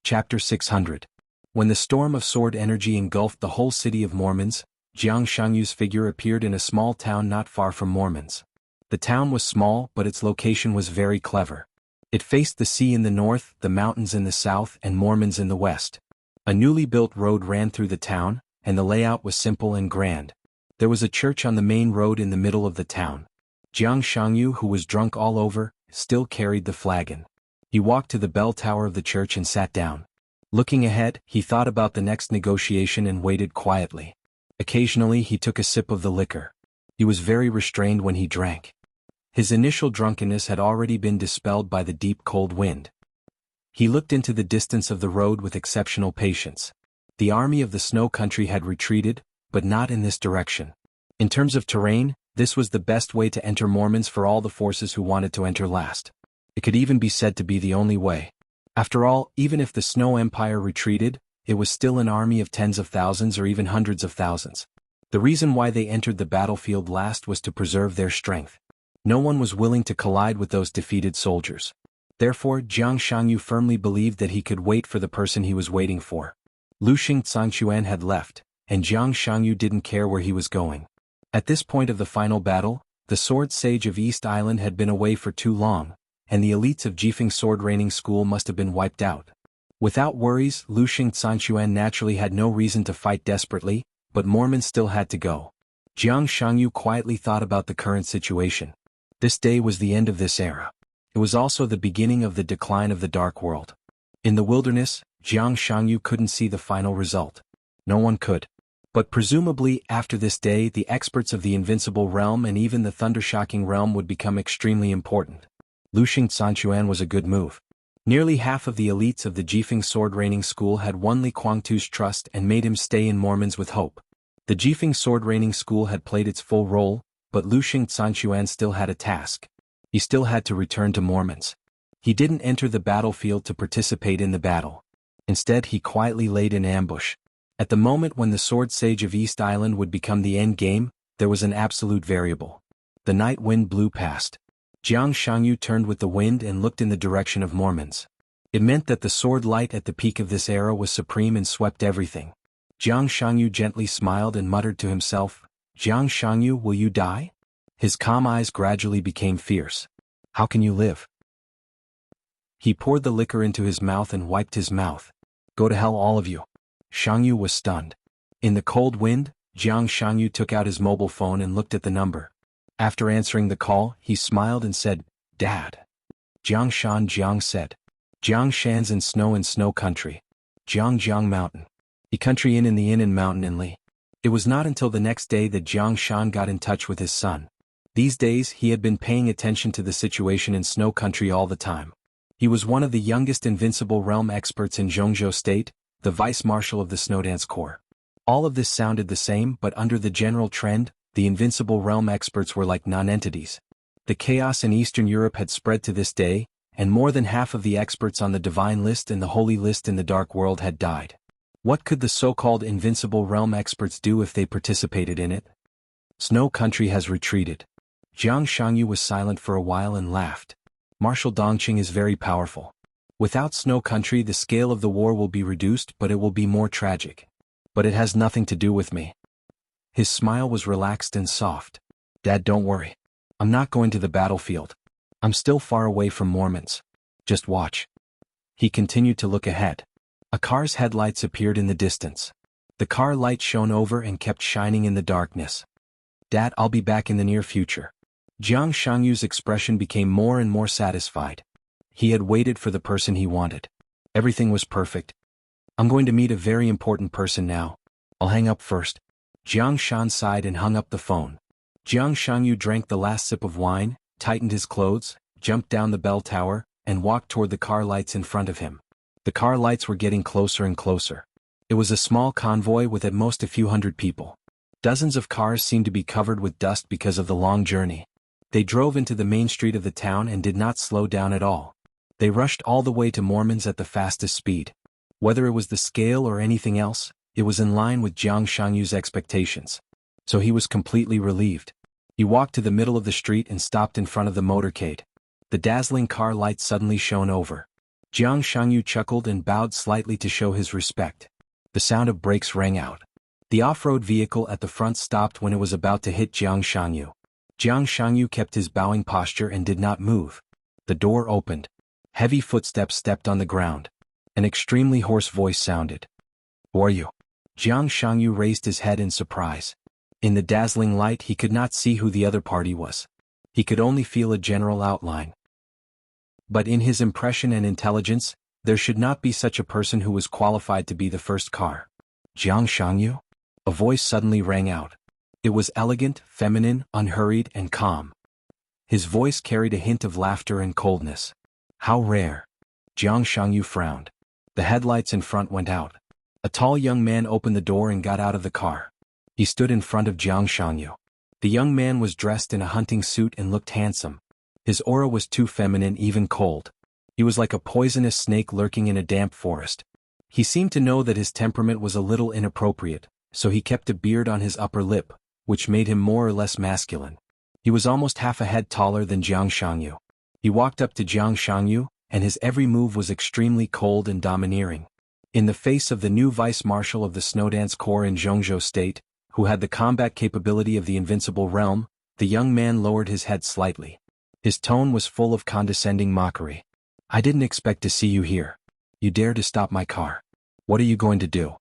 Chapter 600. When the storm of sword energy engulfed the whole city of Mormons, Jiang Shangyu's figure appeared in a small town not far from Mormons. The town was small, but its location was very clever. It faced the sea in the north, the mountains in the south, and Mormons in the west. A newly built road ran through the town, and the layout was simple and grand. There was a church on the main road in the middle of the town. Jiang Shangyu, who was drunk all over, still carried the flagon. He walked to the bell tower of the church and sat down. Looking ahead, he thought about the next negotiation and waited quietly. Occasionally he took a sip of the liquor. He was very restrained when he drank. His initial drunkenness had already been dispelled by the deep cold wind. He looked into the distance of the road with exceptional patience. The army of the snow country had retreated, but not in this direction. In terms of terrain, this was the best way to enter Mormons for all the forces who wanted to enter last. It could even be said to be the only way. After all, even if the Snow Empire retreated, it was still an army of tens of thousands or even hundreds of thousands. The reason why they entered the battlefield last was to preserve their strength. No one was willing to collide with those defeated soldiers. Therefore, Jiang Shangyu firmly believed that he could wait for the person he was waiting for. Luxing Zhangquan had left, and Jiang Shangyu didn't care where he was going. At this point of the final battle, the Sword Sage of East Island had been away for too long, and the elites of Jifeng Sword Training School must have been wiped out. Without worries, Luxing Zhangquan naturally had no reason to fight desperately, but Mormons still had to go. Jiang Shangyu quietly thought about the current situation. This day was the end of this era. It was also the beginning of the decline of the Dark World. In the wilderness, Jiang Shangyu couldn't see the final result. No one could. But presumably, after this day, the experts of the Invincible Realm and even the Thundershocking Realm would become extremely important. Luxing Zhangquan was a good move. Nearly half of the elites of the Jifeng Sword Training School had won Li Kuangtu's trust and made him stay in Mormons with hope. The Jifeng Sword Training School had played its full role, but Luxing Zhangquan still had a task. He still had to return to Mormons. He didn't enter the battlefield to participate in the battle. Instead, he quietly laid in ambush. At the moment when the Sword Sage of East Island would become the end game, there was an absolute variable. The night wind blew past. Jiang Shangyu turned with the wind and looked in the direction of Mormons. It meant that the sword light at the peak of this era was supreme and swept everything. Jiang Shangyu gently smiled and muttered to himself, "Jiang Shangyu, will you die?" His calm eyes gradually became fierce. "How can you live?" He poured the liquor into his mouth and wiped his mouth. "Go to hell, all of you." Shangyu was stunned. In the cold wind, Jiang Shangyu took out his mobile phone and looked at the number. After answering the call, he smiled and said, "Dad." Jiang said. "Jiang Shan's in snow country. Jiang Mountain. The country in the inn and mountain in Li." It was not until the next day that Jiang Shan got in touch with his son. These days he had been paying attention to the situation in snow country all the time. He was one of the youngest Invincible Realm experts in Zhongzhou State, the vice marshal of the Snowdance Corps. All of this sounded the same, but under the general trend, the Invincible Realm experts were like non-entities. The chaos in Eastern Europe had spread to this day, and more than half of the experts on the Divine List and the Holy List in the Dark World had died. What could the so-called Invincible Realm experts do if they participated in it? Snow country has retreated. Jiang Shangyu was silent for a while and laughed. Marshal Dongqing is very powerful. Without snow country, the scale of the war will be reduced, but it will be more tragic. But it has nothing to do with me. His smile was relaxed and soft. "Dad, don't worry. I'm not going to the battlefield. I'm still far away from Mormons. Just watch." He continued to look ahead. A car's headlights appeared in the distance. The car light shone over and kept shining in the darkness. "Dad, I'll be back in the near future." Jiang Shangyu's expression became more and more satisfied. He had waited for the person he wanted. Everything was perfect. "I'm going to meet a very important person now. I'll hang up first." Jiang Shan sighed and hung up the phone. Jiang Shangyu drank the last sip of wine, tightened his clothes, jumped down the bell tower, and walked toward the car lights in front of him. The car lights were getting closer and closer. It was a small convoy with at most a few hundred people. Dozens of cars seemed to be covered with dust because of the long journey. They drove into the main street of the town and did not slow down at all. They rushed all the way to Mormons at the fastest speed. Whether it was the scale or anything else, it was in line with Jiang Shangyu's expectations. So he was completely relieved. He walked to the middle of the street and stopped in front of the motorcade. The dazzling car lights suddenly shone over. Jiang Shangyu chuckled and bowed slightly to show his respect. The sound of brakes rang out. The off-road vehicle at the front stopped when it was about to hit Jiang Shangyu. Jiang Shangyu kept his bowing posture and did not move. The door opened. Heavy footsteps stepped on the ground. An extremely hoarse voice sounded. "Who are you?" Jiang Shangyu raised his head in surprise. In the dazzling light he could not see who the other party was. He could only feel a general outline. But in his impression and intelligence, there should not be such a person who was qualified to be the first car. "Jiang Shangyu?" A voice suddenly rang out. It was elegant, feminine, unhurried, and calm. His voice carried a hint of laughter and coldness. "How rare." Jiang Shangyu frowned. The headlights in front went out. A tall young man opened the door and got out of the car. He stood in front of Jiang Shangyu. The young man was dressed in a hunting suit and looked handsome. His aura was too feminine, even cold. He was like a poisonous snake lurking in a damp forest. He seemed to know that his temperament was a little inappropriate, so he kept a beard on his upper lip, which made him more or less masculine. He was almost half a head taller than Jiang Shangyu. He walked up to Jiang Shangyu, and his every move was extremely cold and domineering. In the face of the new vice marshal of the Snowdance Corps in Zhongzhou State, who had the combat capability of the Invincible Realm, the young man lowered his head slightly. His tone was full of condescending mockery. "I didn't expect to see you here. You dare to stop my car. What are you going to do?"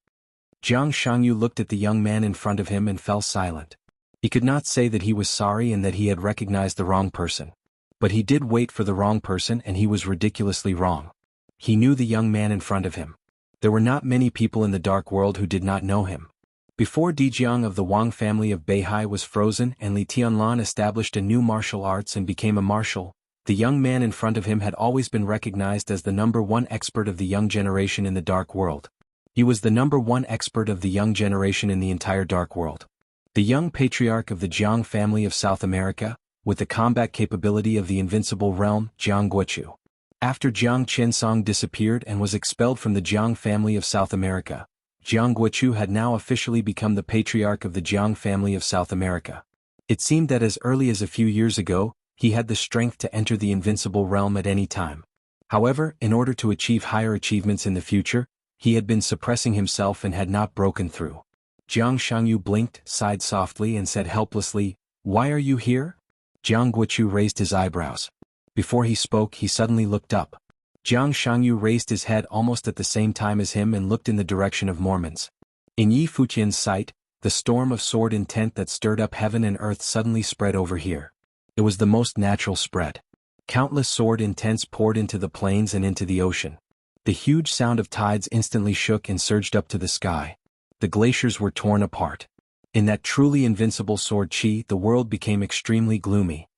Jiang Shangyu looked at the young man in front of him and fell silent. He could not say that he was sorry and that he had recognized the wrong person. But he did wait for the wrong person, and he was ridiculously wrong. He knew the young man in front of him. There were not many people in the dark world who did not know him. Before Dijiang of the Wang family of Beihai was frozen and Li Tianlan established a new martial arts and became a marshal, the young man in front of him had always been recognized as the #1 expert of the young generation in the dark world. He was the #1 expert of the young generation in the entire dark world. The young patriarch of the Jiang family of South America, with the combat capability of the Invincible Realm, Jiang Guochu. After Jiang Qinsong disappeared and was expelled from the Jiang family of South America, Jiang Guochu had now officially become the patriarch of the Jiang family of South America. It seemed that as early as a few years ago, he had the strength to enter the Invincible Realm at any time. However, in order to achieve higher achievements in the future, he had been suppressing himself and had not broken through. Jiang Shangyu blinked, sighed softly and said helplessly, "Why are you here?" Jiang Guochu raised his eyebrows. Before he spoke, he suddenly looked up. Jiang Shangyu raised his head almost at the same time as him and looked in the direction of Mormons. In Yi Fuqian's sight, the storm of sword intent that stirred up heaven and earth suddenly spread over here. It was the most natural spread. Countless sword intents poured into the plains and into the ocean. The huge sound of tides instantly shook and surged up to the sky. The glaciers were torn apart. In that truly invincible sword chi, the world became extremely gloomy.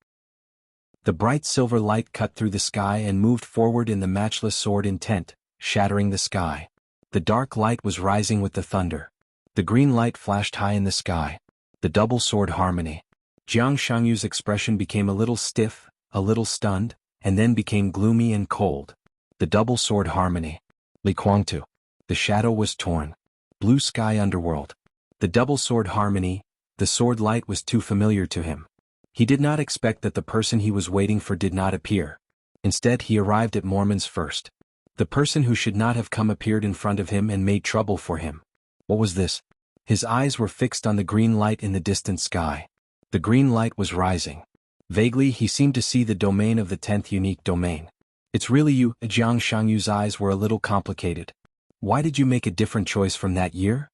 The bright silver light cut through the sky and moved forward in the matchless sword intent, shattering the sky. The dark light was rising with the thunder. The green light flashed high in the sky. The double sword harmony. Jiang Shangyu's expression became a little stiff, a little stunned, and then became gloomy and cold. The double sword harmony. Li Kuangtu. The shadow was torn. Blue sky underworld. The double sword harmony, the sword light was too familiar to him. He did not expect that the person he was waiting for did not appear. Instead, he arrived at Mormon's first. The person who should not have come appeared in front of him and made trouble for him. What was this? His eyes were fixed on the green light in the distant sky. The green light was rising. Vaguely, he seemed to see the domain of the 10th unique domain. "It's really you." Jiang Shangyu's eyes were a little complicated. "Why did you make a different choice from that year?"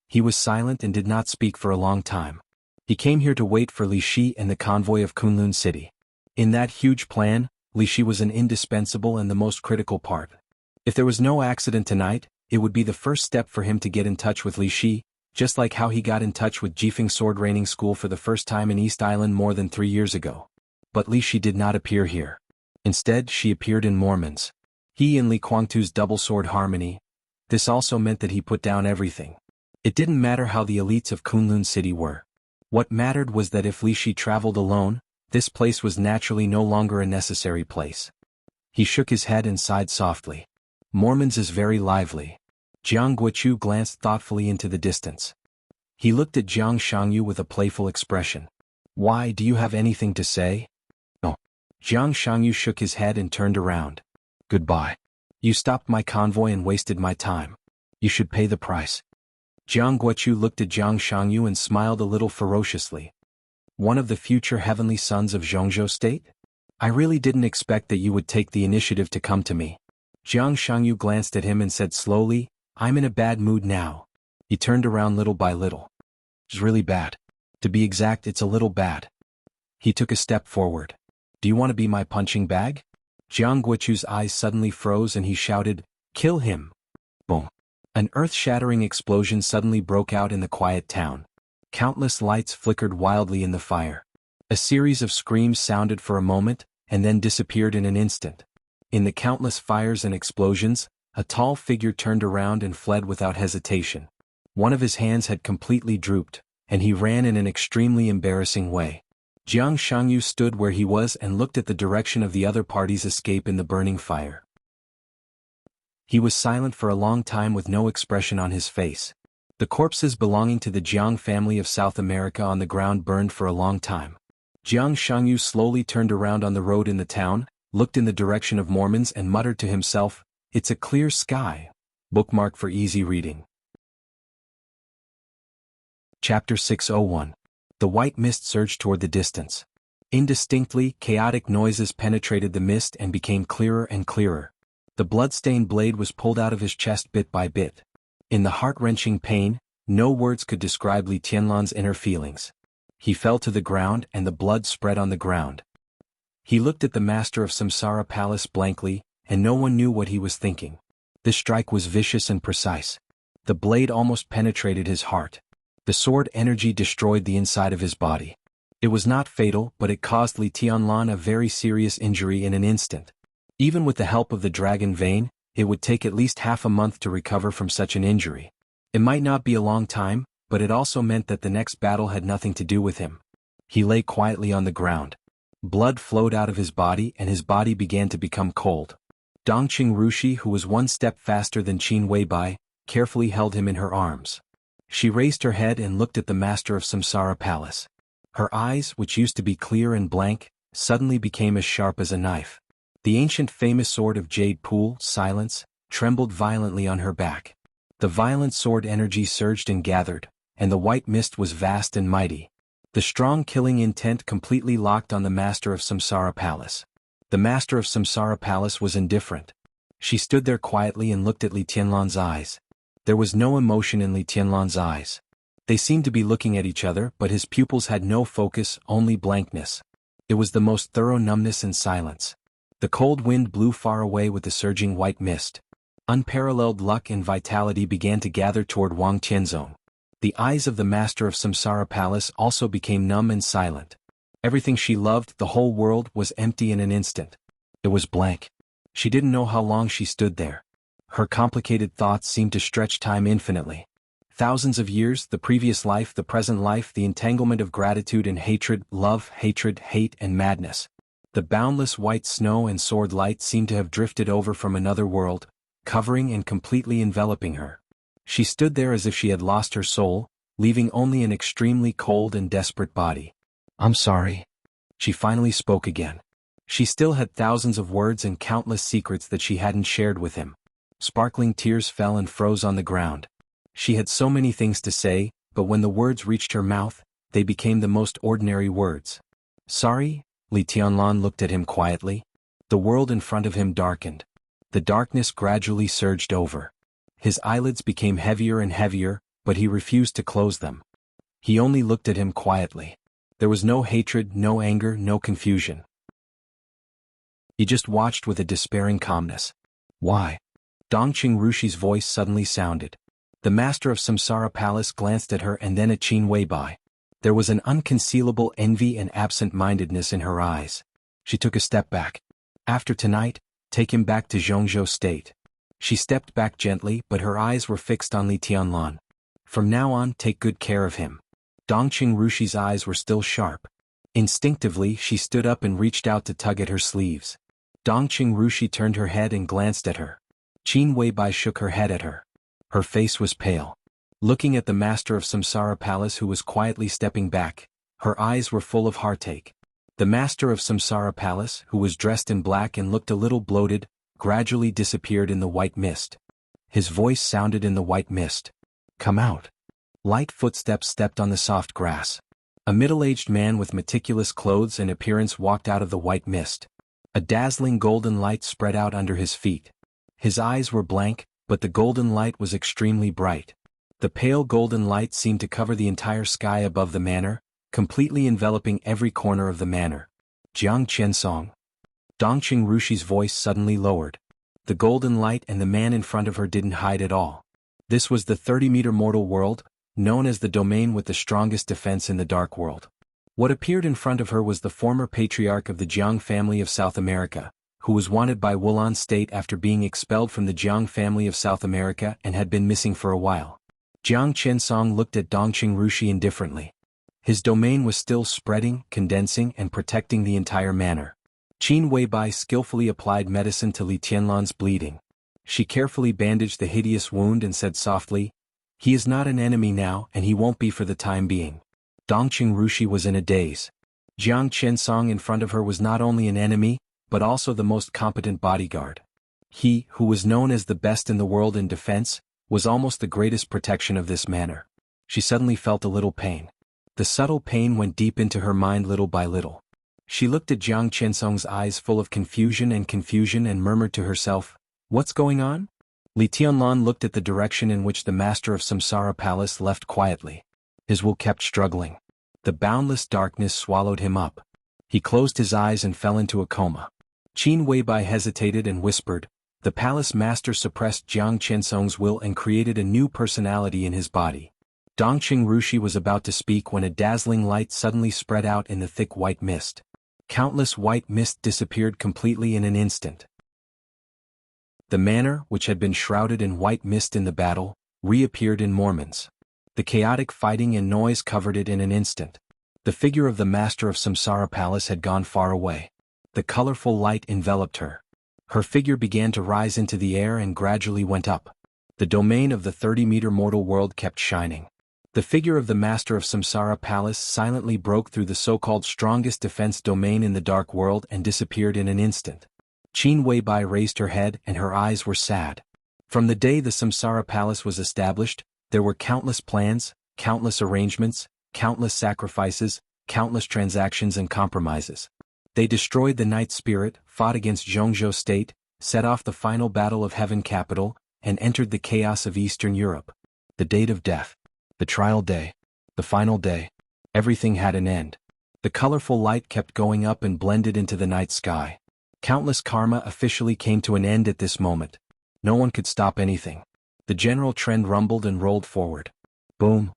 He was silent and did not speak for a long time. He came here to wait for Li Shi and the convoy of Kunlun City. In that huge plan, Li Shi was an indispensable and the most critical part. If there was no accident tonight, it would be the first step for him to get in touch with Li Shi, just like how he got in touch with Jifeng Sword Training School for the first time in East Island more than 3 years ago. But Li Shi did not appear here. Instead, she appeared in Mormon's. He and Li Kuangtu's double sword harmony. This also meant that he put down everything. It didn't matter how the elites of Kunlun City were. What mattered was that if Li Shi traveled alone, this place was naturally no longer a necessary place. He shook his head and sighed softly. Mormon's is very lively. Jiang Guochu glanced thoughtfully into the distance. He looked at Jiang Shangyu with a playful expression. "Why, do you have anything to say?" "No." Jiang Shangyu shook his head and turned around. "Goodbye." You stopped my convoy and wasted my time. You should pay the price. Jiang Guochu looked at Jiang Shangyu and smiled a little ferociously. One of the future heavenly sons of Zhongzhou State? I really didn't expect that you would take the initiative to come to me. Jiang Shangyu glanced at him and said slowly, I'm in a bad mood now. He turned around little by little. It's really bad. To be exact, it's a little bad. He took a step forward. Do you want to be my punching bag? Jiang Guochu's eyes suddenly froze and he shouted, Kill him! Boom! An earth-shattering explosion suddenly broke out in the quiet town. Countless lights flickered wildly in the fire. A series of screams sounded for a moment, and then disappeared in an instant. In the countless fires and explosions, a tall figure turned around and fled without hesitation. One of his hands had completely drooped, and he ran in an extremely embarrassing way. Jiang Shangyu stood where he was and looked at the direction of the other party's escape in the burning fire. He was silent for a long time with no expression on his face. The corpses belonging to the Jiang family of South America on the ground burned for a long time. Jiang Shangyu slowly turned around on the road in the town, looked in the direction of Mormons and muttered to himself, It's a clear sky. Bookmark for easy reading. Chapter 601. The white mist surged toward the distance. Indistinctly, chaotic noises penetrated the mist and became clearer and clearer. The blood-stained blade was pulled out of his chest bit by bit. In the heart-wrenching pain, no words could describe Li Tianlan's inner feelings. He fell to the ground and the blood spread on the ground. He looked at the master of Samsara Palace blankly, and no one knew what he was thinking. This strike was vicious and precise. The blade almost penetrated his heart. The sword energy destroyed the inside of his body. It was not fatal, but it caused Li Tianlan a very serious injury in an instant. Even with the help of the dragon vein, it would take at least half a month to recover from such an injury. It might not be a long time, but it also meant that the next battle had nothing to do with him. He lay quietly on the ground. Blood flowed out of his body and his body began to become cold. Dongqing Rushi, who was one step faster than Qin Weibai, carefully held him in her arms. She raised her head and looked at the master of Samsara Palace. Her eyes, which used to be clear and blank, suddenly became as sharp as a knife. The ancient famous sword of Jade Pool, Silence, trembled violently on her back. The violent sword energy surged and gathered, and the white mist was vast and mighty. The strong killing intent completely locked on the master of Samsara Palace. The master of Samsara Palace was indifferent. She stood there quietly and looked at Li Tianlan's eyes. There was no emotion in Li Tianlan's eyes. They seemed to be looking at each other, but his pupils had no focus, only blankness. It was the most thorough numbness and silence. The cold wind blew far away with the surging white mist. Unparalleled luck and vitality began to gather toward Wang Tianzong. The eyes of the master of Samsara Palace also became numb and silent. Everything she loved, the whole world, was empty in an instant. It was blank. She didn't know how long she stood there. Her complicated thoughts seemed to stretch time infinitely. Thousands of years, the previous life, the present life, the entanglement of gratitude and hatred, love, hatred, hate, and madness. The boundless white snow and sword light seemed to have drifted over from another world, covering and completely enveloping her. She stood there as if she had lost her soul, leaving only an extremely cold and desperate body. I'm sorry. She finally spoke again. She still had thousands of words and countless secrets that she hadn't shared with him. Sparkling tears fell and froze on the ground. She had so many things to say, but when the words reached her mouth, they became the most ordinary words. Sorry? Li Tianlan looked at him quietly. The world in front of him darkened. The darkness gradually surged over. His eyelids became heavier and heavier, but he refused to close them. He only looked at him quietly. There was no hatred, no anger, no confusion. He just watched with a despairing calmness. Why? Dongqing Rushi's voice suddenly sounded. The master of Samsara Palace glanced at her and then at Qin Weibai. There was an unconcealable envy and absent-mindedness in her eyes. She took a step back. After tonight, take him back to Zhongzhou State. She stepped back gently, but her eyes were fixed on Li Tianlan. From now on, take good care of him. Dongqing Rushi's eyes were still sharp. Instinctively, she stood up and reached out to tug at her sleeves. Dongqing Rushi turned her head and glanced at her. Qin Weibai shook her head at her. Her face was pale. Looking at the master of Samsara Palace who was quietly stepping back, her eyes were full of heartache. The master of Samsara Palace, who was dressed in black and looked a little bloated, gradually disappeared in the white mist. His voice sounded in the white mist. "Come out." Light footsteps stepped on the soft grass. A middle-aged man with meticulous clothes and appearance walked out of the white mist. A dazzling golden light spread out under his feet. His eyes were blank, but the golden light was extremely bright. The pale golden light seemed to cover the entire sky above the manor, completely enveloping every corner of the manor. "Jiang Qiansong." Dongqing Rushi's voice suddenly lowered. The golden light and the man in front of her didn't hide at all. This was the 30-meter mortal world, known as the domain with the strongest defense in the dark world. What appeared in front of her was the former patriarch of the Jiang family of South America, who was wanted by Wulan state after being expelled from the Jiang family of South America and had been missing for a while. Jiang Qiansong looked at Dongqing Rushi indifferently. His domain was still spreading, condensing, and protecting the entire manor. Qin Weibai skillfully applied medicine to Li Tianlan's bleeding. She carefully bandaged the hideous wound and said softly, "He is not an enemy now and he won't be for the time being." Dongqing Rushi was in a daze. Jiang Qiansong in front of her was not only an enemy, but also the most competent bodyguard. He, who was known as the best in the world in defense, was almost the greatest protection of this manor. She suddenly felt a little pain. The subtle pain went deep into her mind little by little. She looked at Jiang Qiansong's eyes full of confusion and murmured to herself, "What's going on?" Li Tianlan looked at the direction in which the master of Samsara Palace left quietly. His will kept struggling. The boundless darkness swallowed him up. He closed his eyes and fell into a coma. Qin Weibai hesitated and whispered. The palace master suppressed Jiang Qiansong's will and created a new personality in his body. Dongqing Rushi was about to speak when a dazzling light suddenly spread out in the thick white mist. Countless white mist disappeared completely in an instant. The manor, which had been shrouded in white mist in the battle, reappeared in Mormons. The chaotic fighting and noise covered it in an instant. The figure of the master of Samsara Palace had gone far away. The colorful light enveloped her. Her figure began to rise into the air and gradually went up. The domain of the 30-meter mortal world kept shining. The figure of the master of Samsara Palace silently broke through the so-called strongest defense domain in the dark world and disappeared in an instant. Qin Weibai raised her head and her eyes were sad. From the day the Samsara Palace was established, there were countless plans, countless arrangements, countless sacrifices, countless transactions and compromises. They destroyed the Night Spirit, fought against Zhongzhou State, set off the final battle of Heaven Capital, and entered the chaos of Eastern Europe. The date of death. The trial day. The final day. Everything had an end. The colorful light kept going up and blended into the night sky. Countless karma officially came to an end at this moment. No one could stop anything. The general trend rumbled and rolled forward. Boom.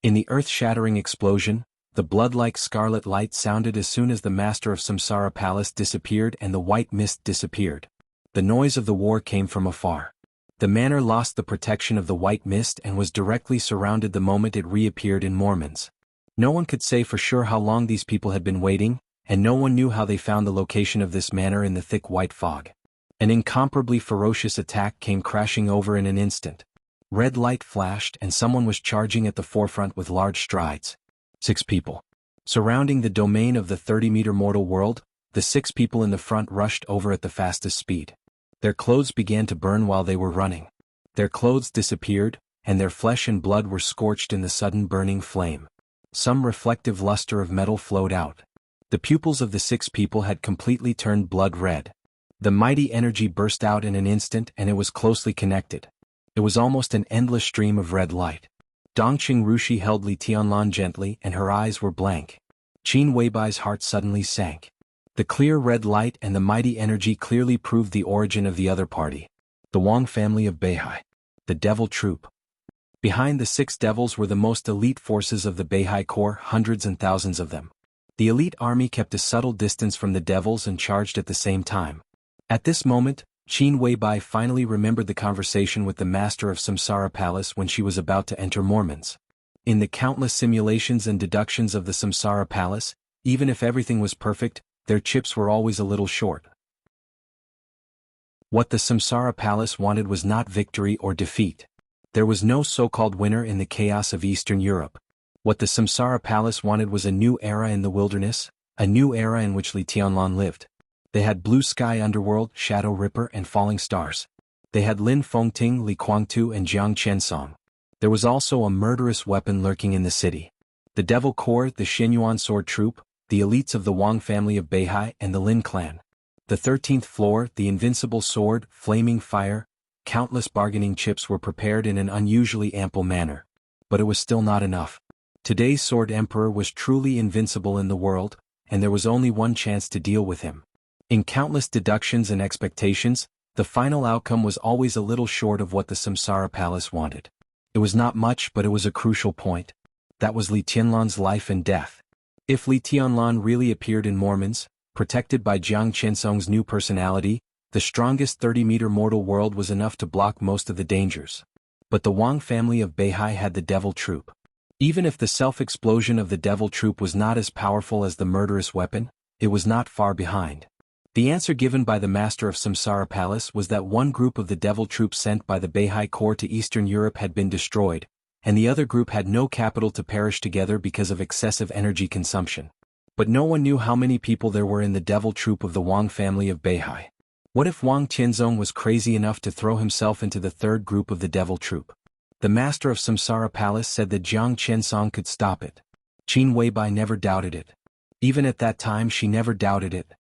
In the earth-shattering explosion, the blood-like scarlet light sounded as soon as the master of Samsara Palace disappeared and the white mist disappeared. The noise of the war came from afar. The manor lost the protection of the white mist and was directly surrounded the moment it reappeared in Mormons. No one could say for sure how long these people had been waiting, and no one knew how they found the location of this manor in the thick white fog. An incomparably ferocious attack came crashing over in an instant. Red light flashed and someone was charging at the forefront with large strides. 6 people. Surrounding the domain of the 30-meter mortal world, the 6 people in the front rushed over at the fastest speed. Their clothes began to burn while they were running. Their clothes disappeared, and their flesh and blood were scorched in the sudden burning flame. Some reflective luster of metal flowed out. The pupils of the 6 people had completely turned blood red. The mighty energy burst out in an instant and it was closely connected. It was almost an endless stream of red light. Dongqing Rushi held Li Tianlan gently and her eyes were blank. Qin Weibai's heart suddenly sank. The clear red light and the mighty energy clearly proved the origin of the other party. The Wang family of Beihai. The Devil Troop. Behind the 6 devils were the most elite forces of the Beihai Corps, hundreds and thousands of them. The elite army kept a subtle distance from the devils and charged at the same time. At this moment, Qin Weibai finally remembered the conversation with the master of Samsara Palace when she was about to enter Mormons. In the countless simulations and deductions of the Samsara Palace, even if everything was perfect, their chips were always a little short. What the Samsara Palace wanted was not victory or defeat. There was no so-called winner in the chaos of Eastern Europe. What the Samsara Palace wanted was a new era in the wilderness, a new era in which Li Tianlan lived. They had Blue Sky Underworld, Shadow Ripper and Falling Stars. They had Lin Fengting, Li Guangtu and Jiang Qiansong. There was also a murderous weapon lurking in the city. The Devil Corps, the Xinyuan Sword Troop, the elites of the Wang family of Beihai and the Lin clan. The 13th floor, the Invincible Sword, Flaming Fire, countless bargaining chips were prepared in an unusually ample manner. But it was still not enough. Today's Sword Emperor was truly invincible in the world, and there was only one chance to deal with him. In countless deductions and expectations, the final outcome was always a little short of what the Samsara Palace wanted. It was not much, but it was a crucial point. That was Li Tianlan's life and death. If Li Tianlan really appeared in Mormons, protected by Jiang Qiansong's new personality, the strongest 30-meter mortal world was enough to block most of the dangers. But the Wang family of Beihai had the Devil Troop. Even if the self-explosion of the Devil Troop was not as powerful as the murderous weapon, it was not far behind. The answer given by the master of Samsara Palace was that one group of the Devil Troop sent by the Beihai Corps to Eastern Europe had been destroyed, and the other group had no capital to perish together because of excessive energy consumption. But no one knew how many people there were in the Devil Troop of the Wang family of Beihai. What if Wang Qianzong was crazy enough to throw himself into the third group of the Devil Troop? The master of Samsara Palace said that Jiang Qiansong could stop it. Qin Weibai never doubted it. Even at that time she never doubted it.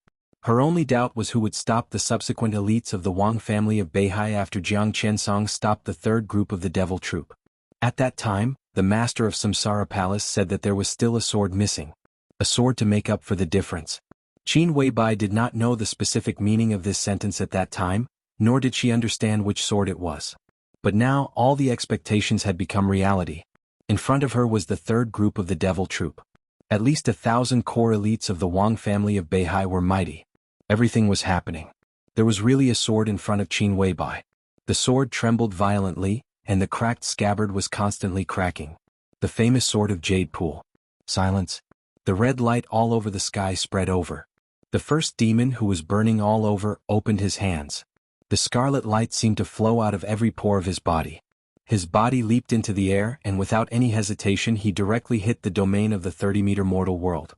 Her only doubt was who would stop the subsequent elites of the Wang family of Beihai after Jiang Qiansong stopped the third group of the Devil Troop. At that time, the master of Samsara Palace said that there was still a sword missing. A sword to make up for the difference. Qin Weibai did not know the specific meaning of this sentence at that time, nor did she understand which sword it was. But now all the expectations had become reality. In front of her was the third group of the Devil Troop. At least 1,000 core elites of the Wang family of Beihai were mighty. Everything was happening. There was really a sword in front of Qin Weibai. The sword trembled violently, and the cracked scabbard was constantly cracking. The famous sword of Jade Pool. Silence. The red light all over the sky spread over. The first demon, who was burning all over, opened his hands. The scarlet light seemed to flow out of every pore of his body. His body leaped into the air, and without any hesitation he directly hit the domain of the 30-meter mortal world.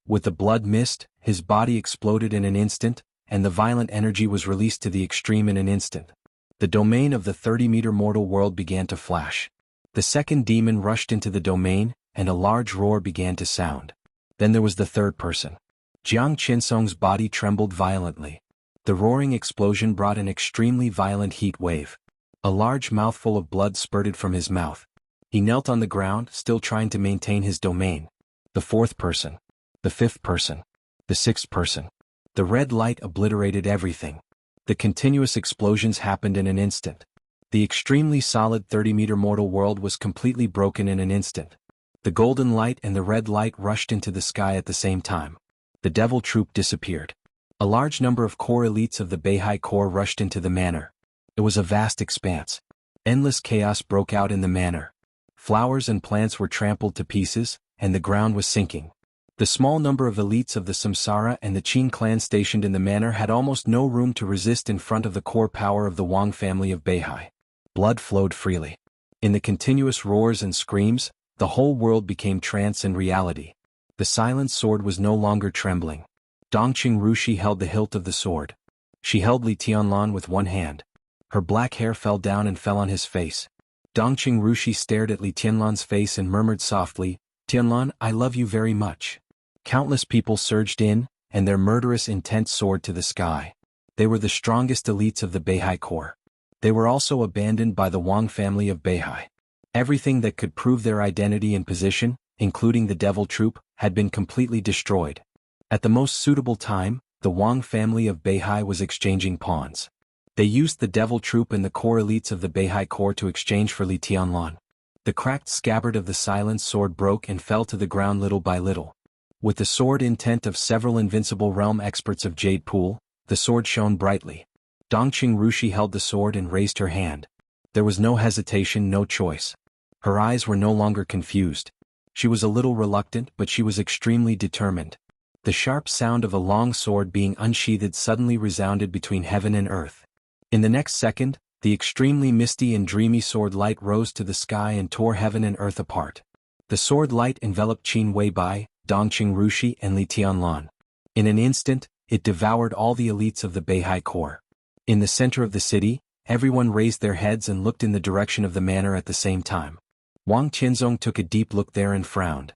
With the blood mist, his body exploded in an instant, and the violent energy was released to the extreme in an instant. The domain of the 30-meter mortal world began to flash. The second demon rushed into the domain, and a large roar began to sound. Then there was the third person. Jiang Qiansong's body trembled violently. The roaring explosion brought an extremely violent heat wave. A large mouthful of blood spurted from his mouth. He knelt on the ground, still trying to maintain his domain. The fourth person. The fifth person. The sixth person. The red light obliterated everything. The continuous explosions happened in an instant. The extremely solid 30-meter mortal world was completely broken in an instant. The golden light and the red light rushed into the sky at the same time. The Devil Troop disappeared. A large number of core elites of the Beihai Corps rushed into the manor. It was a vast expanse. Endless chaos broke out in the manor. Flowers and plants were trampled to pieces, and the ground was sinking. The small number of elites of the Samsara and the Qin clan stationed in the manor had almost no room to resist in front of the core power of the Wang family of Beihai. Blood flowed freely. In the continuous roars and screams, the whole world became trance and reality. The silent sword was no longer trembling. Dongqing Rushi held the hilt of the sword. She held Li Tianlan with one hand. Her black hair fell down and fell on his face. Dongqing Rushi stared at Li Tianlan's face and murmured softly, "Tianlan, I love you very much." Countless people surged in, and their murderous intent soared to the sky. They were the strongest elites of the Beihai Corps. They were also abandoned by the Wang family of Beihai. Everything that could prove their identity and position, including the Devil Troop, had been completely destroyed. At the most suitable time, the Wang family of Beihai was exchanging pawns. They used the Devil Troop and the core elites of the Beihai Corps to exchange for Li Tianlan. The cracked scabbard of the silent sword broke and fell to the ground little by little. With the sword intent of several invincible realm experts of Jade Pool, the sword shone brightly. Dongqing Rushi held the sword and raised her hand. There was no hesitation, no choice. Her eyes were no longer confused. She was a little reluctant, but she was extremely determined. The sharp sound of a long sword being unsheathed suddenly resounded between heaven and earth. In the next second, the extremely misty and dreamy sword light rose to the sky and tore heaven and earth apart. The sword light enveloped Qin Weibai, Dongqing Rushi and Li Tianlan. In an instant, it devoured all the elites of the Beihai Corps. In the center of the city, everyone raised their heads and looked in the direction of the manor at the same time. Wang Qianzong took a deep look there and frowned.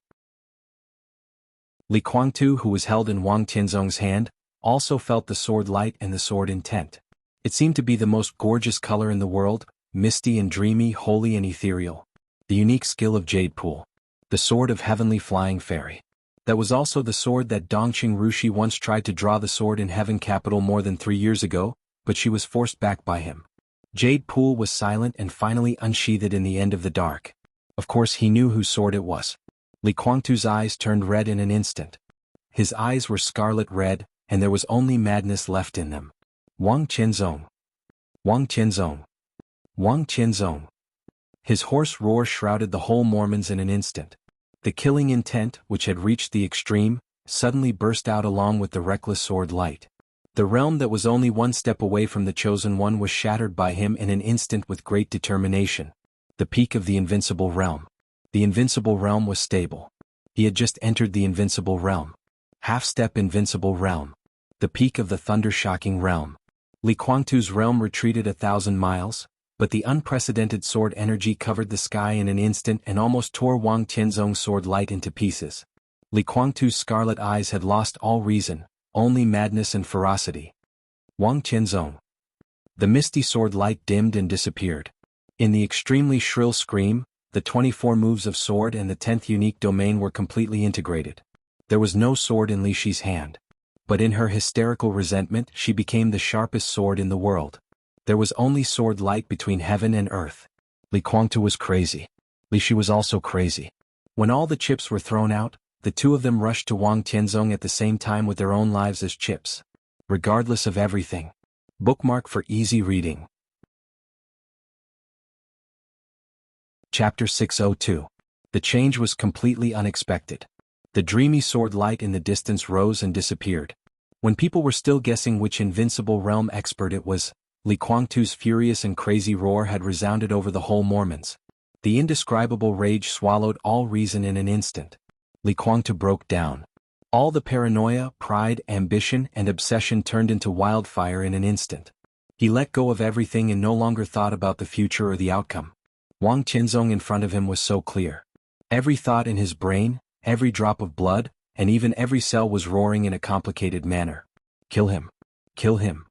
Li Guangtu, who was held in Wang Qianzong's hand, also felt the sword light and the sword intent. It seemed to be the most gorgeous color in the world, misty and dreamy, holy and ethereal. The unique skill of Jade Pool. The sword of heavenly flying fairy. That was also the sword that Dongqing Rushi once tried to draw the sword in heaven capital more than 3 years ago, but she was forced back by him. Jade Pool was silent and finally unsheathed in the end of the dark. Of course he knew whose sword it was. Li Guangtu's eyes turned red in an instant. His eyes were scarlet red, and there was only madness left in them. Wang Qianzong. Wang Qianzong. Wang Qianzong. His hoarse roar shrouded the whole Mormons in an instant. The killing intent, which had reached the extreme, suddenly burst out along with the reckless sword light. The realm that was only one step away from the Chosen One was shattered by him in an instant with great determination. The peak of the invincible realm. The invincible realm was stable. He had just entered the invincible realm. Half-step invincible realm. The peak of the thunder-shocking realm. Li Guangtu's realm retreated 1,000 miles, but the unprecedented sword energy covered the sky in an instant and almost tore Wang Qianzong's sword light into pieces. Li Guangtu's scarlet eyes had lost all reason, only madness and ferocity. Wang Qianzong. The misty sword light dimmed and disappeared. In the extremely shrill scream, the 24 moves of sword and the 10th unique domain were completely integrated. There was no sword in Li Shi's hand. But in her hysterical resentment she became the sharpest sword in the world. There was only sword light between heaven and earth. Li Guangtu was crazy. Li Shi was also crazy. When all the chips were thrown out, the two of them rushed to Wang Qianzong at the same time with their own lives as chips. Regardless of everything. Bookmark for easy reading. Chapter 602. The change was completely unexpected. The dreamy sword light in the distance rose and disappeared. When people were still guessing which invincible realm expert it was, Li Guangtu's furious and crazy roar had resounded over the whole Mormons. The indescribable rage swallowed all reason in an instant. Li Guangtu broke down. All the paranoia, pride, ambition, and obsession turned into wildfire in an instant. He let go of everything and no longer thought about the future or the outcome. Wang Qianzong in front of him was so clear. Every thought in his brain, every drop of blood, and even every cell was roaring in a complicated manner. Kill him. Kill him.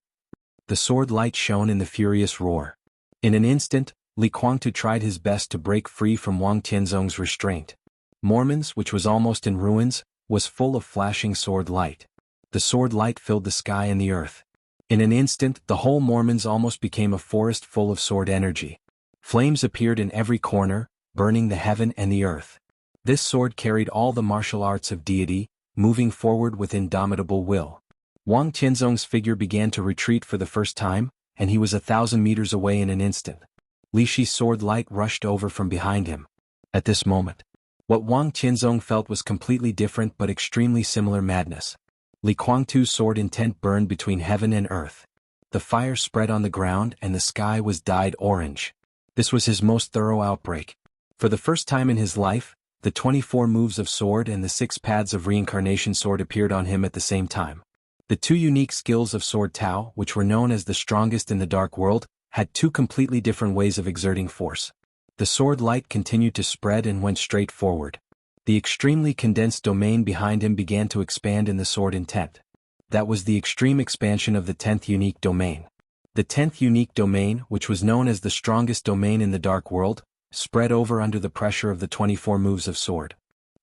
The sword light shone in the furious roar. In an instant, Li Guangtu tried his best to break free from Wang Qianzong's restraint. Mormons, which was almost in ruins, was full of flashing sword light. The sword light filled the sky and the earth. In an instant, the whole Mormons almost became a forest full of sword energy. Flames appeared in every corner, burning the heaven and the earth. This sword carried all the martial arts of deity, moving forward with indomitable will. Wang Qianzong's figure began to retreat for the first time, and he was 1,000 meters away in an instant. Li Shi's sword light rushed over from behind him. At this moment, what Wang Qianzong felt was completely different but extremely similar madness. Li Guangtu's sword intent burned between heaven and earth. The fire spread on the ground and the sky was dyed orange. This was his most thorough outbreak. For the first time in his life, the 24 moves of sword and the 6 paths of reincarnation sword appeared on him at the same time. The 2 unique skills of Sword Tao, which were known as the strongest in the dark world, had 2 completely different ways of exerting force. The sword light continued to spread and went straight forward. The extremely condensed domain behind him began to expand in the sword intent. That was the extreme expansion of the 10th unique domain. The 10th unique domain, which was known as the strongest domain in the dark world, spread over under the pressure of the 24 moves of sword.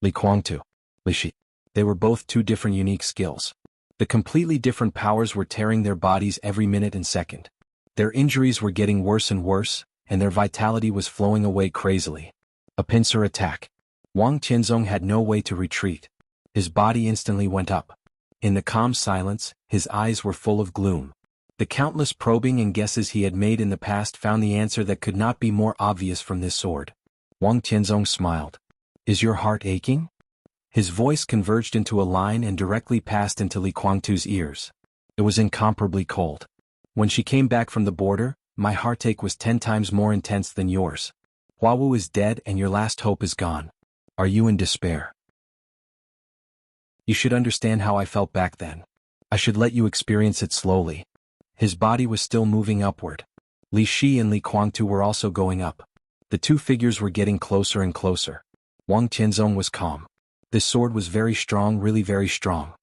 Li Guangtu, Li Shi. They were both 2 different unique skills. The completely different powers were tearing their bodies every minute and second. Their injuries were getting worse and worse, and their vitality was flowing away crazily. A pincer attack. Wang Qianzong had no way to retreat. His body instantly went up. In the calm silence, his eyes were full of gloom. The countless probing and guesses he had made in the past found the answer that could not be more obvious from this sword. Wang Qianzong smiled. Is your heart aching? His voice converged into a line and directly passed into Li Guangtu's ears. It was incomparably cold. When she came back from the border, my heartache was 10 times more intense than yours. Huawu is dead and your last hope is gone. Are you in despair? You should understand how I felt back then. I should let you experience it slowly. His body was still moving upward. Li Shi and Li Guangtu were also going up. The two figures were getting closer and closer. Wang Tianzong was calm. This sword was very strong, really very strong.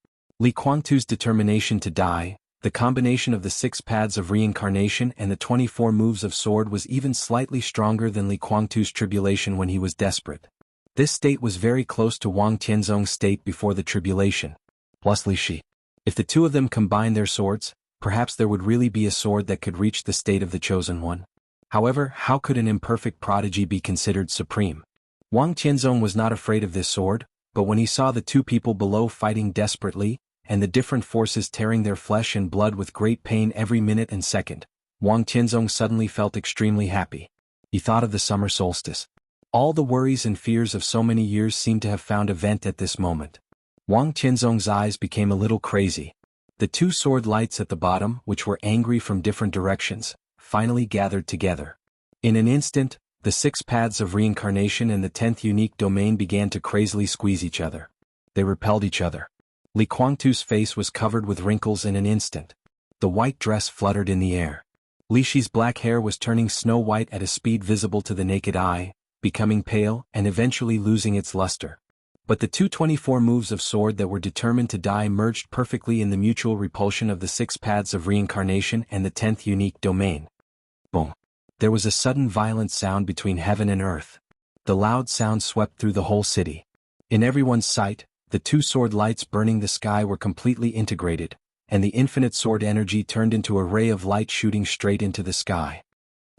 Li Guangtu's determination to die, the combination of the 6 paths of reincarnation and the 24 moves of sword was even slightly stronger than Li Guangtu's tribulation when he was desperate. This state was very close to Wang Tianzong's state before the tribulation. Plus Li Shi. If the two of them combined their swords, perhaps there would really be a sword that could reach the state of the chosen one. However, how could an imperfect prodigy be considered supreme? Wang Tianzong was not afraid of this sword, but when he saw the two people below fighting desperately, and the different forces tearing their flesh and blood with great pain every minute and second, Wang Tianzong suddenly felt extremely happy. He thought of the summer solstice. All the worries and fears of so many years seemed to have found a vent at this moment. Wang Tianzong's eyes became a little crazy. The two sword lights at the bottom, which were angry from different directions, finally gathered together. In an instant, the 6 paths of reincarnation and the 10th unique domain began to crazily squeeze each other. They repelled each other. Li Guangtu's face was covered with wrinkles in an instant. The white dress fluttered in the air. Li Shi's black hair was turning snow white at a speed visible to the naked eye, becoming pale and eventually losing its luster. But the 224 moves of sword that were determined to die merged perfectly in the mutual repulsion of the 6 paths of reincarnation and the 10th unique domain. Boom! There was a sudden violent sound between heaven and earth. The loud sound swept through the whole city. In everyone's sight, the two sword lights burning the sky were completely integrated, and the infinite sword energy turned into a ray of light shooting straight into the sky.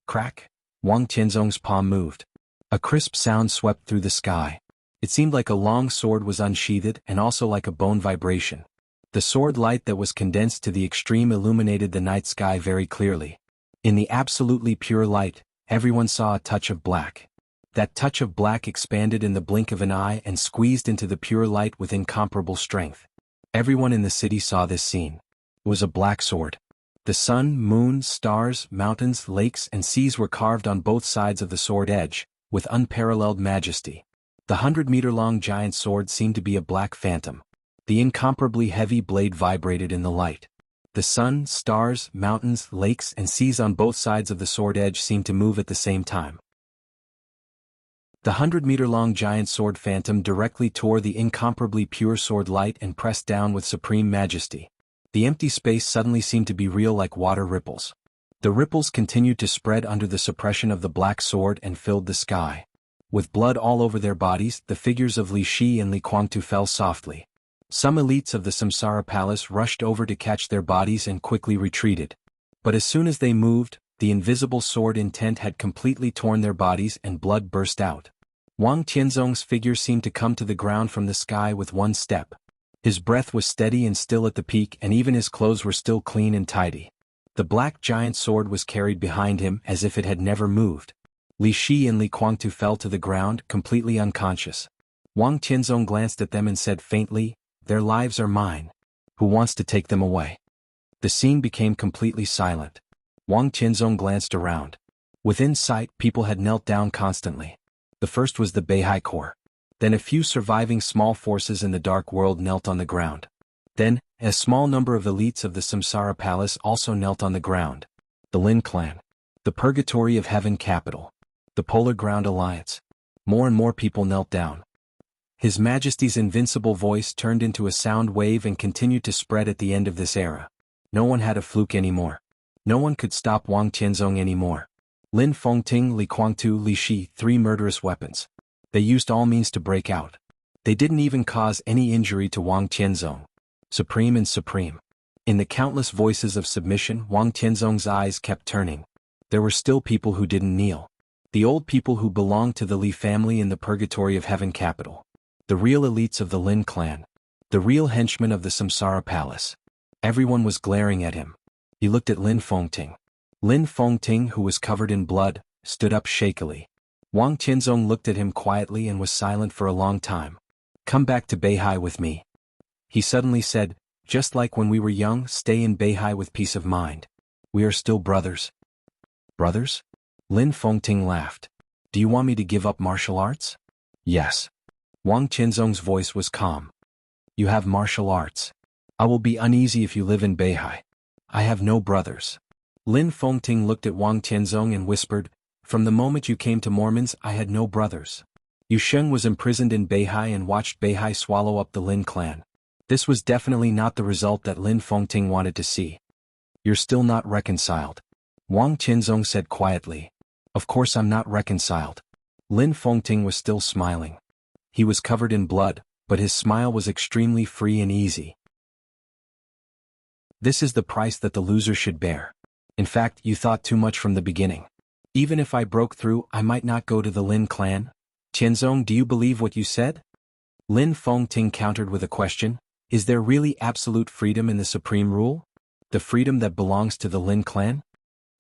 Crack! Wang Tianzong's palm moved. A crisp sound swept through the sky. It seemed like a long sword was unsheathed and also like a bone vibration. The sword light that was condensed to the extreme illuminated the night sky very clearly. In the absolutely pure light, everyone saw a touch of black. That touch of black expanded in the blink of an eye and squeezed into the pure light with incomparable strength. Everyone in the city saw this scene. It was a black sword. The sun, moon, stars, mountains, lakes, and seas were carved on both sides of the sword edge, with unparalleled majesty. The 100-meter-long giant sword seemed to be a black phantom. The incomparably heavy blade vibrated in the light. The sun, stars, mountains, lakes, and seas on both sides of the sword edge seemed to move at the same time. The 100-meter-long giant sword phantom directly tore the incomparably pure sword light and pressed down with supreme majesty. The empty space suddenly seemed to be real like water ripples. The ripples continued to spread under the suppression of the black sword and filled the sky. With blood all over their bodies, the figures of Li Shi and Li Guangtu fell softly. Some elites of the Samsara Palace rushed over to catch their bodies and quickly retreated. But as soon as they moved, the invisible sword intent had completely torn their bodies and blood burst out. Wang Tianzong's figure seemed to come to the ground from the sky with one step. His breath was steady and still at the peak, and even his clothes were still clean and tidy. The black giant sword was carried behind him as if it had never moved. Li Shi and Li Guangtu fell to the ground, completely unconscious. Wang Tianzong glanced at them and said faintly, "Their lives are mine. Who wants to take them away?" The scene became completely silent. Wang Tianzong glanced around. Within sight, people had knelt down constantly. The first was the Beihai Corps. Then a few surviving small forces in the dark world knelt on the ground. Then, a small number of elites of the Samsara Palace also knelt on the ground. The Lin clan. The Purgatory of Heaven capital. The Polar Ground Alliance. More and more people knelt down. His Majesty's invincible voice turned into a sound wave and continued to spread at the end of this era. No one had a fluke anymore. No one could stop Wang Tianzong anymore. Lin Fengting, Li Guangtu, Li Shi, 3 murderous weapons. They used all means to break out. They didn't even cause any injury to Wang Tianzong. Supreme and supreme. In the countless voices of submission, Wang Tianzong's eyes kept turning. There were still people who didn't kneel. The old people who belonged to the Li family in the Purgatory of Heaven capital. The real elites of the Lin clan. The real henchmen of the Samsara Palace. Everyone was glaring at him. He looked at Lin Fengting. Lin Fengting, who was covered in blood, stood up shakily. Wang Tianzong looked at him quietly and was silent for a long time. "Come back to Beihai with me," he suddenly said. "Just like when we were young, stay in Beihai with peace of mind. We are still brothers." "Brothers?" Lin Fengting laughed. "Do you want me to give up martial arts?" "Yes." Wang Tianzong's voice was calm. You have martial arts. I will be uneasy if you live in Beihai. I have no brothers. Lin Fengting looked at Wang Tianzong and whispered, "From the moment you came to Mormons, I had no brothers." Yu Sheng was imprisoned in Beihai and watched Beihai swallow up the Lin clan. This was definitely not the result that Lin Fengting wanted to see. "You're still not reconciled," Wang Tianzong said quietly. "Of course I'm not reconciled." Lin Fengting was still smiling. He was covered in blood, but his smile was extremely free and easy. "This is the price that the loser should bear. In fact, you thought too much from the beginning. Even if I broke through, I might not go to the Lin clan. Tianzong, do you believe what you said?" Lin Fengting countered with a question. "Is there really absolute freedom in the supreme rule? The freedom that belongs to the Lin clan?"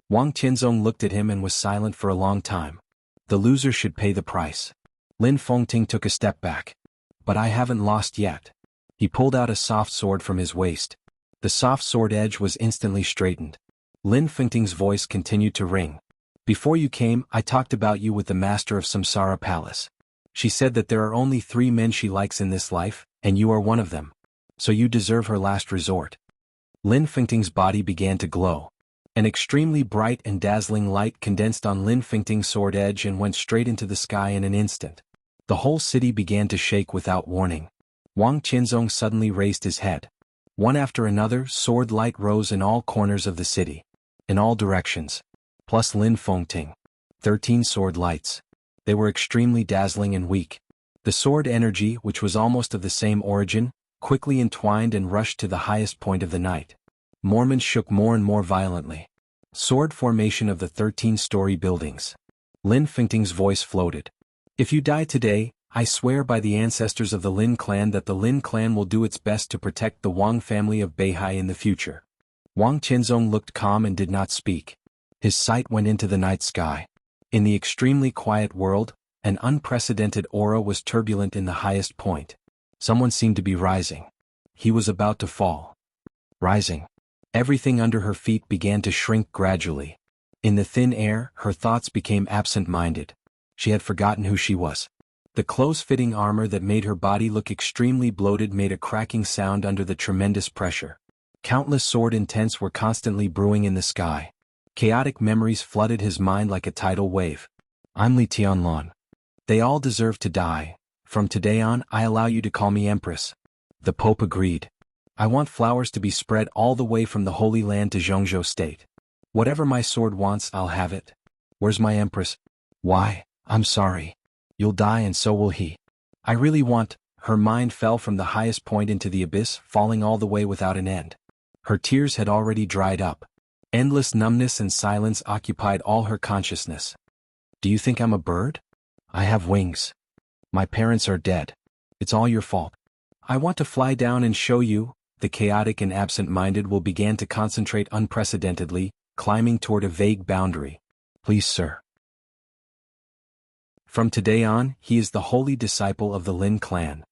Wang Tianzong looked at him and was silent for a long time. "The loser should pay the price." Lin Fengting took a step back. "But I haven't lost yet." He pulled out a soft sword from his waist. The soft sword edge was instantly straightened. Lin Fengting's voice continued to ring. "Before you came, I talked about you with the master of Samsara Palace. She said that there are only 3 men she likes in this life, and you are one of them. So you deserve her last resort." Lin Fengting's body began to glow. An extremely bright and dazzling light condensed on Lin Fengting's sword edge and went straight into the sky in an instant. The whole city began to shake without warning. Wang Tianzong suddenly raised his head. One after another, sword light rose in all corners of the city. In all directions. Plus Lin Fengting. 13 sword lights. They were extremely dazzling and weak. The sword energy, which was almost of the same origin, quickly entwined and rushed to the highest point of the night. Mormons shook more and more violently. Sword formation of the 13-story buildings. Lin Fengting's voice floated. "If you die today, I swear by the ancestors of the Lin clan that the Lin clan will do its best to protect the Wang family of Beihai in the future." Wang Tianzong looked calm and did not speak. His sight went into the night sky. In the extremely quiet world, an unprecedented aura was turbulent in the highest point. Someone seemed to be rising. He was about to fall. Rising. Everything under her feet began to shrink gradually. In the thin air, her thoughts became absent-minded. She had forgotten who she was. The close-fitting armor that made her body look extremely bloated made a cracking sound under the tremendous pressure. Countless sword intents were constantly brewing in the sky. Chaotic memories flooded his mind like a tidal wave. "I'm Li Tianlan. They all deserve to die. From today on, I allow you to call me Empress." The Pope agreed. "I want flowers to be spread all the way from the Holy Land to Zhongzhou State. Whatever my sword wants, I'll have it. Where's my Empress? Why, I'm sorry. You'll die and so will he. I really want—" Her mind fell from the highest point into the abyss, falling all the way without an end. Her tears had already dried up. Endless numbness and silence occupied all her consciousness. "Do you think I'm a bird? I have wings. My parents are dead. It's all your fault. I want to fly down and show you." The chaotic and absent-minded will began to concentrate unprecedentedly, climbing toward a vague boundary. "Please, sir. From today on, he is the holy disciple of the Lin clan.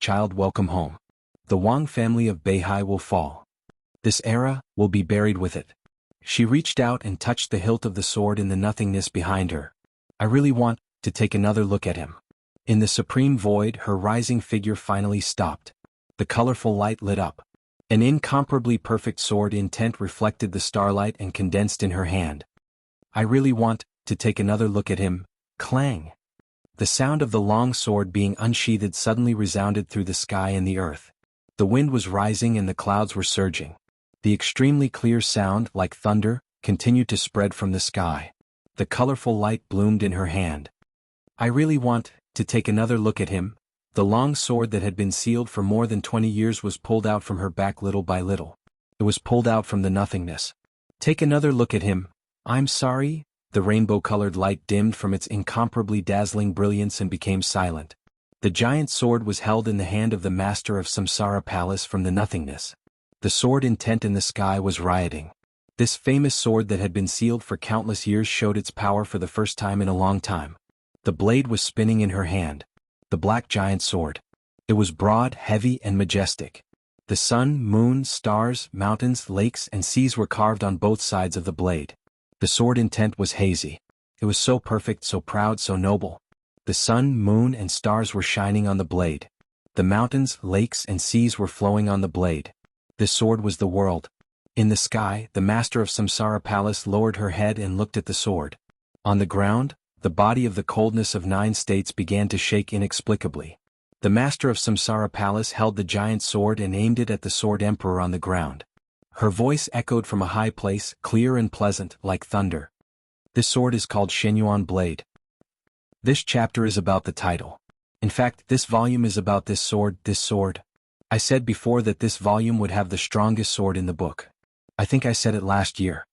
Child, welcome home. The Wang family of Beihai will fall. This era will be buried with it." She reached out and touched the hilt of the sword in the nothingness behind her. "I really want to take another look at him." In the supreme void, her rising figure finally stopped. The colorful light lit up. An incomparably perfect sword intent reflected the starlight and condensed in her hand. "I really want to take another look at him." Clang! The sound of the long sword being unsheathed suddenly resounded through the sky and the earth. The wind was rising and the clouds were surging. The extremely clear sound, like thunder, continued to spread from the sky. The colorful light bloomed in her hand. "I really want to take another look at him." The long sword that had been sealed for more than 20 years was pulled out from her back little by little. It was pulled out from the nothingness. "Take another look at him." "I'm sorry." The rainbow-colored light dimmed from its incomparably dazzling brilliance and became silent. The giant sword was held in the hand of the master of Samsara Palace from the nothingness. The sword intent in the sky was rioting. This famous sword that had been sealed for countless years showed its power for the first time in a long time. The blade was spinning in her hand. The black giant sword. It was broad, heavy, and majestic. The sun, moon, stars, mountains, lakes, and seas were carved on both sides of the blade. The sword intent was hazy. It was so perfect, so proud, so noble. The sun, moon, and stars were shining on the blade. The mountains, lakes, and seas were flowing on the blade. This sword was the world. In the sky, the master of Samsara Palace lowered her head and looked at the sword. On the ground, the body of the coldness of 9 states began to shake inexplicably. The master of Samsara Palace held the giant sword and aimed it at the sword emperor on the ground. Her voice echoed from a high place, clear and pleasant, like thunder. This sword is called Shenyuan Blade. This chapter is about the title. In fact, this volume is about this sword. I said before that this volume would have the strongest sword in the book. I think I said it last year.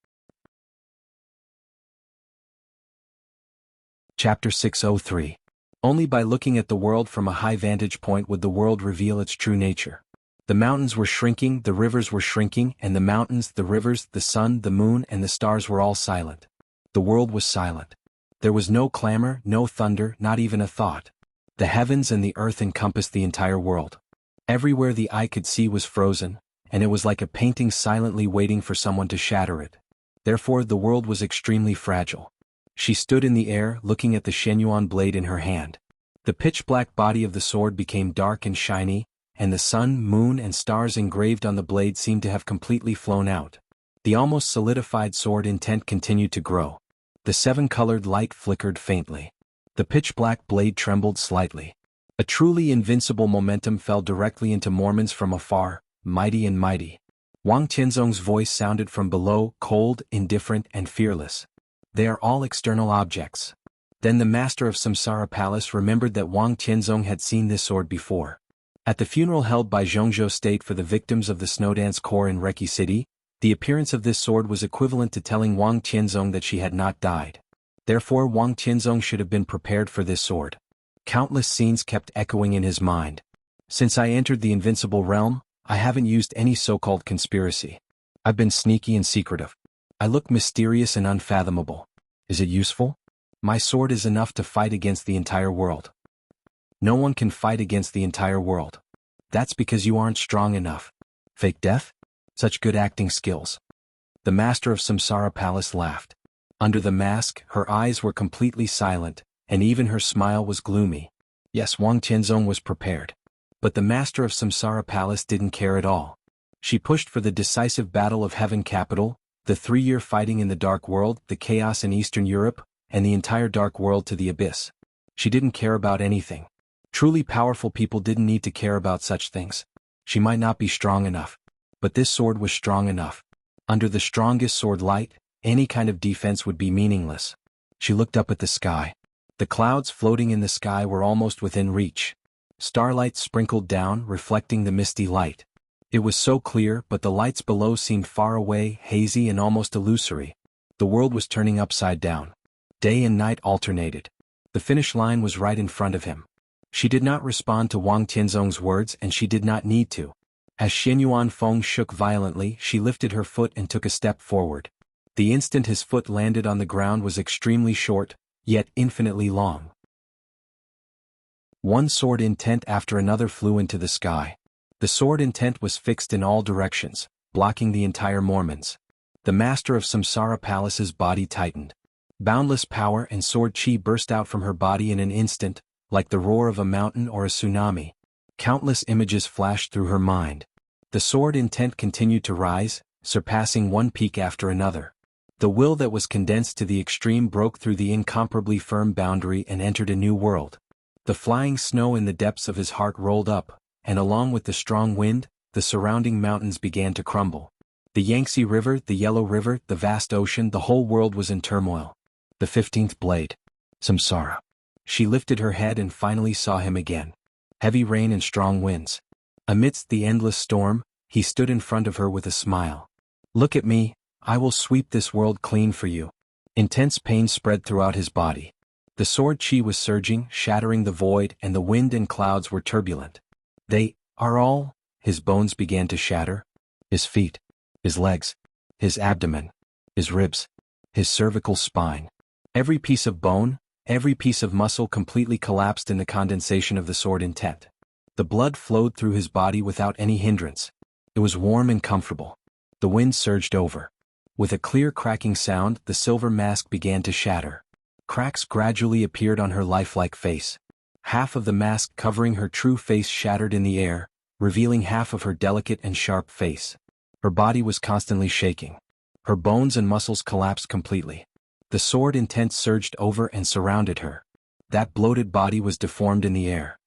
Chapter 603. Only by looking at the world from a high vantage point would the world reveal its true nature. The mountains were shrinking, the rivers were shrinking, and the mountains, the rivers, the sun, the moon, and the stars were all silent. The world was silent. There was no clamor, no thunder, not even a thought. The heavens and the earth encompassed the entire world. Everywhere the eye could see was frozen, and it was like a painting silently waiting for someone to shatter it. Therefore the world was extremely fragile. She stood in the air, looking at the Shenyuan blade in her hand. The pitch-black body of the sword became dark and shiny, and the sun, moon, and stars engraved on the blade seemed to have completely flown out. The almost solidified sword intent continued to grow. The 7-colored light flickered faintly. The pitch-black blade trembled slightly. A truly invincible momentum fell directly into Mormons from afar, mighty and mighty. Wang Tianzong's voice sounded from below, cold, indifferent, and fearless. They are all external objects. Then the master of Samsara Palace remembered that Wang Tianzong had seen this sword before. At the funeral held by Zhongzhou State for the victims of the Snowdance Corps in Reki City, the appearance of this sword was equivalent to telling Wang Tianzong that she had not died. Therefore Wang Tianzong should have been prepared for this sword. Countless scenes kept echoing in his mind. Since I entered the invincible realm, I haven't used any so-called conspiracy. I've been sneaky and secretive. I look mysterious and unfathomable. Is it useful? My sword is enough to fight against the entire world. No one can fight against the entire world. That's because you aren't strong enough. Fake death? Such good acting skills. The master of Samsara Palace laughed. Under the mask, her eyes were completely silent, and even her smile was gloomy. Yes, Wang Tianzong was prepared. But the master of Samsara Palace didn't care at all. She pushed for the decisive battle of Heaven Capital, the 3-year fighting in the Dark World, the chaos in Eastern Europe, and the entire Dark World to the abyss. She didn't care about anything. Truly powerful people didn't need to care about such things. She might not be strong enough. But this sword was strong enough. Under the strongest sword light, any kind of defense would be meaningless. She looked up at the sky. The clouds floating in the sky were almost within reach. Starlight sprinkled down, reflecting the misty light. It was so clear, but the lights below seemed far away, hazy and almost illusory. The world was turning upside down. Day and night alternated. The finish line was right in front of him. She did not respond to Wang Tianzong's words, and she did not need to. As Shenyuan Feng shook violently, she lifted her foot and took a step forward. The instant his foot landed on the ground was extremely short, yet infinitely long. One sword intent after another flew into the sky. The sword intent was fixed in all directions, blocking the entire Mormons. The master of Samsara Palace's body tightened. Boundless power and sword chi burst out from her body in an instant, like the roar of a mountain or a tsunami. Countless images flashed through her mind. The sword intent continued to rise, surpassing one peak after another. The will that was condensed to the extreme broke through the incomparably firm boundary and entered a new world. The flying snow in the depths of his heart rolled up, and along with the strong wind, the surrounding mountains began to crumble. The Yangtze River, the Yellow River, the vast ocean, the whole world was in turmoil. The 15th blade. Samsara. She lifted her head and finally saw him again. Heavy rain and strong winds. Amidst the endless storm, he stood in front of her with a smile. Look at me, I will sweep this world clean for you. Intense pain spread throughout his body. The sword chi was surging, shattering the void, and the wind and clouds were turbulent. They are all. His bones began to shatter. His feet, his legs, his abdomen, his ribs, his cervical spine. Every piece of bone, every piece of muscle completely collapsed in the condensation of the sword intent. The blood flowed through his body without any hindrance. It was warm and comfortable. The wind surged over. With a clear cracking sound, the silver mask began to shatter. Cracks gradually appeared on her lifelike face. Half of the mask covering her true face shattered in the air, revealing half of her delicate and sharp face. Her body was constantly shaking. Her bones and muscles collapsed completely. The sword intent surged over and surrounded her. That bloated body was deformed in the air.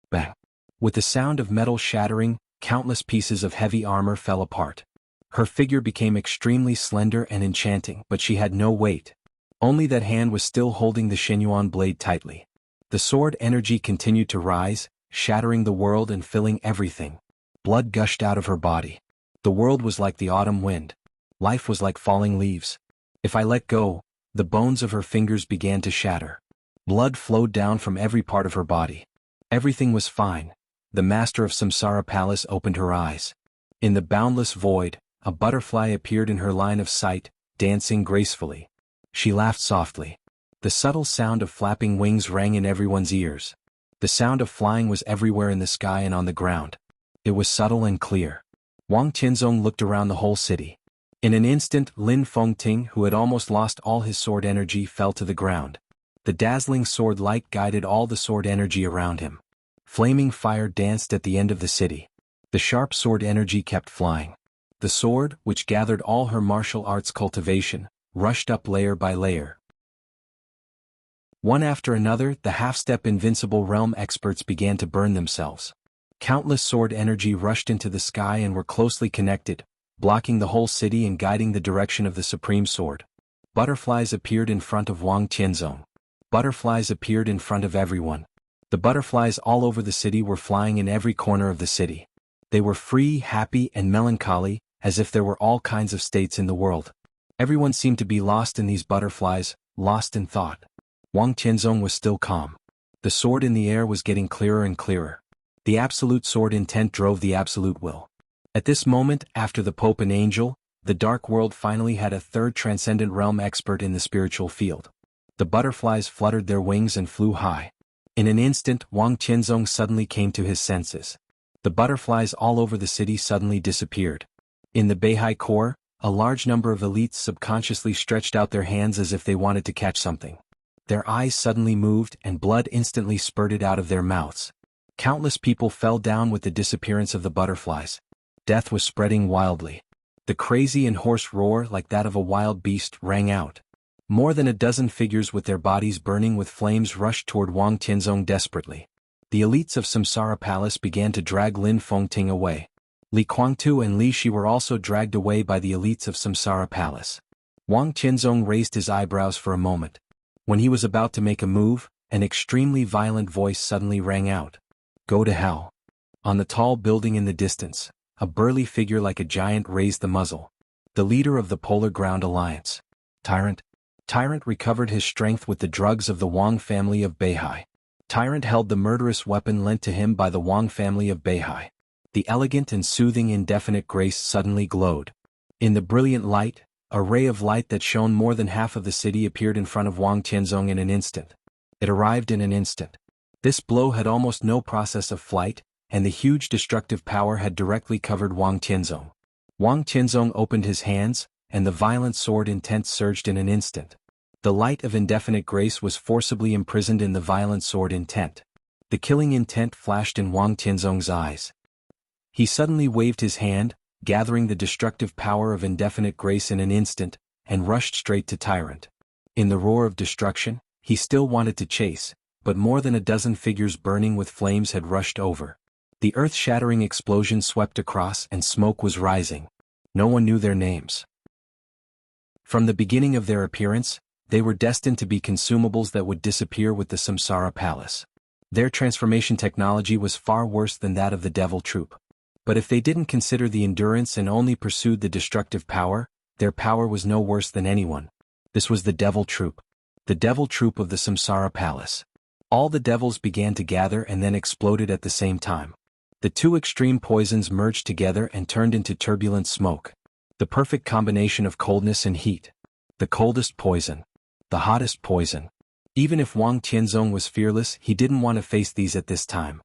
Bang! With the sound of metal shattering, countless pieces of heavy armor fell apart. Her figure became extremely slender and enchanting, but she had no weight. Only that hand was still holding the Shenyuan blade tightly. The sword energy continued to rise, shattering the world and filling everything. Blood gushed out of her body. The world was like the autumn wind. Life was like falling leaves. If I let go, the bones of her fingers began to shatter. Blood flowed down from every part of her body. Everything was fine. The master of Samsara Palace opened her eyes. In the boundless void, a butterfly appeared in her line of sight, dancing gracefully. She laughed softly. The subtle sound of flapping wings rang in everyone's ears. The sound of flying was everywhere in the sky and on the ground. It was subtle and clear. Wang Tianzong looked around the whole city. In an instant, Lin Fengting, who had almost lost all his sword energy, fell to the ground. The dazzling sword light guided all the sword energy around him. Flaming fire danced at the end of the city. The sharp sword energy kept flying. The sword, which gathered all her martial arts cultivation, rushed up layer by layer. One after another, the half-step invincible realm experts began to burn themselves. Countless sword energy rushed into the sky and were closely connected, blocking the whole city and guiding the direction of the supreme sword. Butterflies appeared in front of Wang Tianzong. Butterflies appeared in front of everyone. The butterflies all over the city were flying in every corner of the city. They were free, happy, and melancholy, as if there were all kinds of states in the world. Everyone seemed to be lost in these butterflies, lost in thought. Wang Tianzong was still calm. The sword in the air was getting clearer and clearer. The absolute sword intent drove the absolute will. At this moment, after the Pope and Angel, the dark world finally had a third transcendent realm expert in the spiritual field. The butterflies fluttered their wings and flew high. In an instant, Wang Tianzong suddenly came to his senses. The butterflies all over the city suddenly disappeared. In the Beihai core, a large number of elites subconsciously stretched out their hands as if they wanted to catch something. Their eyes suddenly moved and blood instantly spurted out of their mouths. Countless people fell down with the disappearance of the butterflies. Death was spreading wildly. The crazy and hoarse roar like that of a wild beast rang out. More than a dozen figures with their bodies burning with flames rushed toward Wang Tianzong desperately. The elites of Samsara Palace began to drag Lin Fengting away. Li Guangtu and Li Shi were also dragged away by the elites of Samsara Palace. Wang Tianzong raised his eyebrows for a moment. When he was about to make a move, an extremely violent voice suddenly rang out. Go to hell. On the tall building in the distance, a burly figure like a giant raised the muzzle. The leader of the Polar Ground Alliance. Tyrant. Tyrant recovered his strength with the drugs of the Wang family of Beihai. Tyrant held the murderous weapon lent to him by the Wang family of Beihai. The elegant and soothing indefinite grace suddenly glowed. In the brilliant light, a ray of light that shone more than half of the city appeared in front of Wang Tianzong in an instant. It arrived in an instant. This blow had almost no process of flight, and the huge destructive power had directly covered Wang Tianzong. Wang Tianzong opened his hands, and the violent sword intent surged in an instant. The light of indefinite grace was forcibly imprisoned in the violent sword intent. The killing intent flashed in Wang Tianzong's eyes. He suddenly waved his hand, gathering the destructive power of indefinite grace in an instant, and rushed straight to Tyrant. In the roar of destruction, he still wanted to chase, but more than a dozen figures burning with flames had rushed over. The earth-shattering explosion swept across and smoke was rising. No one knew their names. From the beginning of their appearance, they were destined to be consumables that would disappear with the Samsara Palace. Their transformation technology was far worse than that of the Devil Troop. But if they didn't consider the endurance and only pursued the destructive power, their power was no worse than anyone. This was the Devil Troop. The Devil Troop of the Samsara Palace. All the devils began to gather and then exploded at the same time. The two extreme poisons merged together and turned into turbulent smoke. The perfect combination of coldness and heat. The coldest poison. The hottest poison. Even if Wang Tianzong was fearless, he didn't want to face these at this time.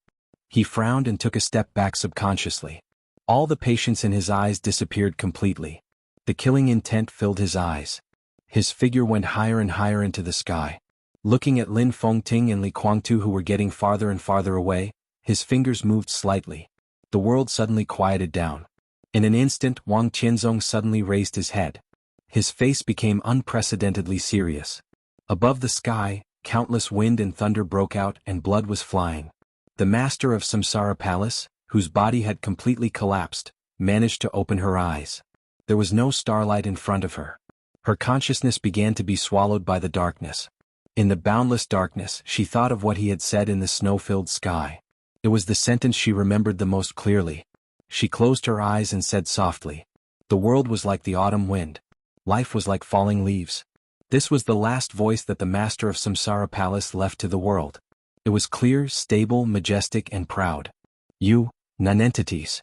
He frowned and took a step back subconsciously. All the patience in his eyes disappeared completely. The killing intent filled his eyes. His figure went higher and higher into the sky. Looking at Lin Fengting and Li Guangtu, who were getting farther and farther away, his fingers moved slightly. The world suddenly quieted down. In an instant, Wang Qianzong suddenly raised his head. His face became unprecedentedly serious. Above the sky, countless wind and thunder broke out and blood was flying. The master of Samsara Palace, whose body had completely collapsed, managed to open her eyes. There was no starlight in front of her. Her consciousness began to be swallowed by the darkness. In the boundless darkness, she thought of what he had said in the snow-filled sky. It was the sentence she remembered the most clearly. She closed her eyes and said softly, "The world was like the autumn wind. Life was like falling leaves." This was the last voice that the master of Samsara Palace left to the world. It was clear, stable, majestic, and proud. "You, nonentities."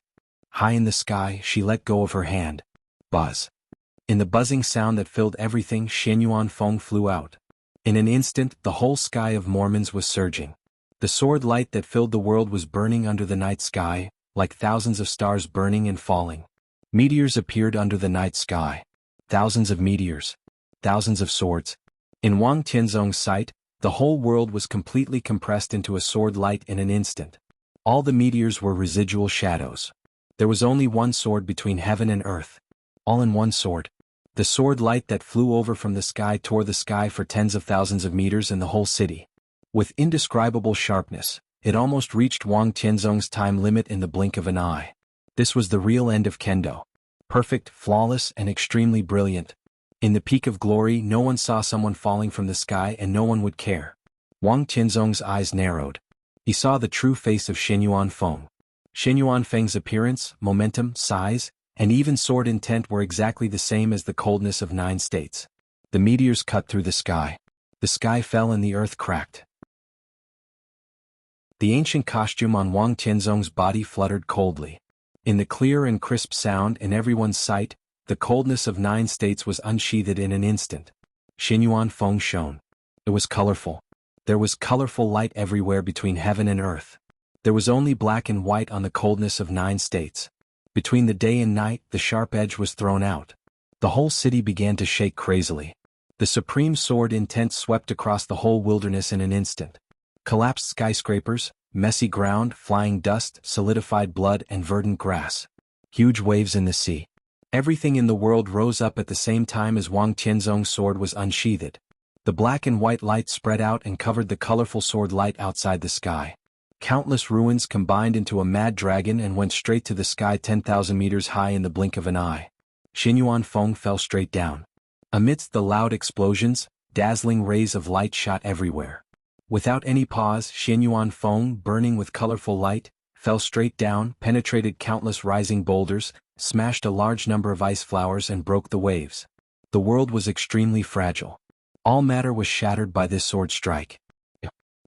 High in the sky, she let go of her hand. Buzz. In the buzzing sound that filled everything, Xianyuan Feng flew out. In an instant, the whole sky of Mormons was surging. The sword light that filled the world was burning under the night sky, like thousands of stars burning and falling. Meteors appeared under the night sky. Thousands of meteors. Thousands of swords. In Wang Tianzong's sight, the whole world was completely compressed into a sword light in an instant. All the meteors were residual shadows. There was only one sword between heaven and earth. All in one sword. The sword light that flew over from the sky tore the sky for tens of thousands of meters in the whole city. With indescribable sharpness, it almost reached Wang Tianzong's time limit in the blink of an eye. This was the real end of Kendo. Perfect, flawless, and extremely brilliant. In the peak of glory, no one saw someone falling from the sky and no one would care. Wang Tianzong's eyes narrowed. He saw the true face of Xianyuan Feng. Xianyuan Feng's appearance, momentum, size, and even sword intent were exactly the same as the coldness of 9 states. The meteors cut through the sky. The sky fell and the earth cracked. The ancient costume on Wang Tianzong's body fluttered coldly. In the clear and crisp sound in everyone's sight, the coldness of 9 states was unsheathed in an instant. Xianyuan Feng shone. It was colorful. There was colorful light everywhere between heaven and earth. There was only black and white on the coldness of 9 states. Between the day and night, the sharp edge was thrown out. The whole city began to shake crazily. The supreme sword intent swept across the whole wilderness in an instant. Collapsed skyscrapers, messy ground, flying dust, solidified blood, and verdant grass. Huge waves in the sea. Everything in the world rose up at the same time as Wang Tianzong's sword was unsheathed. The black and white light spread out and covered the colorful sword light outside the sky. Countless ruins combined into a mad dragon and went straight to the sky 10,000 meters high in the blink of an eye. Xianyuan Feng fell straight down. Amidst the loud explosions, dazzling rays of light shot everywhere. Without any pause, Xianyuan Feng, burning with colorful light, fell straight down, penetrated countless rising boulders, smashed a large number of ice flowers and broke the waves. The world was extremely fragile. All matter was shattered by this sword strike.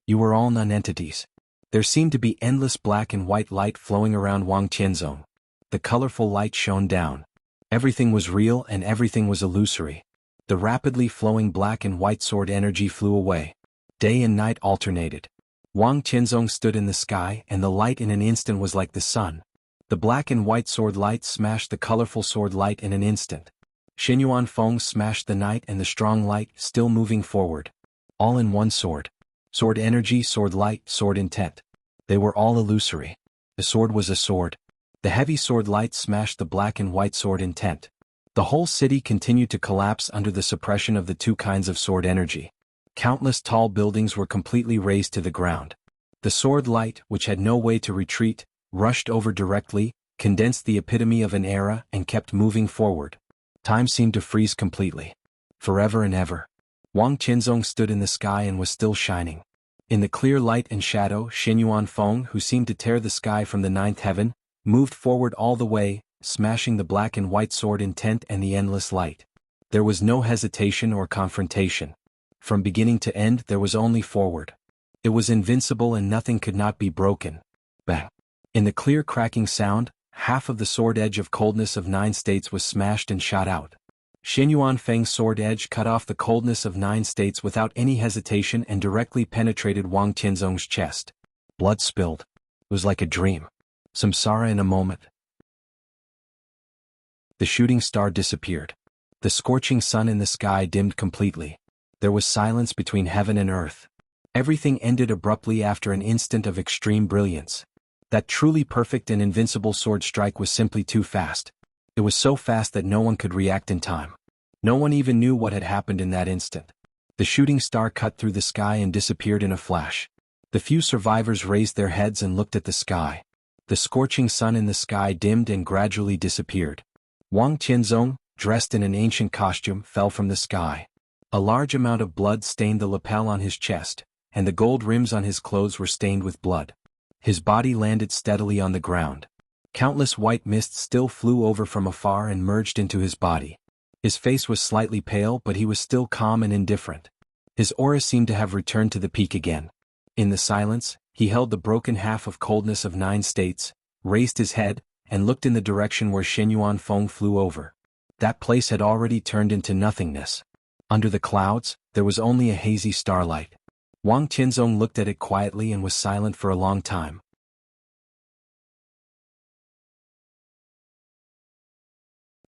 You were all nonentities. There seemed to be endless black and white light flowing around Wang Tianzong. The colorful light shone down. Everything was real and everything was illusory. The rapidly flowing black and white sword energy flew away. Day and night alternated. Wang Tianzong stood in the sky and the light in an instant was like the sun. The black and white sword light smashed the colorful sword light in an instant. Xianyuan Feng smashed the night and the strong light, still moving forward. All in one sword. Sword energy, sword light, sword intent. They were all illusory. The sword was a sword. The heavy sword light smashed the black and white sword intent. The whole city continued to collapse under the suppression of the 2 kinds of sword energy. Countless tall buildings were completely razed to the ground. The sword light, which had no way to retreat, rushed over directly, condensed the epitome of an era, and kept moving forward. Time seemed to freeze completely. Forever and ever. Wang Tianzong stood in the sky and was still shining. In the clear light and shadow, Xianyuan Feng, who seemed to tear the sky from the 9th heaven, moved forward all the way, smashing the black and white sword intent and the endless light. There was no hesitation or confrontation. From beginning to end there was only forward. It was invincible and nothing could not be broken. Bang! In the clear cracking sound, half of the sword edge of coldness of 9 states was smashed and shot out. Xianyuan Feng's sword edge cut off the coldness of 9 states without any hesitation and directly penetrated Wang Tianzong's chest. Blood spilled. It was like a dream. Samsara in a moment. The shooting star disappeared. The scorching sun in the sky dimmed completely. There was silence between heaven and earth. Everything ended abruptly after an instant of extreme brilliance. That truly perfect and invincible sword strike was simply too fast. It was so fast that no one could react in time. No one even knew what had happened in that instant. The shooting star cut through the sky and disappeared in a flash. The few survivors raised their heads and looked at the sky. The scorching sun in the sky dimmed and gradually disappeared. Wang Tianzong, dressed in an ancient costume, fell from the sky. A large amount of blood stained the lapel on his chest, and the gold rims on his clothes were stained with blood. His body landed steadily on the ground. Countless white mists still flew over from afar and merged into his body. His face was slightly pale, but he was still calm and indifferent. His aura seemed to have returned to the peak again. In the silence, he held the broken half of coldness of 9 states, raised his head, and looked in the direction where Shenyuan Feng flew over. That place had already turned into nothingness. Under the clouds, there was only a hazy starlight. Wang Tianzong looked at it quietly and was silent for a long time.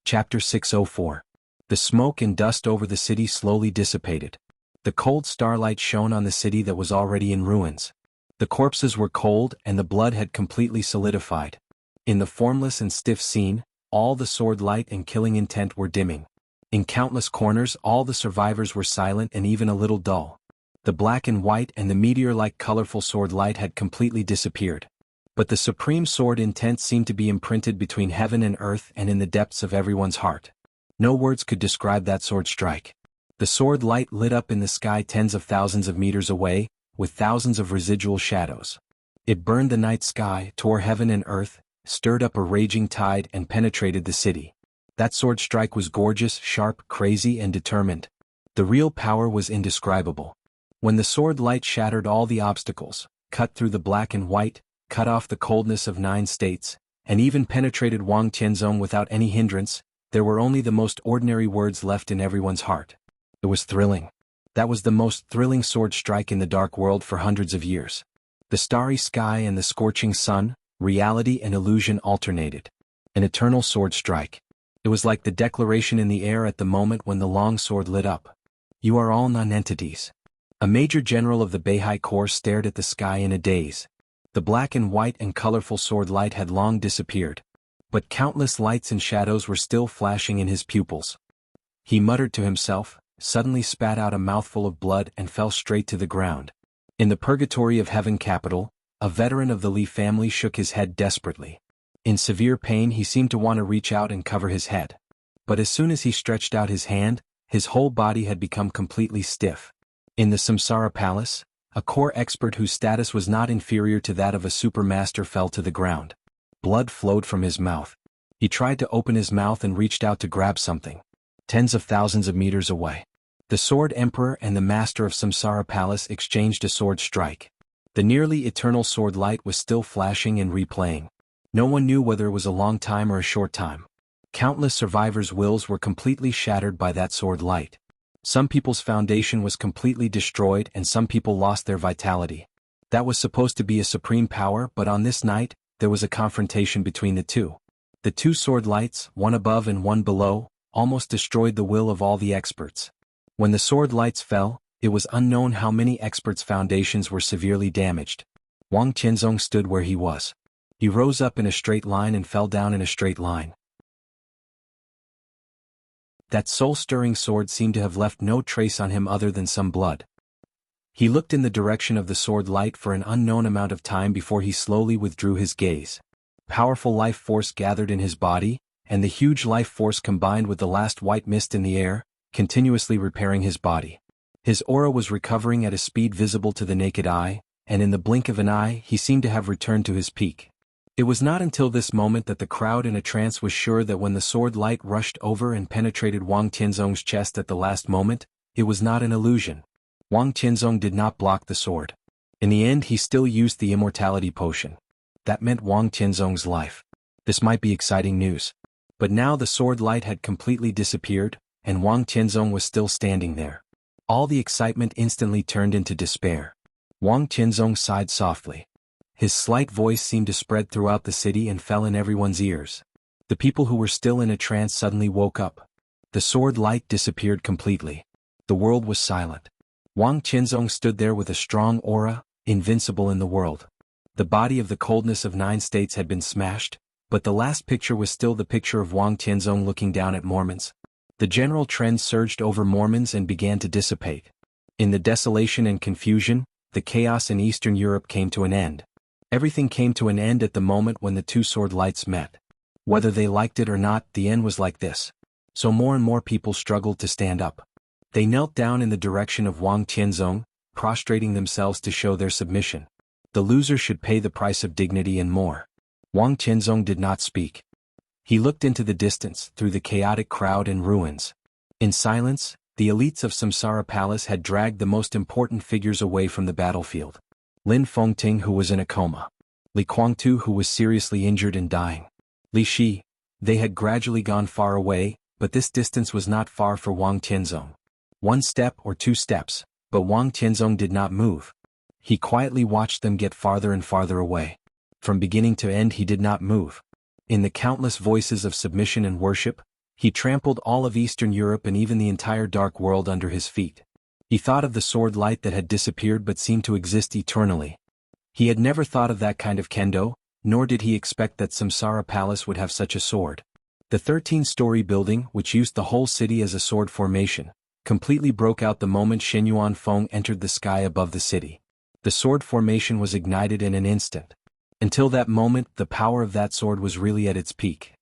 Chapter 604. The smoke and dust over the city slowly dissipated. The cold starlight shone on the city that was already in ruins. The corpses were cold and the blood had completely solidified. In the formless and stiff scene, all the sword light and killing intent were dimming. In countless corners, all the survivors were silent and even a little dull. The black and white and the meteor-like colorful sword light had completely disappeared. But the supreme sword intent seemed to be imprinted between heaven and earth and in the depths of everyone's heart. No words could describe that sword strike. The sword light lit up in the sky tens of thousands of meters away, with thousands of residual shadows. It burned the night sky, tore heaven and earth, stirred up a raging tide and penetrated the city. That sword strike was gorgeous, sharp, crazy, and determined. The real power was indescribable. When the sword light shattered all the obstacles, cut through the black and white, cut off the coldness of 9 states, and even penetrated Wang Tianzong without any hindrance, there were only the most ordinary words left in everyone's heart. It was thrilling. That was the most thrilling sword strike in the dark world for hundreds of years. The starry sky and the scorching sun, reality and illusion alternated. An eternal sword strike. It was like the declaration in the air at the moment when the long sword lit up. You are all non-entities. A major general of the Beihai Corps stared at the sky in a daze. The black and white and colorful sword light had long disappeared. But countless lights and shadows were still flashing in his pupils. He muttered to himself, suddenly spat out a mouthful of blood and fell straight to the ground. In the purgatory of Heaven Capital, a veteran of the Li family shook his head desperately. In severe pain he seemed to want to reach out and cover his head. But as soon as he stretched out his hand, his whole body had become completely stiff. In the Samsara Palace, a core expert whose status was not inferior to that of a supermaster fell to the ground. Blood flowed from his mouth. He tried to open his mouth and reached out to grab something. Tens of thousands of meters away. The Sword Emperor and the Master of Samsara Palace exchanged a sword strike. The nearly eternal sword light was still flashing and replaying. No one knew whether it was a long time or a short time. Countless survivors' wills were completely shattered by that sword light. Some people's foundation was completely destroyed and some people lost their vitality. That was supposed to be a supreme power, but on this night, there was a confrontation between the two. The 2 sword lights, one above and one below, almost destroyed the will of all the experts. When the sword lights fell, it was unknown how many experts' foundations were severely damaged. Wang Tianzong stood where he was. He rose up in a straight line and fell down in a straight line. That soul-stirring sword seemed to have left no trace on him other than some blood. He looked in the direction of the sword light for an unknown amount of time before he slowly withdrew his gaze. Powerful life force gathered in his body, and the huge life force combined with the last white mist in the air, continuously repairing his body. His aura was recovering at a speed visible to the naked eye, and in the blink of an eye he seemed to have returned to his peak. It was not until this moment that the crowd in a trance was sure that when the sword light rushed over and penetrated Wang Tianzong's chest at the last moment, it was not an illusion. Wang Tianzong did not block the sword. In the end he still used the immortality potion. That meant Wang Tianzong's life. This might be exciting news. But now the sword light had completely disappeared, and Wang Tianzong was still standing there. All the excitement instantly turned into despair. Wang Tianzong sighed softly. His slight voice seemed to spread throughout the city and fell in everyone's ears. The people who were still in a trance suddenly woke up. The sword light disappeared completely. The world was silent. Wang Qianzong stood there with a strong aura, invincible in the world. The body of the coldness of 9 states had been smashed, but the last picture was still the picture of Wang Qianzong looking down at Mormons. The general trend surged over Mormons and began to dissipate. In the desolation and confusion, the chaos in Eastern Europe came to an end. Everything came to an end at the moment when the two sword lights met. Whether they liked it or not, the end was like this. So more and more people struggled to stand up. They knelt down in the direction of Wang Qianzong, prostrating themselves to show their submission. The loser should pay the price of dignity and more. Wang Qianzong did not speak. He looked into the distance, through the chaotic crowd and ruins. In silence, the elites of Samsara Palace had dragged the most important figures away from the battlefield. Lin Fengting, who was in a coma. Li Guangtu, who was seriously injured and dying. Li Shi. They had gradually gone far away, but this distance was not far for Wang Qianzong. 1 step or 2 steps, but Wang Qianzong did not move. He quietly watched them get farther and farther away. From beginning to end he did not move. In the countless voices of submission and worship, he trampled all of Eastern Europe and even the entire dark world under his feet. He thought of the sword light that had disappeared but seemed to exist eternally. He had never thought of that kind of kendo, nor did he expect that Samsara Palace would have such a sword. The 13-story building, which used the whole city as a sword formation, completely broke out the moment Shen Yuanfeng entered the sky above the city. The sword formation was ignited in an instant. Until that moment, the power of that sword was really at its peak.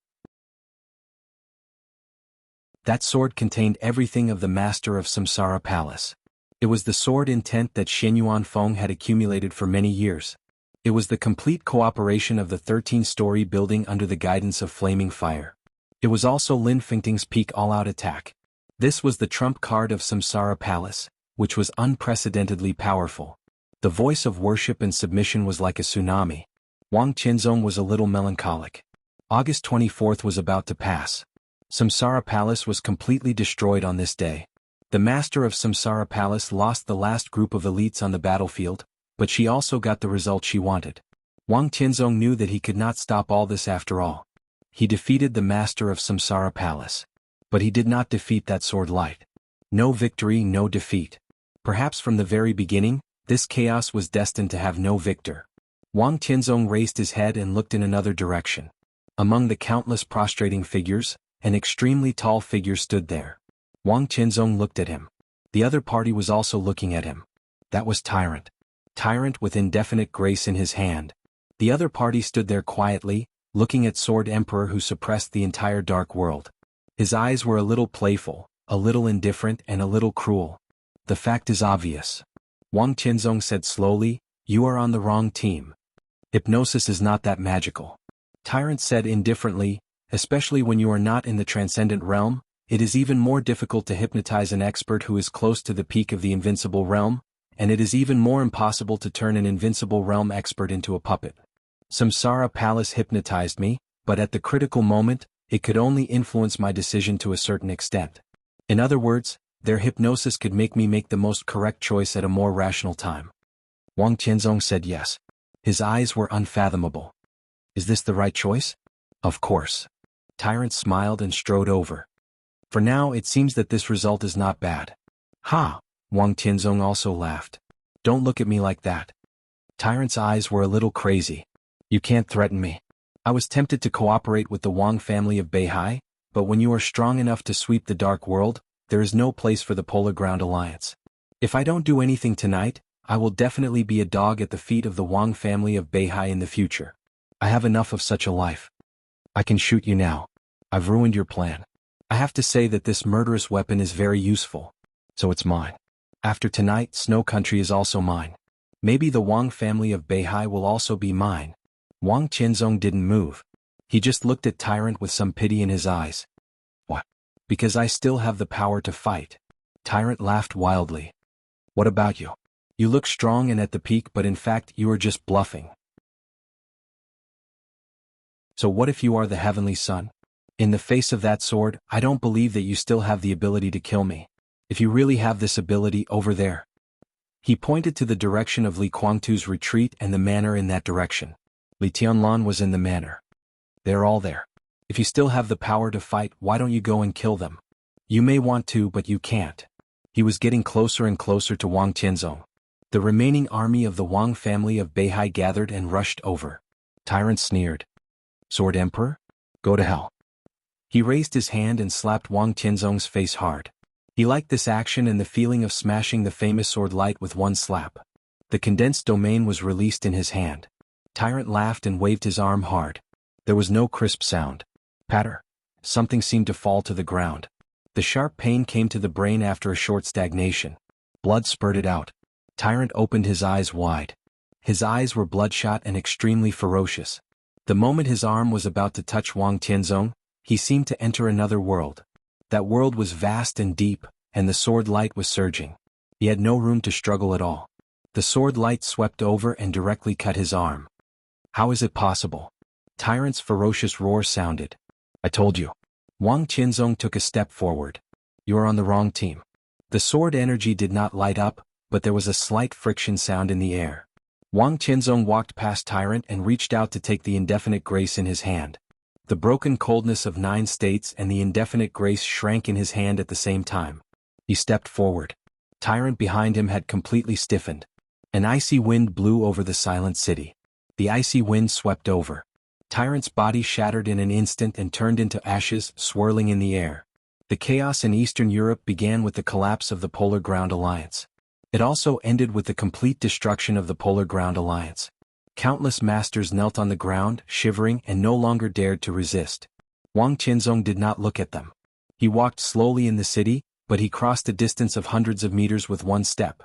That sword contained everything of the master of Samsara Palace. It was the sword intent that Shen Yuanfeng had accumulated for many years. It was the complete cooperation of the 13-story building under the guidance of flaming fire. It was also Lin Fengting's peak all-out attack. This was the trump card of Samsara Palace, which was unprecedentedly powerful. The voice of worship and submission was like a tsunami. Wang Qianzong was a little melancholic. August 24th was about to pass. Samsara Palace was completely destroyed on this day. The master of Samsara Palace lost the last group of elites on the battlefield, but she also got the result she wanted. Wang Qianzong knew that he could not stop all this after all. He defeated the master of Samsara Palace. But he did not defeat that sword light. No victory, no defeat. Perhaps from the very beginning, this chaos was destined to have no victor. Wang Qianzong raised his head and looked in another direction. Among the countless prostrating figures, an extremely tall figure stood there. Wang Qianzong looked at him. The other party was also looking at him. That was Tyrant. Tyrant with indefinite grace in his hand. The other party stood there quietly, looking at Sword Emperor who suppressed the entire dark world. His eyes were a little playful, a little indifferent and a little cruel. The fact is obvious. Wang Qianzong said slowly, "You are on the wrong team. Hypnosis is not that magical." Tyrant said indifferently, "Especially when you are not in the transcendent realm, it is even more difficult to hypnotize an expert who is close to the peak of the invincible realm, and it is even more impossible to turn an invincible realm expert into a puppet. Samsara Palace hypnotized me, but at the critical moment, it could only influence my decision to a certain extent. In other words, their hypnosis could make me make the most correct choice at a more rational time." Wang Qianzong said yes. His eyes were unfathomable. "Is this the right choice?" "Of course." Tyrant smiled and strode over. "For now it seems that this result is not bad." "Ha!" Wang Qianzong also laughed. "Don't look at me like that." Tyrant's eyes were a little crazy. "You can't threaten me. I was tempted to cooperate with the Wang family of Beihai, but when you are strong enough to sweep the dark world, there is no place for the Polar Ground Alliance. If I don't do anything tonight, I will definitely be a dog at the feet of the Wang family of Beihai in the future. I have enough of such a life. I can shoot you now. I've ruined your plan. I have to say that this murderous weapon is very useful. So it's mine. After tonight, Snow Country is also mine. Maybe the Wang family of Beihai will also be mine." Wang Qianzong didn't move. He just looked at Tyrant with some pity in his eyes. "What? Because I still have the power to fight." Tyrant laughed wildly. "What about you? You look strong and at the peak, but in fact you are just bluffing. So what if you are the Heavenly Son? In the face of that sword, I don't believe that you still have the ability to kill me. If you really have this ability over there." He pointed to the direction of Li Guangtu's retreat and the manor in that direction. Li Tianlan was in the manor. "They're all there. If you still have the power to fight, why don't you go and kill them? You may want to, but you can't." He was getting closer and closer to Wang Tianzong. The remaining army of the Wang family of Beihai gathered and rushed over. Tyrant sneered. Sword Emperor? Go to hell. He raised his hand and slapped Wang Tianzong's face hard. He liked this action and the feeling of smashing the famous sword light with one slap. The condensed domain was released in his hand. Tyrant laughed and waved his arm hard. There was no crisp sound. Patter. Something seemed to fall to the ground. The sharp pain came to the brain after a short stagnation. Blood spurted out. Tyrant opened his eyes wide. His eyes were bloodshot and extremely ferocious. The moment his arm was about to touch Wang Tianzong, he seemed to enter another world. That world was vast and deep, and the sword light was surging. He had no room to struggle at all. The sword light swept over and directly cut his arm. How is it possible? Tyrant's ferocious roar sounded. I told you. Wang Tianzong took a step forward. You are on the wrong team. The sword energy did not light up, but there was a slight friction sound in the air. Wang Tianzong walked past Tyrant and reached out to take the indefinite grace in his hand. The broken coldness of 9 states and the indefinite grace shrank in his hand at the same time. He stepped forward. Tyrant behind him had completely stiffened. An icy wind blew over the silent city. The icy wind swept over. Tyrant's body shattered in an instant and turned into ashes, swirling in the air. The chaos in Eastern Europe began with the collapse of the Polar Ground Alliance. It also ended with the complete destruction of the Polar Ground Alliance. Countless masters knelt on the ground, shivering and no longer dared to resist. Wang Tianzong did not look at them. He walked slowly in the city, but he crossed a distance of hundreds of meters with one step.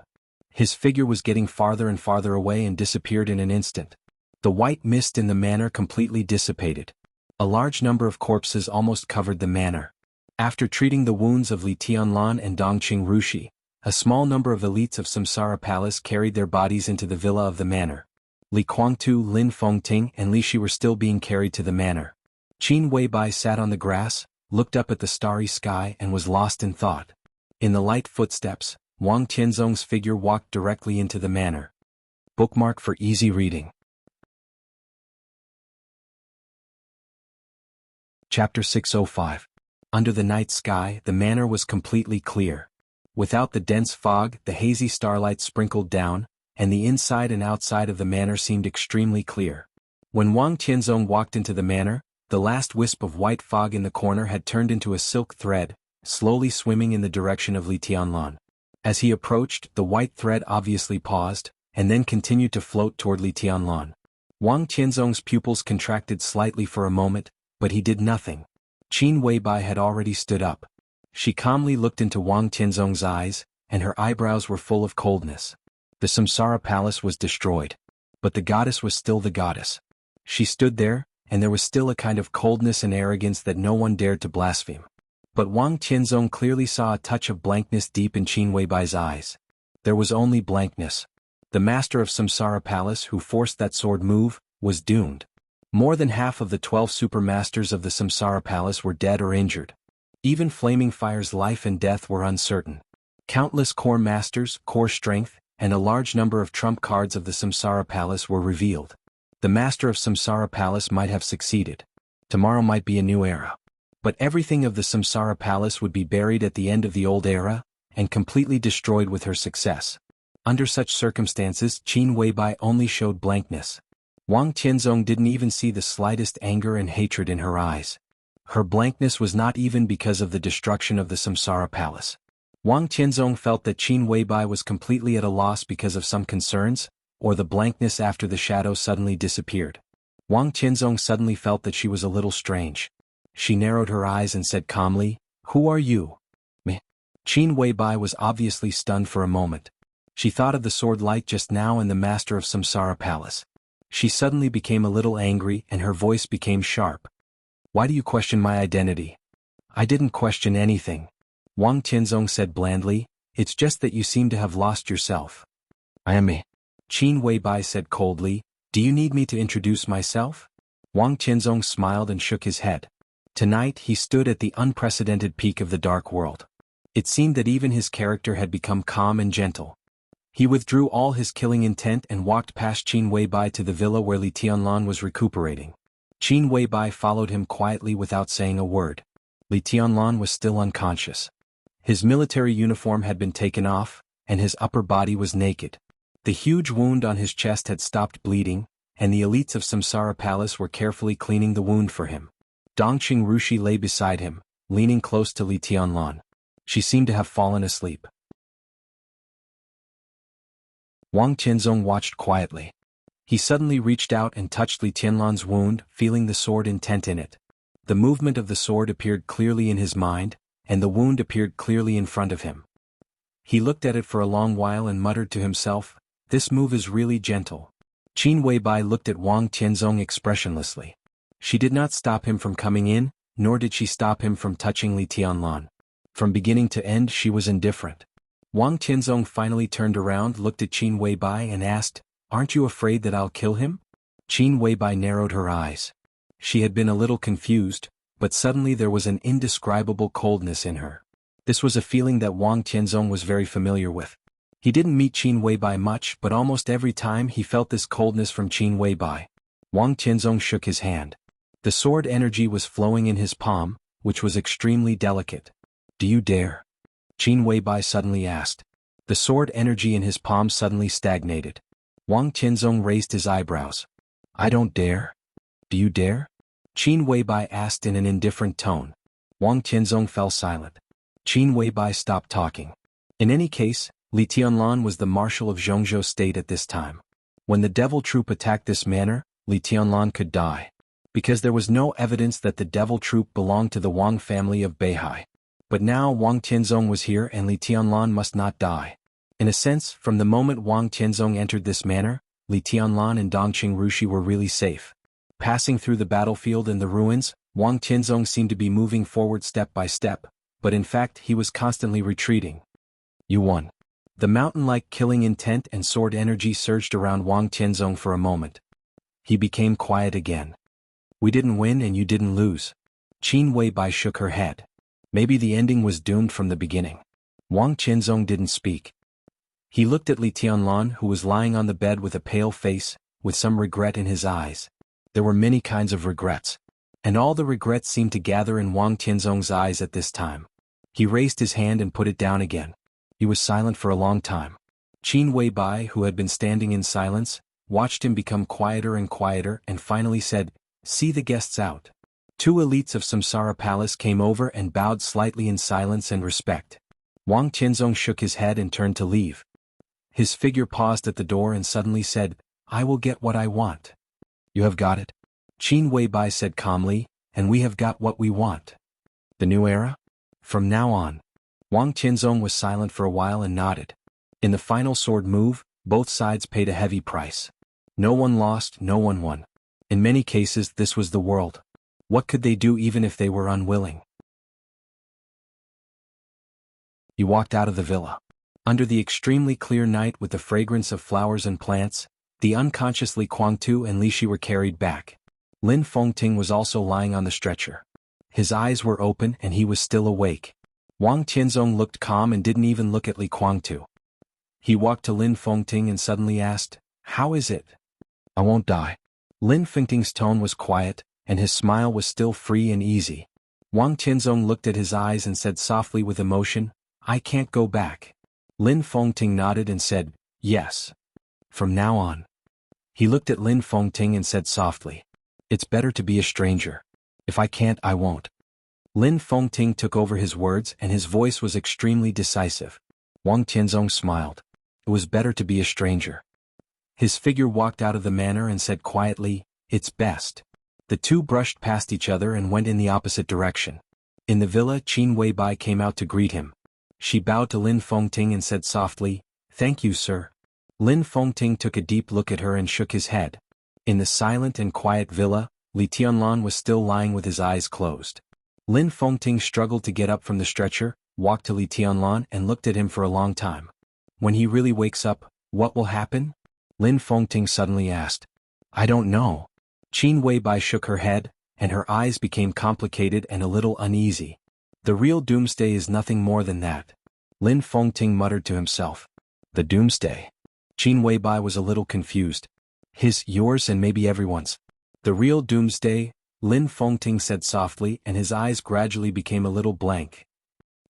His figure was getting farther and farther away and disappeared in an instant. The white mist in the manor completely dissipated. A large number of corpses almost covered the manor. After treating the wounds of Li Tianlan and Dongqing Rushi, a small number of elites of Samsara Palace carried their bodies into the villa of the manor. Li Guangtu, Lin Fengting, and Li Shi were still being carried to the manor. Qin Weibai sat on the grass, looked up at the starry sky and was lost in thought. In the light footsteps, Wang Tianzong's figure walked directly into the manor. Bookmark for easy reading. Chapter 605. Under the night sky, the manor was completely clear. Without the dense fog, the hazy starlight sprinkled down, and the inside and outside of the manor seemed extremely clear. When Wang Tianzong walked into the manor, the last wisp of white fog in the corner had turned into a silk thread, slowly swimming in the direction of Li Tianlan. As he approached, the white thread obviously paused, and then continued to float toward Li Tianlan. Wang Tianzong's pupils contracted slightly for a moment, but he did nothing. Qin Weibai had already stood up. She calmly looked into Wang Tianzong's eyes, and her eyebrows were full of coldness. The Samsara Palace was destroyed. But the goddess was still the goddess. She stood there, and there was still a kind of coldness and arrogance that no one dared to blaspheme. But Wang Tianzong clearly saw a touch of blankness deep in Qin Weibai's eyes. There was only blankness. The master of Samsara Palace who forced that sword move, was doomed. More than half of the 12 supermasters of the Samsara Palace were dead or injured. Even Flaming Fire's life and death were uncertain. Countless core masters, core strength, and a large number of trump cards of the Samsara Palace were revealed. The master of Samsara Palace might have succeeded. Tomorrow might be a new era. But everything of the Samsara Palace would be buried at the end of the old era, and completely destroyed with her success. Under such circumstances, Qin Weibai only showed blankness. Wang Tianzong didn't even see the slightest anger and hatred in her eyes. Her blankness was not even because of the destruction of the Samsara Palace. Wang Tianzong felt that Qin Weibai was completely at a loss because of some concerns, or the blankness after the shadow suddenly disappeared. Wang Tianzong suddenly felt that she was a little strange. She narrowed her eyes and said calmly, "Who are you?" "Me." Qin Weibai was obviously stunned for a moment. She thought of the sword light just now and the master of Samsara Palace. She suddenly became a little angry and her voice became sharp. "Why do you question my identity?" "I didn't question anything," Wang Tianzong said blandly, "it's just that you seem to have lost yourself." "I am me," Qin Weibai said coldly. "Do you need me to introduce myself?" Wang Tianzong smiled and shook his head. Tonight he stood at the unprecedented peak of the dark world. It seemed that even his character had become calm and gentle. He withdrew all his killing intent and walked past Qin Weibai to the villa where Li Tianlan was recuperating. Qin Weibai followed him quietly without saying a word. Li Tianlan was still unconscious. His military uniform had been taken off, and his upper body was naked. The huge wound on his chest had stopped bleeding, and the elites of Samsara Palace were carefully cleaning the wound for him. Dongqing Rushi lay beside him, leaning close to Li Tianlan. She seemed to have fallen asleep. Wang Tianzong watched quietly. He suddenly reached out and touched Li Tianlan's wound, feeling the sword intent in it. The movement of the sword appeared clearly in his mind, and the wound appeared clearly in front of him. He looked at it for a long while and muttered to himself, "This move is really gentle." Qin Weibai looked at Wang Tianzong expressionlessly. She did not stop him from coming in, nor did she stop him from touching Li Tianlan. From beginning to end she was indifferent. Wang Tianzong finally turned around, looked at Qin Weibai and asked, "Aren't you afraid that I'll kill him?" Qin Weibai narrowed her eyes. She had been a little confused, but suddenly there was an indescribable coldness in her. This was a feeling that Wang Tianzong was very familiar with. He didn't meet Qin Weibai much, but almost every time he felt this coldness from Qin Weibai. Wang Tianzong shook his hand. The sword energy was flowing in his palm, which was extremely delicate. "Do you dare?" Qin Weibai suddenly asked. The sword energy in his palm suddenly stagnated. Wang Tianzong raised his eyebrows. "I don't dare." "Do you dare?" Qin Weibai asked in an indifferent tone. Wang Tianzong fell silent. Qin Weibai stopped talking. In any case, Li Tianlan was the marshal of Zhongzhou state at this time. When the devil troop attacked this manor, Li Tianlan could die. Because there was no evidence that the devil troop belonged to the Wang family of Beihai. But now Wang Tianzong was here and Li Tianlan must not die. In a sense, from the moment Wang Tianzong entered this manor, Li Tianlan and Dongqing Rushi were really safe. Passing through the battlefield and the ruins, Wang Tianzong seemed to be moving forward step by step, but in fact he was constantly retreating. "You won." The mountain-like killing intent and sword energy surged around Wang Tianzong for a moment. He became quiet again. "We didn't win and you didn't lose." Qin Weibai shook her head. Maybe the ending was doomed from the beginning. Wang Tianzong didn't speak. He looked at Li Tianlan, who was lying on the bed with a pale face, with some regret in his eyes. There were many kinds of regrets. And all the regrets seemed to gather in Wang Tianzong's eyes at this time. He raised his hand and put it down again. He was silent for a long time. Qin Weibai, who had been standing in silence, watched him become quieter and finally said, "See the guests out." Two elites of Samsara Palace came over and bowed slightly in silence and respect. Wang Tianzong shook his head and turned to leave. His figure paused at the door and suddenly said, "I will get what I want." "You have got it?" Qin Weibai said calmly, "And we have got what we want." "The new era?" "From now on." Wang Tianzong was silent for a while and nodded. In the final sword move, both sides paid a heavy price. No one lost, no one won. In many cases this was the world. What could they do even if they were unwilling? He walked out of the villa. Under the extremely clear night with the fragrance of flowers and plants, the unconscious Li Guangtu and Li Shi were carried back. Lin Fengting was also lying on the stretcher. His eyes were open and he was still awake. Wang Tianzong looked calm and didn't even look at Li Guangtu. He walked to Lin Fengting and suddenly asked, "How is it?" "I won't die." Lin Fengting's tone was quiet, and his smile was still free and easy. Wang Tianzong looked at his eyes and said softly with emotion, "I can't go back." Lin Fengting nodded and said, "Yes. From now on." He looked at Lin Fengting and said softly, "It's better to be a stranger. If I can't, I won't." Lin Fengting took over his words and his voice was extremely decisive. Wang Tianzong smiled. It was better to be a stranger. His figure walked out of the manor and said quietly, "It's best." The two brushed past each other and went in the opposite direction. In the villa, Qin Weibai came out to greet him. She bowed to Lin Fengting and said softly, "Thank you, sir." Lin Fengting took a deep look at her and shook his head. In the silent and quiet villa, Li Tianlan was still lying with his eyes closed. Lin Fengting struggled to get up from the stretcher, walked to Li Tianlan and looked at him for a long time. "When he really wakes up, what will happen?" Lin Fengting suddenly asked. "I don't know." Qin Weibai shook her head, and her eyes became complicated and a little uneasy. "The real doomsday is nothing more than that." Lin Fengting muttered to himself. "The doomsday?" Qin Weibai was a little confused. Yours and maybe everyone's." "The real doomsday," Lin Fengting said softly and his eyes gradually became a little blank.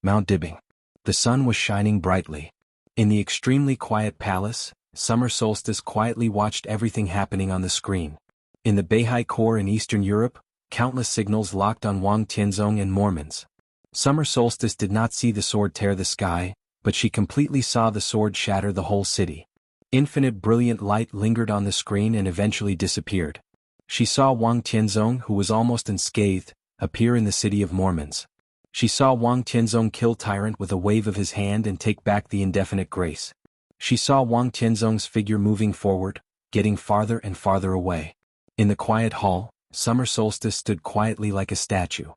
"Mount Dibbing." The sun was shining brightly. In the extremely quiet palace, Summer Solstice quietly watched everything happening on the screen. In the Beihai Corps in Eastern Europe, countless signals locked on Wang Tianzong and Mormons. Summer Solstice did not see the sword tear the sky, but she completely saw the sword shatter the whole city. Infinite brilliant light lingered on the screen and eventually disappeared. She saw Wang Tianzong, who was almost unscathed, appear in the city of Mormons. She saw Wang Tianzong kill Tyrant with a wave of his hand and take back the indefinite grace. She saw Wang Tianzong's figure moving forward, getting farther and farther away. In the quiet hall, Summer Solstice stood quietly like a statue.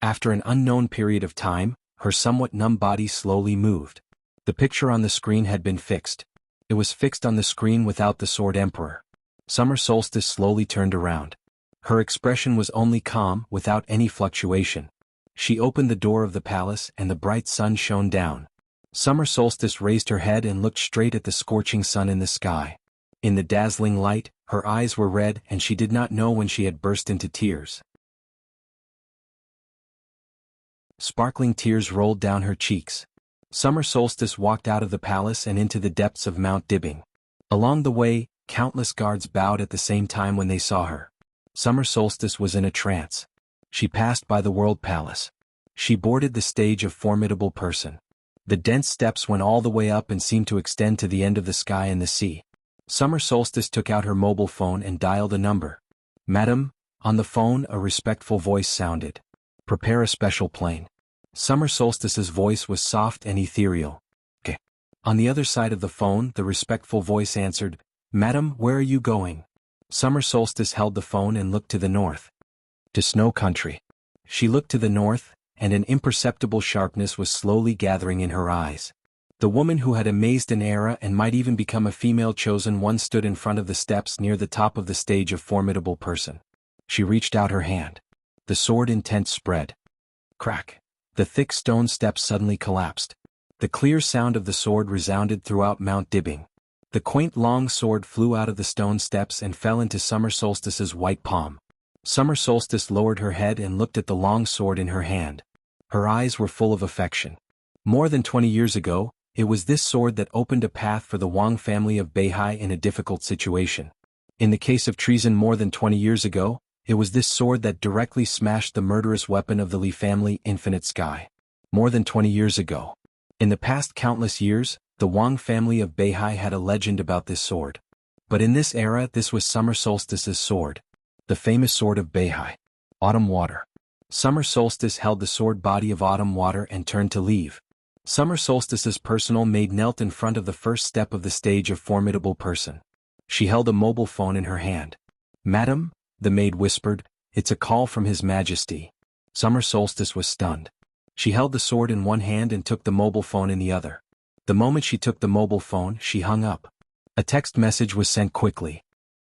After an unknown period of time, her somewhat numb body slowly moved. The picture on the screen had been fixed. It was fixed on the screen without the Sword Emperor. Summer Solstice slowly turned around. Her expression was only calm, without any fluctuation. She opened the door of the palace and the bright sun shone down. Summer Solstice raised her head and looked straight at the scorching sun in the sky. In the dazzling light, her eyes were red and she did not know when she had burst into tears. Sparkling tears rolled down her cheeks. Summer Solstice walked out of the palace and into the depths of Mount Dibbing. Along the way, countless guards bowed at the same time when they saw her. Summer Solstice was in a trance. She passed by the World Palace. She boarded the stage of Formidable Person. The dense steps went all the way up and seemed to extend to the end of the sky and the sea. Summer Solstice took out her mobile phone and dialed a number. "Madam," on the phone a respectful voice sounded. "Prepare a special plane." Summer Solstice's voice was soft and ethereal. "Okay." On the other side of the phone the respectful voice answered, "Madam, where are you going?" Summer Solstice held the phone and looked to the north. "To Snow Country." She looked to the north, and an imperceptible sharpness was slowly gathering in her eyes. The woman who had amazed an era and might even become a female chosen one stood in front of the steps near the top of the stage of Formidable Person. She reached out her hand. The sword intent spread. Crack. The thick stone steps suddenly collapsed. The clear sound of the sword resounded throughout Mount Dibbing. The quaint long sword flew out of the stone steps and fell into Summer Solstice's white palm. Summer Solstice lowered her head and looked at the long sword in her hand. Her eyes were full of affection. More than 20 years ago, it was this sword that opened a path for the Wang family of Beihai in a difficult situation. In the case of treason more than 20 years ago, it was this sword that directly smashed the murderous weapon of the Li family, Infinite Sky. More than 20 years ago. In the past countless years, the Wang family of Beihai had a legend about this sword. But in this era this was Summer Solstice's sword. The famous sword of Beihai. Autumn Water. Summer Solstice held the sword body of Autumn Water and turned to leave. Summer Solstice's personal maid knelt in front of the first step of the stage of Formidable Person. She held a mobile phone in her hand. "Madam," the maid whispered, "it's a call from His Majesty." Summer Solstice was stunned. She held the sword in one hand and took the mobile phone in the other. The moment she took the mobile phone, she hung up. A text message was sent quickly.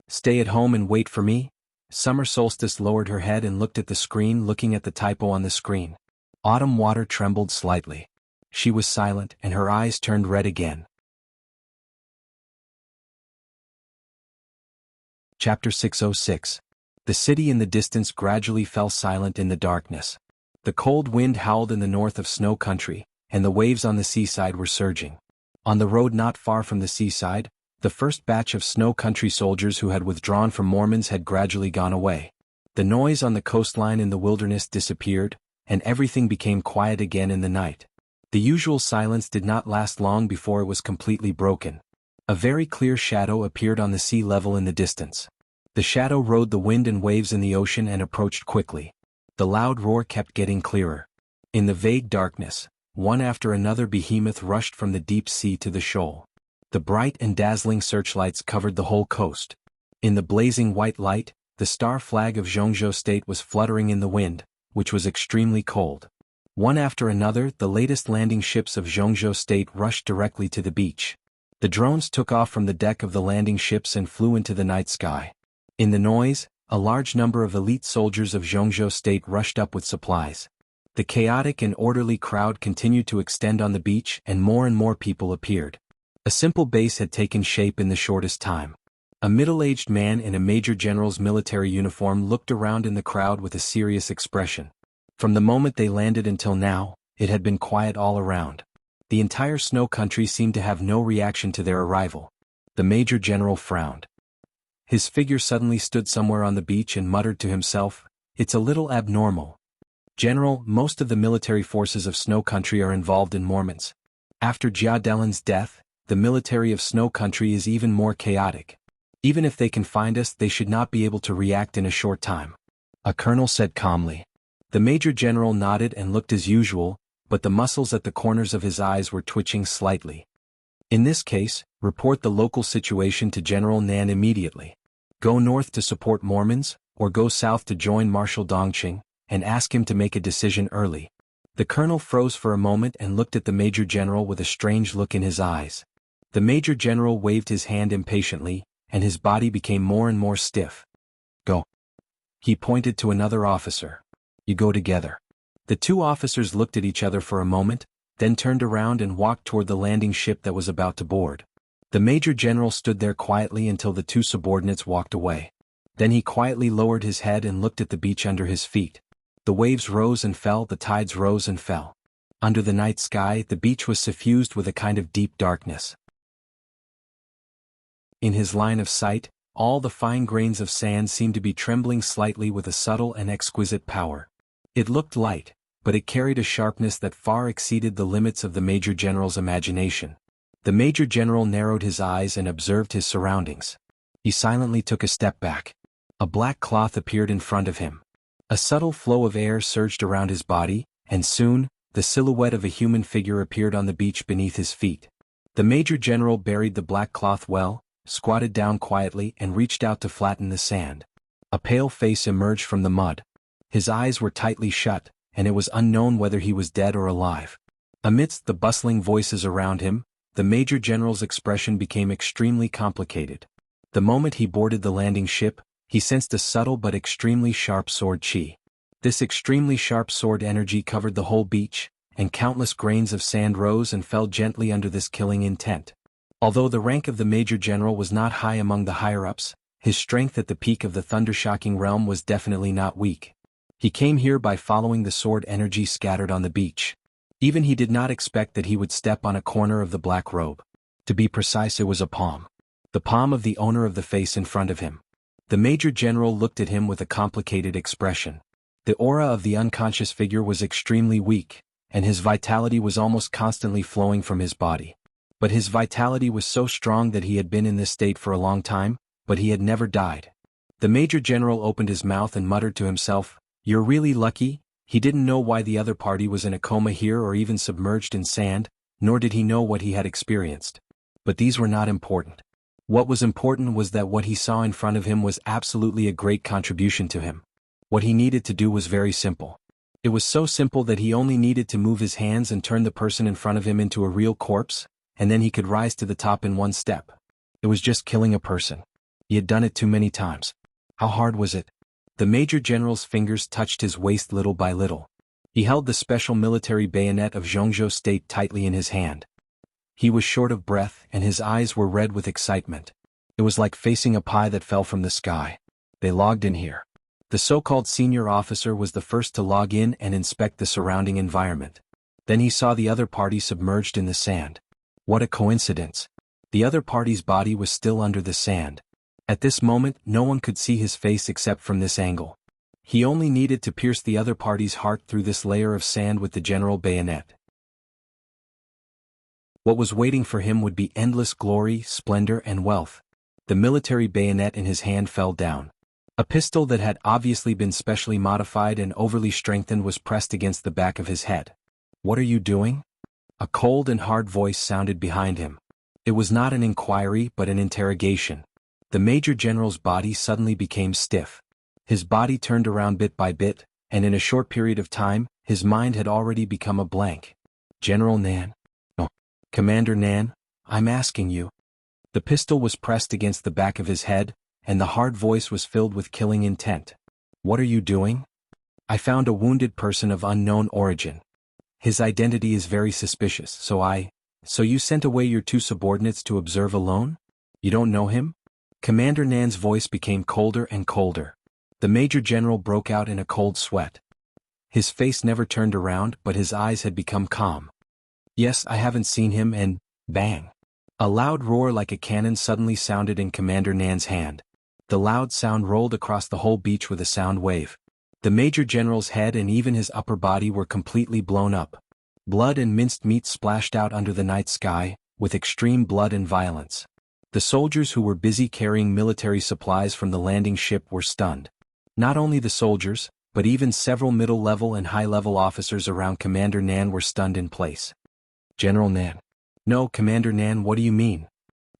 "Stay at home and wait for me." Summer Solstice lowered her head and looked at the screen, looking at the typo on the screen. Autumn Water trembled slightly. She was silent and her eyes turned red again. Chapter 606. The city in the distance gradually fell silent in the darkness. The cold wind howled in the north of Snow Country, and the waves on the seaside were surging. On the road not far from the seaside, the first batch of Snow Country soldiers who had withdrawn from Mormons had gradually gone away. The noise on the coastline in the wilderness disappeared, and everything became quiet again in the night. The usual silence did not last long before it was completely broken. A very clear shadow appeared on the sea level in the distance. The shadow rode the wind and waves in the ocean and approached quickly. The loud roar kept getting clearer. In the vague darkness, one after another behemoth rushed from the deep sea to the shoal. The bright and dazzling searchlights covered the whole coast. In the blazing white light, the star flag of Zhongzhou State was fluttering in the wind, which was extremely cold. One after another, the latest landing ships of Zhongzhou State rushed directly to the beach. The drones took off from the deck of the landing ships and flew into the night sky. In the noise, a large number of elite soldiers of Zhongzhou State rushed up with supplies. The chaotic and orderly crowd continued to extend on the beach and more people appeared. A simple base had taken shape in the shortest time. A middle-aged man in a major general's military uniform looked around in the crowd with a serious expression. From the moment they landed until now, it had been quiet all around. The entire snow country seemed to have no reaction to their arrival. The Major General frowned. His figure suddenly stood somewhere on the beach and muttered to himself, "It's a little abnormal. General, most of the military forces of Snow Country are involved in Mormons. After Jia Delin's death, the military of Snow Country is even more chaotic. Even if they can find us, they should not be able to react in a short time," a colonel said calmly. The Major General nodded and looked as usual, but the muscles at the corners of his eyes were twitching slightly. "In this case, report the local situation to General Nan immediately. Go north to support Mormons, or go south to join Marshal Dongqing, and ask him to make a decision early." The colonel froze for a moment and looked at the Major General with a strange look in his eyes. The Major General waved his hand impatiently, and his body became more and more stiff. "Go." He pointed to another officer. "You go together." The two officers looked at each other for a moment, then turned around and walked toward the landing ship that was about to board. The Major General stood there quietly until the two subordinates walked away. Then he quietly lowered his head and looked at the beach under his feet. The waves rose and fell, the tides rose and fell. Under the night sky, the beach was suffused with a kind of deep darkness. In his line of sight, all the fine grains of sand seemed to be trembling slightly with a subtle and exquisite power. It looked light, but it carried a sharpness that far exceeded the limits of the Major General's imagination. The Major General narrowed his eyes and observed his surroundings. He silently took a step back. A black cloth appeared in front of him. A subtle flow of air surged around his body, and soon, the silhouette of a human figure appeared on the beach beneath his feet. The Major General buried the black cloth well, squatted down quietly and reached out to flatten the sand. A pale face emerged from the mud. His eyes were tightly shut, and it was unknown whether he was dead or alive. Amidst the bustling voices around him, the Major General's expression became extremely complicated. The moment he boarded the landing ship, he sensed a subtle but extremely sharp sword chi. This extremely sharp sword energy covered the whole beach, and countless grains of sand rose and fell gently under this killing intent. Although the rank of the Major General was not high among the higher-ups, his strength at the peak of the thunder-shocking realm was definitely not weak. He came here by following the sword energy scattered on the beach. Even he did not expect that he would step on a corner of the black robe. To be precise, it was a palm. The palm of the owner of the face in front of him. The Major General looked at him with a complicated expression. The aura of the unconscious figure was extremely weak, and his vitality was almost constantly flowing from his body. But his vitality was so strong that he had been in this state for a long time, but he had never died. The Major General opened his mouth and muttered to himself, "You're really lucky." He didn't know why the other party was in a coma here or even submerged in sand, nor did he know what he had experienced. But these were not important. What was important was that what he saw in front of him was absolutely a great contribution to him. What he needed to do was very simple. It was so simple that he only needed to move his hands and turn the person in front of him into a real corpse, and then he could rise to the top in one step. It was just killing a person. He had done it too many times. How hard was it? The Major General's fingers touched his waist little by little. He held the special military bayonet of Zhongzhou State tightly in his hand. He was short of breath and his eyes were red with excitement. It was like facing a pie that fell from the sky. They logged in here. The so-called senior officer was the first to log in and inspect the surrounding environment. Then he saw the other party submerged in the sand. What a coincidence. The other party's body was still under the sand. At this moment, no one could see his face except from this angle. He only needed to pierce the other party's heart through this layer of sand with the general bayonet. What was waiting for him would be endless glory, splendor, and wealth. The military bayonet in his hand fell down. A pistol that had obviously been specially modified and overly strengthened was pressed against the back of his head. "What are you doing?" A cold and hard voice sounded behind him. It was not an inquiry but an interrogation. The Major General's body suddenly became stiff. His body turned around bit by bit, and in a short period of time, his mind had already become a blank. "General Nan?" "No. Commander Nan, I'm asking you." The pistol was pressed against the back of his head, and the hard voice was filled with killing intent. "What are you doing?" "I found a wounded person of unknown origin. His identity is very suspicious, so you sent away your two subordinates to observe alone? You don't know him?" Commander Nan's voice became colder and colder. The Major General broke out in a cold sweat. His face never turned around, but his eyes had become calm. Yes, I haven't seen him and, bang. A loud roar like a cannon suddenly sounded in Commander Nan's hand. The loud sound rolled across the whole beach with a sound wave. The Major General's head and even his upper body were completely blown up. Blood and minced meat splashed out under the night sky, with extreme blood and violence. The soldiers who were busy carrying military supplies from the landing ship were stunned. Not only the soldiers, but even several middle-level and high-level officers around Commander Nan were stunned in place. General Nan. No, Commander Nan, what do you mean?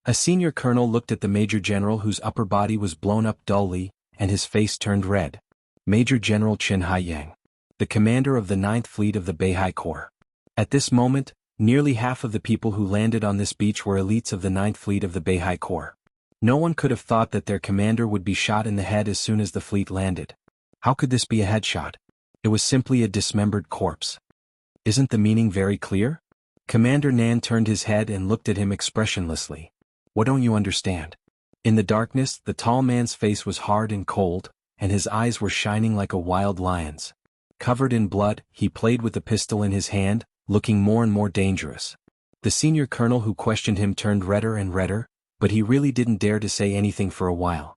A senior colonel looked at the Major General whose upper body was blown up dully, and his face turned red. Major General Qin Haiyang, the commander of the 9th Fleet of the Beihai Corps. At this moment, nearly half of the people who landed on this beach were elites of the 9th Fleet of the Beihai Corps. No one could have thought that their commander would be shot in the head as soon as the fleet landed. How could this be a headshot? It was simply a dismembered corpse. Isn't the meaning very clear? Commander Nan turned his head and looked at him expressionlessly. What don't you understand? In the darkness, the tall man's face was hard and cold, and his eyes were shining like a wild lion's. Covered in blood, he played with the pistol in his hand, looking more and more dangerous. The senior colonel who questioned him turned redder and redder, but he really didn't dare to say anything for a while.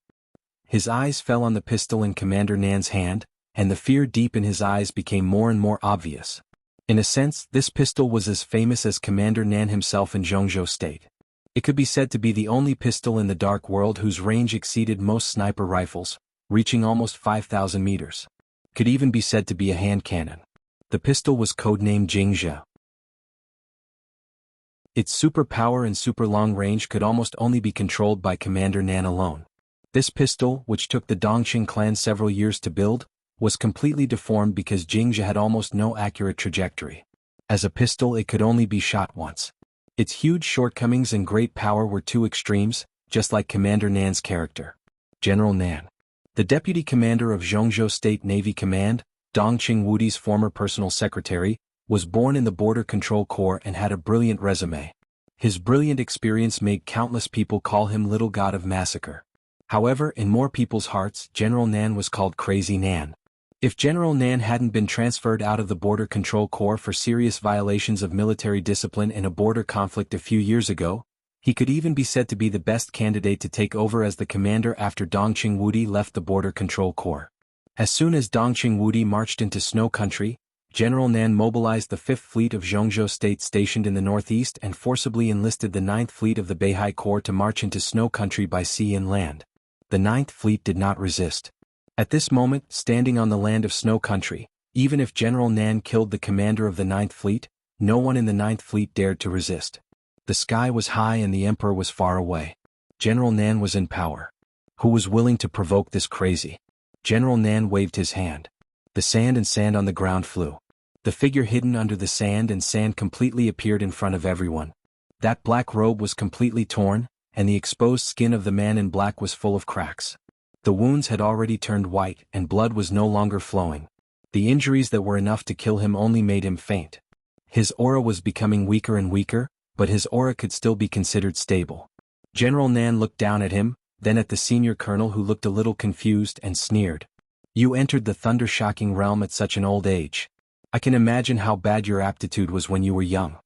His eyes fell on the pistol in Commander Nan's hand, and the fear deep in his eyes became more and more obvious. In a sense, this pistol was as famous as Commander Nan himself in Zhongzhou State. It could be said to be the only pistol in the dark world whose range exceeded most sniper rifles, reaching almost 5,000 meters. Could even be said to be a hand cannon. The pistol was codenamed Jingzhe. Its superpower and super long range could almost only be controlled by Commander Nan alone. This pistol, which took the Dongqing clan several years to build, was completely deformed because Jingzhe had almost no accurate trajectory. As a pistol, it could only be shot once. Its huge shortcomings and great power were two extremes, just like Commander Nan's character. General Nan, the deputy commander of Zhongzhou State Navy Command, Dongqing Wudi's former personal secretary, was born in the Border Control Corps and had a brilliant resume. His brilliant experience made countless people call him Little God of Massacre. However, in more people's hearts, General Nan was called Crazy Nan. If General Nan hadn't been transferred out of the Border Control Corps for serious violations of military discipline in a border conflict a few years ago, he could even be said to be the best candidate to take over as the commander after Dongqing Wudi left the Border Control Corps. As soon as Dongqing Wudi marched into Snow Country, General Nan mobilized the 5th Fleet of Zhongzhou State stationed in the northeast and forcibly enlisted the 9th Fleet of the Beihai Corps to march into Snow Country by sea and land. The 9th Fleet did not resist. At this moment, standing on the land of Snow Country, even if General Nan killed the commander of the 9th Fleet, no one in the 9th Fleet dared to resist. The sky was high and the emperor was far away. General Nan was in power. Who was willing to provoke this crazy? General Nan waved his hand. The sand on the ground flew. The figure hidden under the sand completely appeared in front of everyone. That black robe was completely torn, and the exposed skin of the man in black was full of cracks. The wounds had already turned white and blood was no longer flowing. The injuries that were enough to kill him only made him faint. His aura was becoming weaker and weaker, but his aura could still be considered stable. General Nan looked down at him, then at the senior colonel who looked a little confused and sneered. You entered the thunder-shocking realm at such an old age. I can imagine how bad your aptitude was when you were young.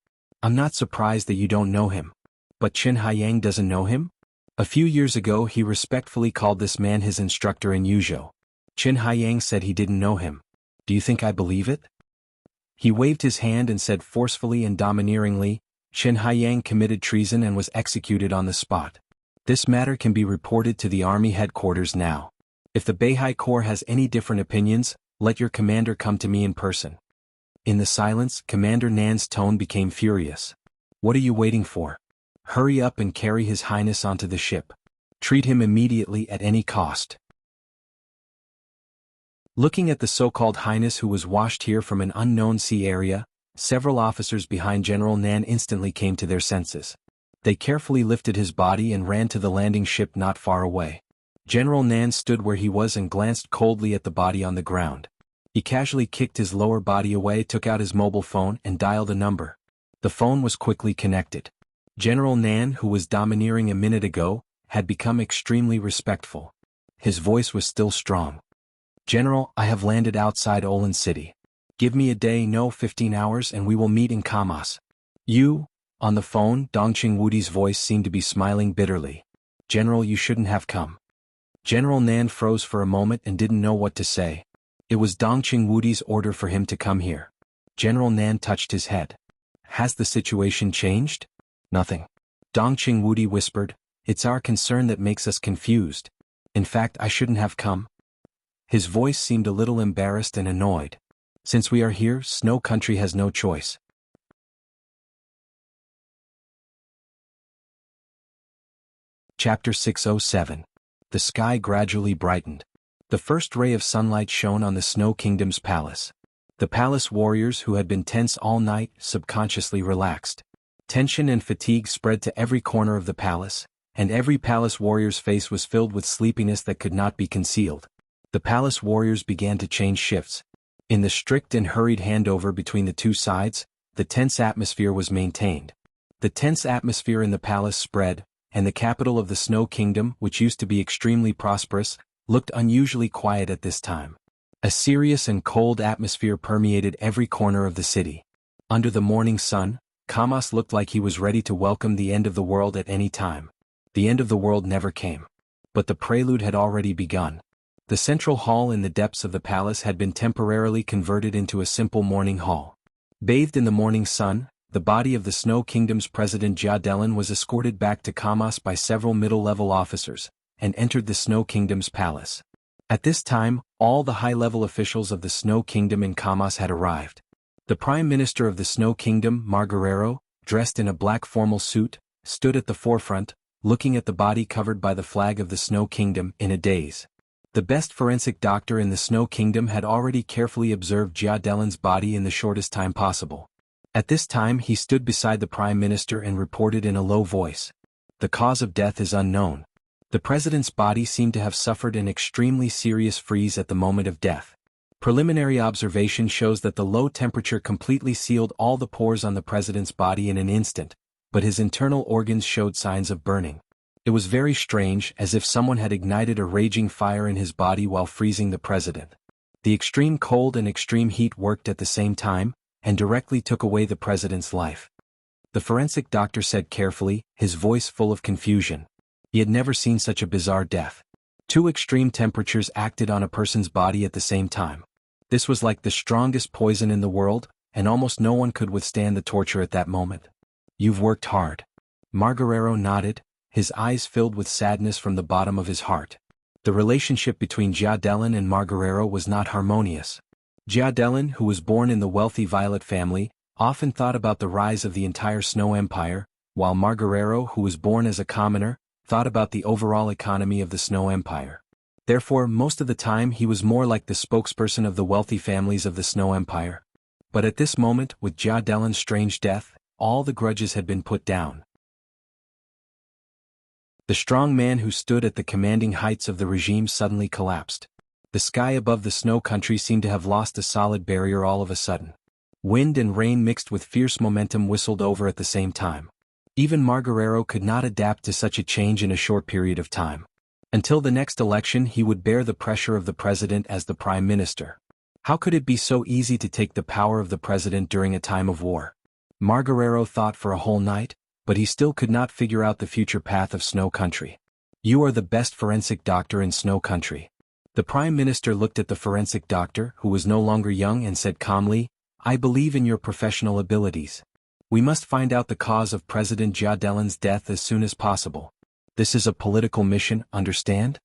I'm not surprised that you don't know him. But Qin Haiyang doesn't know him? A few years ago he respectfully called this man his instructor in Yuzhou. Qin Haiyang said he didn't know him. Do you think I believe it? He waved his hand and said forcefully and domineeringly, Qin Haiyang committed treason and was executed on the spot. This matter can be reported to the army headquarters now. If the Beihai Corps has any different opinions, let your commander come to me in person. In the silence, Commander Nan's tone became furious. What are you waiting for? Hurry up and carry His Highness onto the ship. Treat him immediately at any cost. Looking at the so-called Highness who was washed here from an unknown sea area, several officers behind General Nan instantly came to their senses. They carefully lifted his body and ran to the landing ship not far away. General Nan stood where he was and glanced coldly at the body on the ground. He casually kicked his lower body away, took out his mobile phone and dialed a number. The phone was quickly connected. General Nan, who was domineering a minute ago, had become extremely respectful. His voice was still strong. General, I have landed outside Olin City. Give me a day, no 15 hours, and we will meet in Kamas. You? On the phone, Dongqing Wudi's voice seemed to be smiling bitterly. General, you shouldn't have come. General Nan froze for a moment and didn't know what to say. It was Dongqing Wudi's order for him to come here. General Nan touched his head. Has the situation changed? Nothing. Dongqing Wudi whispered, it's our concern that makes us confused. In fact, I shouldn't have come. His voice seemed a little embarrassed and annoyed. Since we are here, Snow Country has no choice. Chapter 607. The sky gradually brightened. The first ray of sunlight shone on the Snow Kingdom's palace. The palace warriors who had been tense all night subconsciously relaxed. Tension and fatigue spread to every corner of the palace, and every palace warrior's face was filled with sleepiness that could not be concealed. The palace warriors began to change shifts. In the strict and hurried handover between the two sides, the tense atmosphere was maintained. The tense atmosphere in the palace spread, and the capital of the Snow Kingdom, which used to be extremely prosperous, looked unusually quiet at this time. A serious and cold atmosphere permeated every corner of the city. Under the morning sun, Kamos looked like he was ready to welcome the end of the world at any time. The end of the world never came. But the prelude had already begun. The central hall in the depths of the palace had been temporarily converted into a simple morning hall. Bathed in the morning sun, the body of the Snow Kingdom's president Jia Delin was escorted back to Kamos by several middle-level officers, and entered the Snow Kingdom's palace. At this time, all the high-level officials of the Snow Kingdom in Kamos had arrived. The Prime Minister of the Snow Kingdom, Margarero, dressed in a black formal suit, stood at the forefront, looking at the body covered by the flag of the Snow Kingdom in a daze. The best forensic doctor in the Snow Kingdom had already carefully observed Jia Delin's body in the shortest time possible. At this time he stood beside the Prime Minister and reported in a low voice. The cause of death is unknown. The President's body seemed to have suffered an extremely serious freeze at the moment of death. Preliminary observation shows that the low temperature completely sealed all the pores on the President's body in an instant, but his internal organs showed signs of burning. It was very strange, as if someone had ignited a raging fire in his body while freezing the President. The extreme cold and extreme heat worked at the same time, and directly took away the President's life. The forensic doctor said carefully, his voice full of confusion. He had never seen such a bizarre death. Two extreme temperatures acted on a person's body at the same time. This was like the strongest poison in the world, and almost no one could withstand the torture at that moment. You've worked hard. Margarero nodded, his eyes filled with sadness from the bottom of his heart. The relationship between Jia Delin and Margarero was not harmonious. Jia Delin, who was born in the wealthy Violet family, often thought about the rise of the entire Snow Empire, while Margarero, who was born as a commoner, thought about the overall economy of the Snow Empire. Therefore, most of the time he was more like the spokesperson of the wealthy families of the Snow Empire. But at this moment, with Jia Delin's strange death, all the grudges had been put down. The strong man who stood at the commanding heights of the regime suddenly collapsed. The sky above the Snow Country seemed to have lost a solid barrier all of a sudden. Wind and rain mixed with fierce momentum whistled over at the same time. Even Margarero could not adapt to such a change in a short period of time. Until the next election he would bear the pressure of the President as the Prime Minister. How could it be so easy to take the power of the President during a time of war? Margarero thought for a whole night, but he still could not figure out the future path of Snow Country. You are the best forensic doctor in Snow Country. The Prime Minister looked at the forensic doctor, who was no longer young, and said calmly, I believe in your professional abilities. We must find out the cause of President Jia Delin's death as soon as possible. This is a political mission, understand?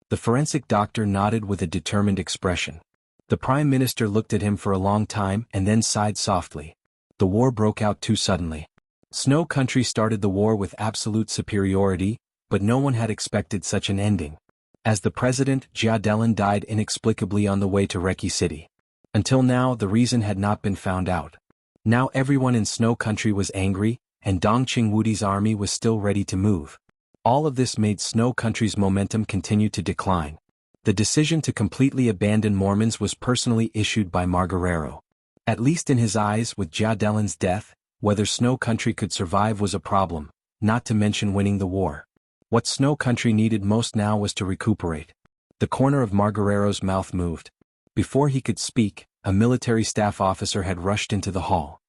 The forensic doctor nodded with a determined expression. The Prime Minister looked at him for a long time and then sighed softly. The war broke out too suddenly. Snow Country started the war with absolute superiority, but no one had expected such an ending. As the President, Jia Delin died inexplicably on the way to Reki City. Until now the reason had not been found out. Now everyone in Snow Country was angry, and Dongqing Wudi's army was still ready to move. All of this made Snow Country's momentum continue to decline. The decision to completely abandon Mormons was personally issued by Margarero. At least in his eyes, with Jia Delin's death, whether Snow Country could survive was a problem, not to mention winning the war. What Snow Country needed most now was to recuperate. The corner of Margarero's mouth moved. Before he could speak, a military staff officer had rushed into the hall.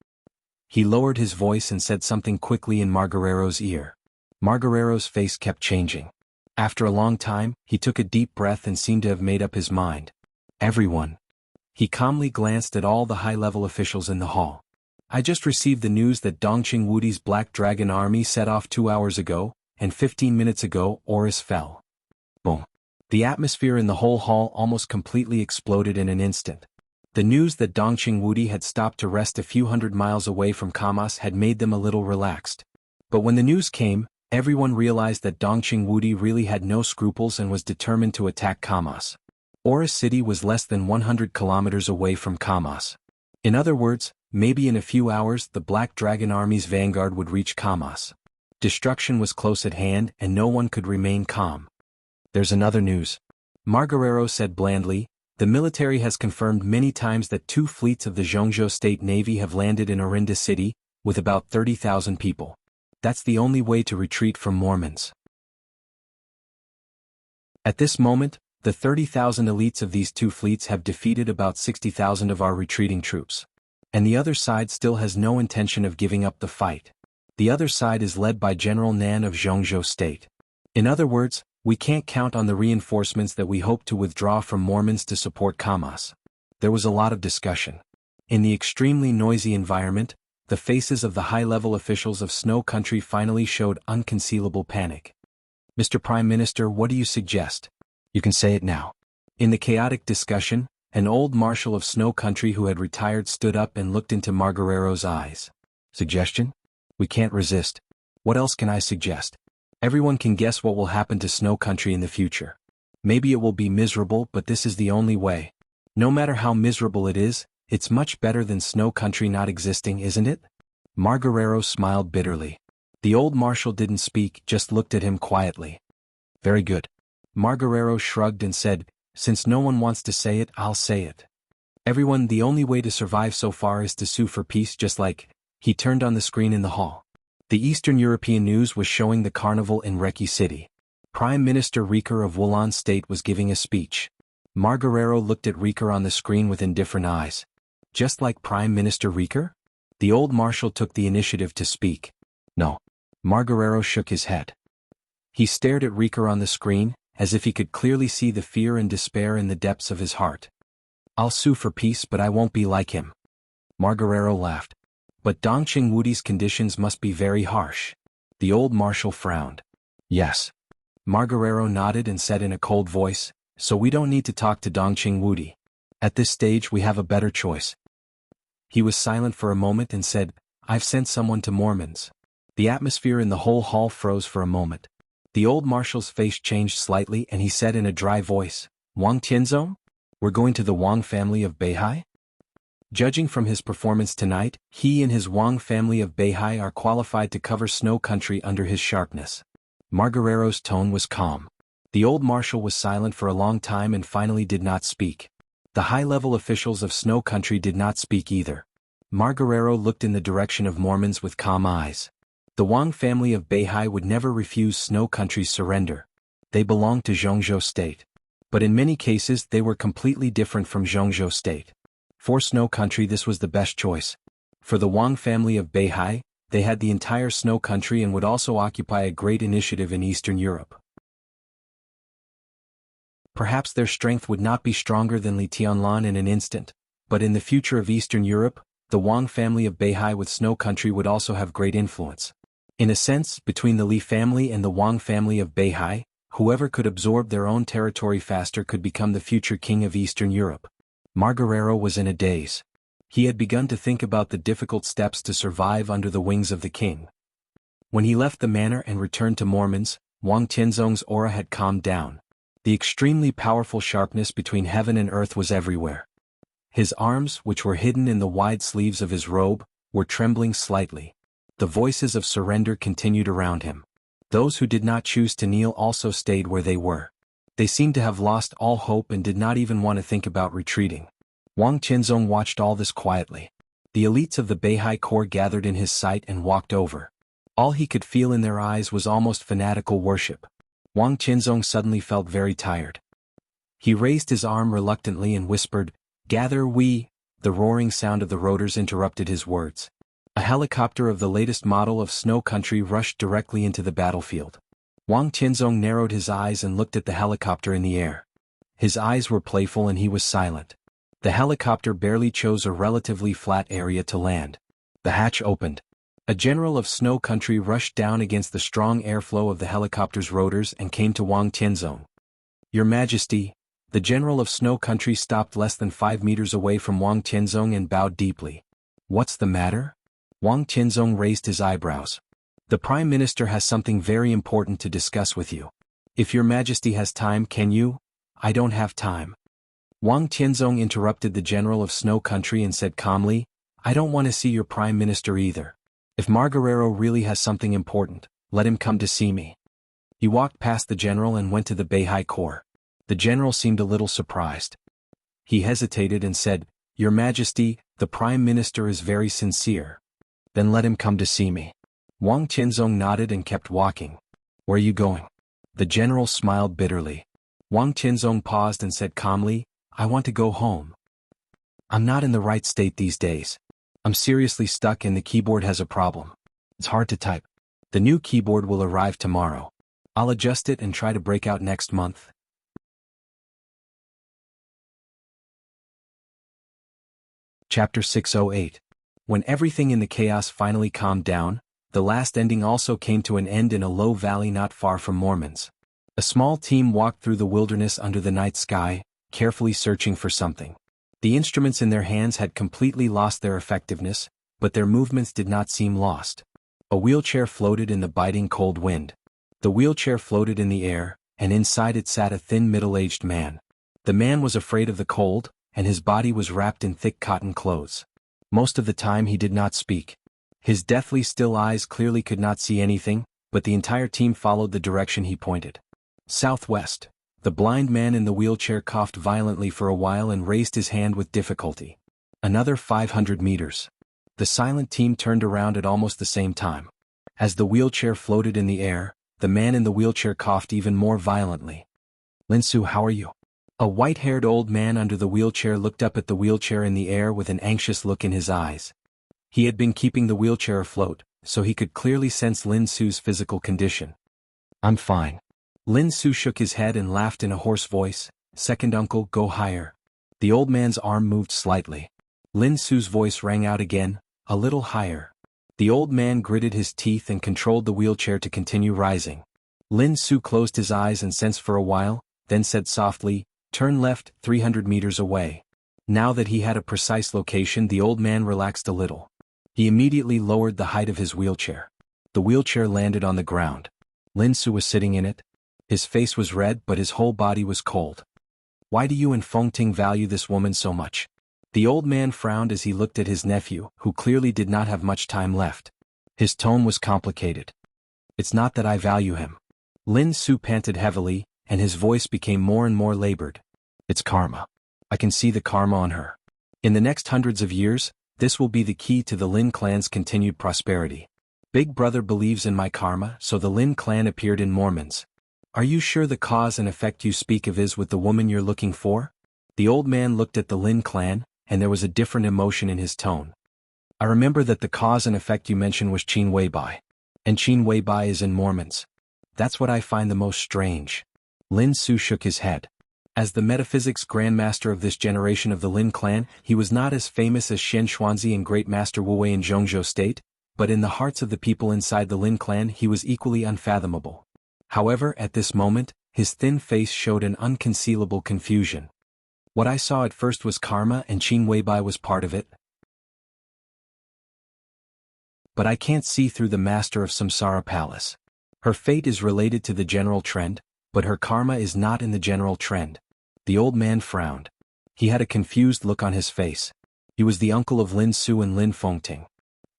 He lowered his voice and said something quickly in Margarero's ear. Margarero's face kept changing. After a long time, he took a deep breath and seemed to have made up his mind. Everyone. He calmly glanced at all the high-level officials in the hall. I just received the news that Dongqing Wudi's Black Dragon army set off 2 hours ago, and 15 minutes ago Oris fell. Boom. The atmosphere in the whole hall almost completely exploded in an instant. The news that Dongqing Wudi had stopped to rest a few hundred miles away from Kamas had made them a little relaxed. But when the news came, everyone realized that Dongqing Wudi really had no scruples and was determined to attack Kamas. Oris City was less than 100 kilometers away from Kamas. In other words, maybe in a few hours the Black Dragon Army's vanguard would reach Kamas. Destruction was close at hand and no one could remain calm. There's another news. Margarero said blandly, the military has confirmed many times that 2 fleets of the Zhongzhou State Navy have landed in Orinda City, with about 30,000 people. That's the only way to retreat from Mormons. At this moment, the 30,000 elites of these 2 fleets have defeated about 60,000 of our retreating troops. And the other side still has no intention of giving up the fight. The other side is led by General Nan of Zhongzhou State. In other words, we can't count on the reinforcements that we hope to withdraw from Mormons to support Kamas. There was a lot of discussion. In the extremely noisy environment, the faces of the high-level officials of Snow Country finally showed unconcealable panic. Mr. Prime Minister, what do you suggest? You can say it now. In the chaotic discussion, an old marshal of Snow Country who had retired stood up and looked into Margarero's eyes. Suggestion? We can't resist. What else can I suggest? Everyone can guess what will happen to Snow Country in the future. Maybe it will be miserable, but this is the only way. No matter how miserable it is, it's much better than Snow Country not existing, isn't it? Margarero smiled bitterly. The old marshal didn't speak, just looked at him quietly. Very good. Margarero shrugged and said, since no one wants to say it, I'll say it. Everyone, the only way to survive so far is to sue for peace, just like... He turned on the screen in the hall. The Eastern European news was showing the carnival in Reki City. Prime Minister Rieker of Wulan State was giving a speech. Margarero looked at Rieker on the screen with indifferent eyes. Just like Prime Minister Rieker? The old marshal took the initiative to speak. No. Margarero shook his head. He stared at Rieker on the screen, as if he could clearly see the fear and despair in the depths of his heart. I'll sue for peace, but I won't be like him. Margarero laughed. But Dongqing Wudi's conditions must be very harsh. The old marshal frowned. Yes. Margarero nodded and said in a cold voice, so we don't need to talk to Dongqing Wudi. At this stage we have a better choice. He was silent for a moment and said, I've sent someone to Mormons. The atmosphere in the whole hall froze for a moment. The old marshal's face changed slightly and he said in a dry voice, Wang Tianzong? We're going to the Wang family of Beihai? Judging from his performance tonight, he and his Wang family of Beihai are qualified to cover Snow Country under his sharpness. Margarero's tone was calm. The old marshal was silent for a long time and finally did not speak. The high-level officials of Snow Country did not speak either. Margarero looked in the direction of Mormons with calm eyes. The Wang family of Beihai would never refuse Snow Country's surrender. They belonged to Zhongzhou State. But in many cases they were completely different from Zhongzhou State. For Snow Country this was the best choice. For the Wang family of Beihai, they had the entire Snow Country and would also occupy a great initiative in Eastern Europe. Perhaps their strength would not be stronger than Li Tianlan in an instant, but in the future of Eastern Europe, the Wang family of Beihai with Snow Country would also have great influence. In a sense, between the Li family and the Wang family of Beihai, whoever could absorb their own territory faster could become the future king of Eastern Europe. Margarero was in a daze. He had begun to think about the difficult steps to survive under the wings of the king. When he left the manor and returned to Mormons, Wang Tianzong's aura had calmed down. The extremely powerful sharpness between heaven and earth was everywhere. His arms, which were hidden in the wide sleeves of his robe, were trembling slightly. The voices of surrender continued around him. Those who did not choose to kneel also stayed where they were. They seemed to have lost all hope and did not even want to think about retreating. Wang Tianzong watched all this quietly. The elites of the Beihai Corps gathered in his sight and walked over. All he could feel in their eyes was almost fanatical worship. Wang Tianzong suddenly felt very tired. He raised his arm reluctantly and whispered, "Gather we." The roaring sound of the rotors interrupted his words. A helicopter of the latest model of Snow Country rushed directly into the battlefield. Wang Tianzong narrowed his eyes and looked at the helicopter in the air. His eyes were playful and he was silent. The helicopter barely chose a relatively flat area to land. The hatch opened. A general of Snow Country rushed down against the strong airflow of the helicopter's rotors and came to Wang Tianzong. "Your Majesty," the general of Snow Country stopped less than 5 meters away from Wang Tianzong and bowed deeply. "What's the matter?" Wang Tianzong raised his eyebrows. "The Prime Minister has something very important to discuss with you. If your Majesty has time, can you?" "I don't have time." Wang Tianzong interrupted the general of Snow Country and said calmly, "I don't want to see your Prime Minister either. If Margarero really has something important, let him come to see me." He walked past the general and went to the Beihai Court. The general seemed a little surprised. He hesitated and said, "Your Majesty, the Prime Minister is very sincere." "Then let him come to see me." Wang Tianzong nodded and kept walking. "Where are you going?" The general smiled bitterly. Wang Tianzong paused and said calmly, "I want to go home. I'm not in the right state these days. I'm seriously stuck and the keyboard has a problem. It's hard to type. The new keyboard will arrive tomorrow. I'll adjust it and try to break out next month." Chapter 608. When everything in the chaos finally calmed down, the last ending also came to an end in a low valley not far from Mormon's. A small team walked through the wilderness under the night sky, carefully searching for something. The instruments in their hands had completely lost their effectiveness, but their movements did not seem lost. A wheelchair floated in the biting cold wind. The wheelchair floated in the air, and inside it sat a thin middle-aged man. The man was afraid of the cold, and his body was wrapped in thick cotton clothes. Most of the time he did not speak. His deathly still eyes clearly could not see anything, but the entire team followed the direction he pointed. Southwest. The blind man in the wheelchair coughed violently for a while and raised his hand with difficulty. Another 500 meters. The silent team turned around at almost the same time. As the wheelchair floated in the air, the man in the wheelchair coughed even more violently. "Linsu, how are you?" A white-haired old man under the wheelchair looked up at the wheelchair in the air with an anxious look in his eyes. He had been keeping the wheelchair afloat, so he could clearly sense Lin Su's physical condition. "I'm fine." Lin Su shook his head and laughed in a hoarse voice, "Second uncle, go higher." The old man's arm moved slightly. Lin Su's voice rang out again, "A little higher." The old man gritted his teeth and controlled the wheelchair to continue rising. Lin Su closed his eyes and sensed for a while, then said softly, "Turn left, 300 meters away." Now that he had a precise location, the old man relaxed a little. He immediately lowered the height of his wheelchair. The wheelchair landed on the ground. Lin Su was sitting in it. His face was red but his whole body was cold. "Why do you and Fengting value this woman so much?" The old man frowned as he looked at his nephew, who clearly did not have much time left. His tone was complicated. "It's not that I value him." Lin Su panted heavily, and his voice became more and more labored. "It's karma. I can see the karma on her. In the next hundreds of years, this will be the key to the Lin clan's continued prosperity. Big Brother believes in my karma, so the Lin clan appeared in Mormons. Are you sure the cause and effect you speak of is with the woman you're looking for?" The old man looked at the Lin clan, and there was a different emotion in his tone. "I remember that the cause and effect you mentioned was Qin Weibai. And Qin Weibai is in Mormons. That's what I find the most strange." Lin Su shook his head. As the metaphysics grandmaster of this generation of the Lin clan, he was not as famous as Shen Xuanzi and Great Master Wu Wei in Zhongzhou State, but in the hearts of the people inside the Lin clan he was equally unfathomable. However, at this moment, his thin face showed an unconcealable confusion. "What I saw at first was karma and Qin Weibai was part of it. But I can't see through the master of Samsara Palace. Her fate is related to the general trend, but her karma is not in the general trend." The old man frowned. He had a confused look on his face. He was the uncle of Lin Su and Lin Fengting.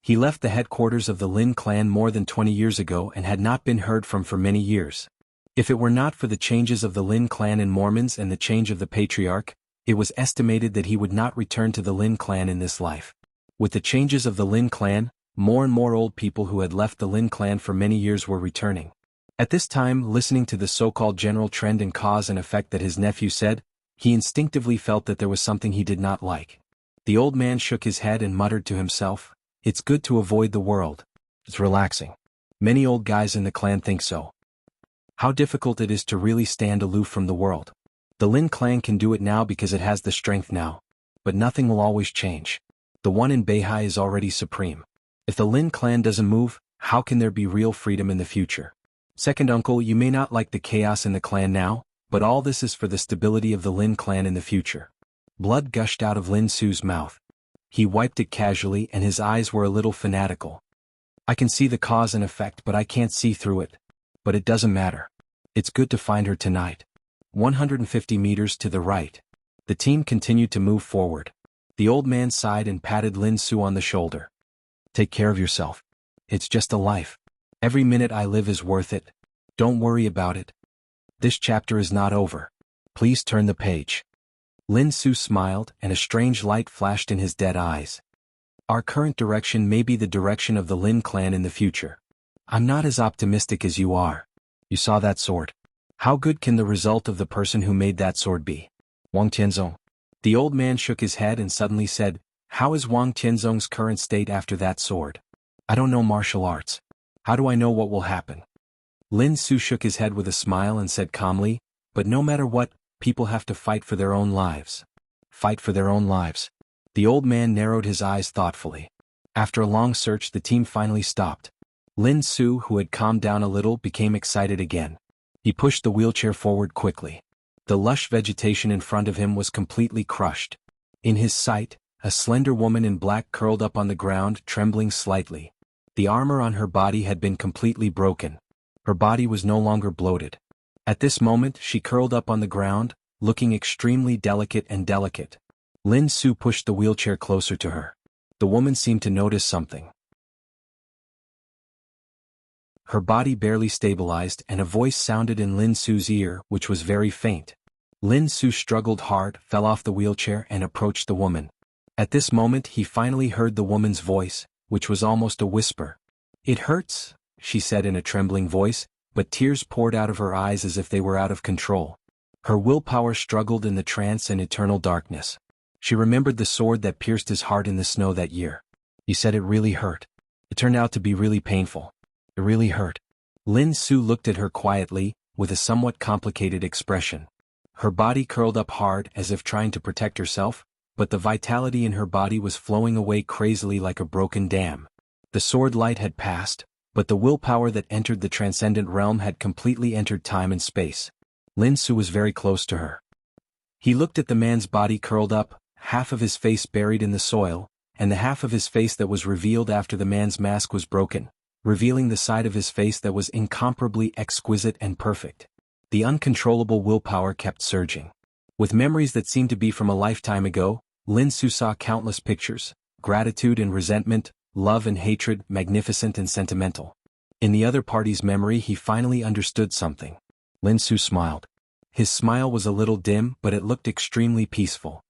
He left the headquarters of the Lin clan more than 20 years ago and had not been heard from for many years. If it were not for the changes of the Lin clan in Mormons and the change of the patriarch, it was estimated that he would not return to the Lin clan in this life. With the changes of the Lin clan, more and more old people who had left the Lin clan for many years were returning. At this time, listening to the so-called general trend and cause and effect that his nephew said, he instinctively felt that there was something he did not like. The old man shook his head and muttered to himself, It's good to avoid the world. It's relaxing. Many old guys in the clan think so. How difficult it is to really stand aloof from the world. The Lin clan can do it now because it has the strength now. But nothing will always change. The one in Beihai is already supreme. If the Lin clan doesn't move, how can there be real freedom in the future? Second uncle, you may not like the chaos in the clan now, but all this is for the stability of the Lin clan in the future. Blood gushed out of Lin Su's mouth. He wiped it casually and his eyes were a little fanatical. I can see the cause and effect but I can't see through it. But it doesn't matter. It's good to find her tonight. 150 meters to the right. The team continued to move forward. The old man sighed and patted Lin Su on the shoulder. Take care of yourself. It's just a life. Every minute I live is worth it. Don't worry about it. This chapter is not over. Please turn the page. Lin Su smiled and a strange light flashed in his dead eyes. Our current direction may be the direction of the Lin clan in the future. I'm not as optimistic as you are. You saw that sword. How good can the result of the person who made that sword be? Wang Tianzong. The old man shook his head and suddenly said, how is Wang Tianzong's current state after that sword? I don't know martial arts. How do I know what will happen? Lin Su shook his head with a smile and said calmly, but no matter what, people have to fight for their own lives. Fight for their own lives. The old man narrowed his eyes thoughtfully. After a long search the team finally stopped. Lin Su, who had calmed down a little, became excited again. He pushed the wheelchair forward quickly. The lush vegetation in front of him was completely crushed. In his sight, a slender woman in black curled up on the ground, trembling slightly. The armor on her body had been completely broken. Her body was no longer bloated. At this moment she curled up on the ground, looking extremely delicate and delicate. Lin Su pushed the wheelchair closer to her. The woman seemed to notice something. Her body barely stabilized and a voice sounded in Lin Su's ear, which was very faint. Lin Su struggled hard, fell off the wheelchair and approached the woman. At this moment he finally heard the woman's voice, which was almost a whisper. It hurts, she said in a trembling voice, but tears poured out of her eyes as if they were out of control. Her willpower struggled in the trance and eternal darkness. She remembered the sword that pierced his heart in the snow that year. He said it really hurt. It turned out to be really painful. It really hurt. Lin Su looked at her quietly, with a somewhat complicated expression. Her body curled up hard as if trying to protect herself, but the vitality in her body was flowing away crazily like a broken dam. The sword light had passed, but the willpower that entered the transcendent realm had completely entered time and space. Lin Su was very close to her. He looked at the man's body curled up, half of his face buried in the soil, and the half of his face that was revealed after the man's mask was broken, revealing the side of his face that was incomparably exquisite and perfect. The uncontrollable willpower kept surging. With memories that seemed to be from a lifetime ago, Lin Su saw countless pictures, gratitude and resentment, love and hatred, magnificent and sentimental. In the other party's memory he finally understood something. Lin Su smiled. His smile was a little dim but it looked extremely peaceful.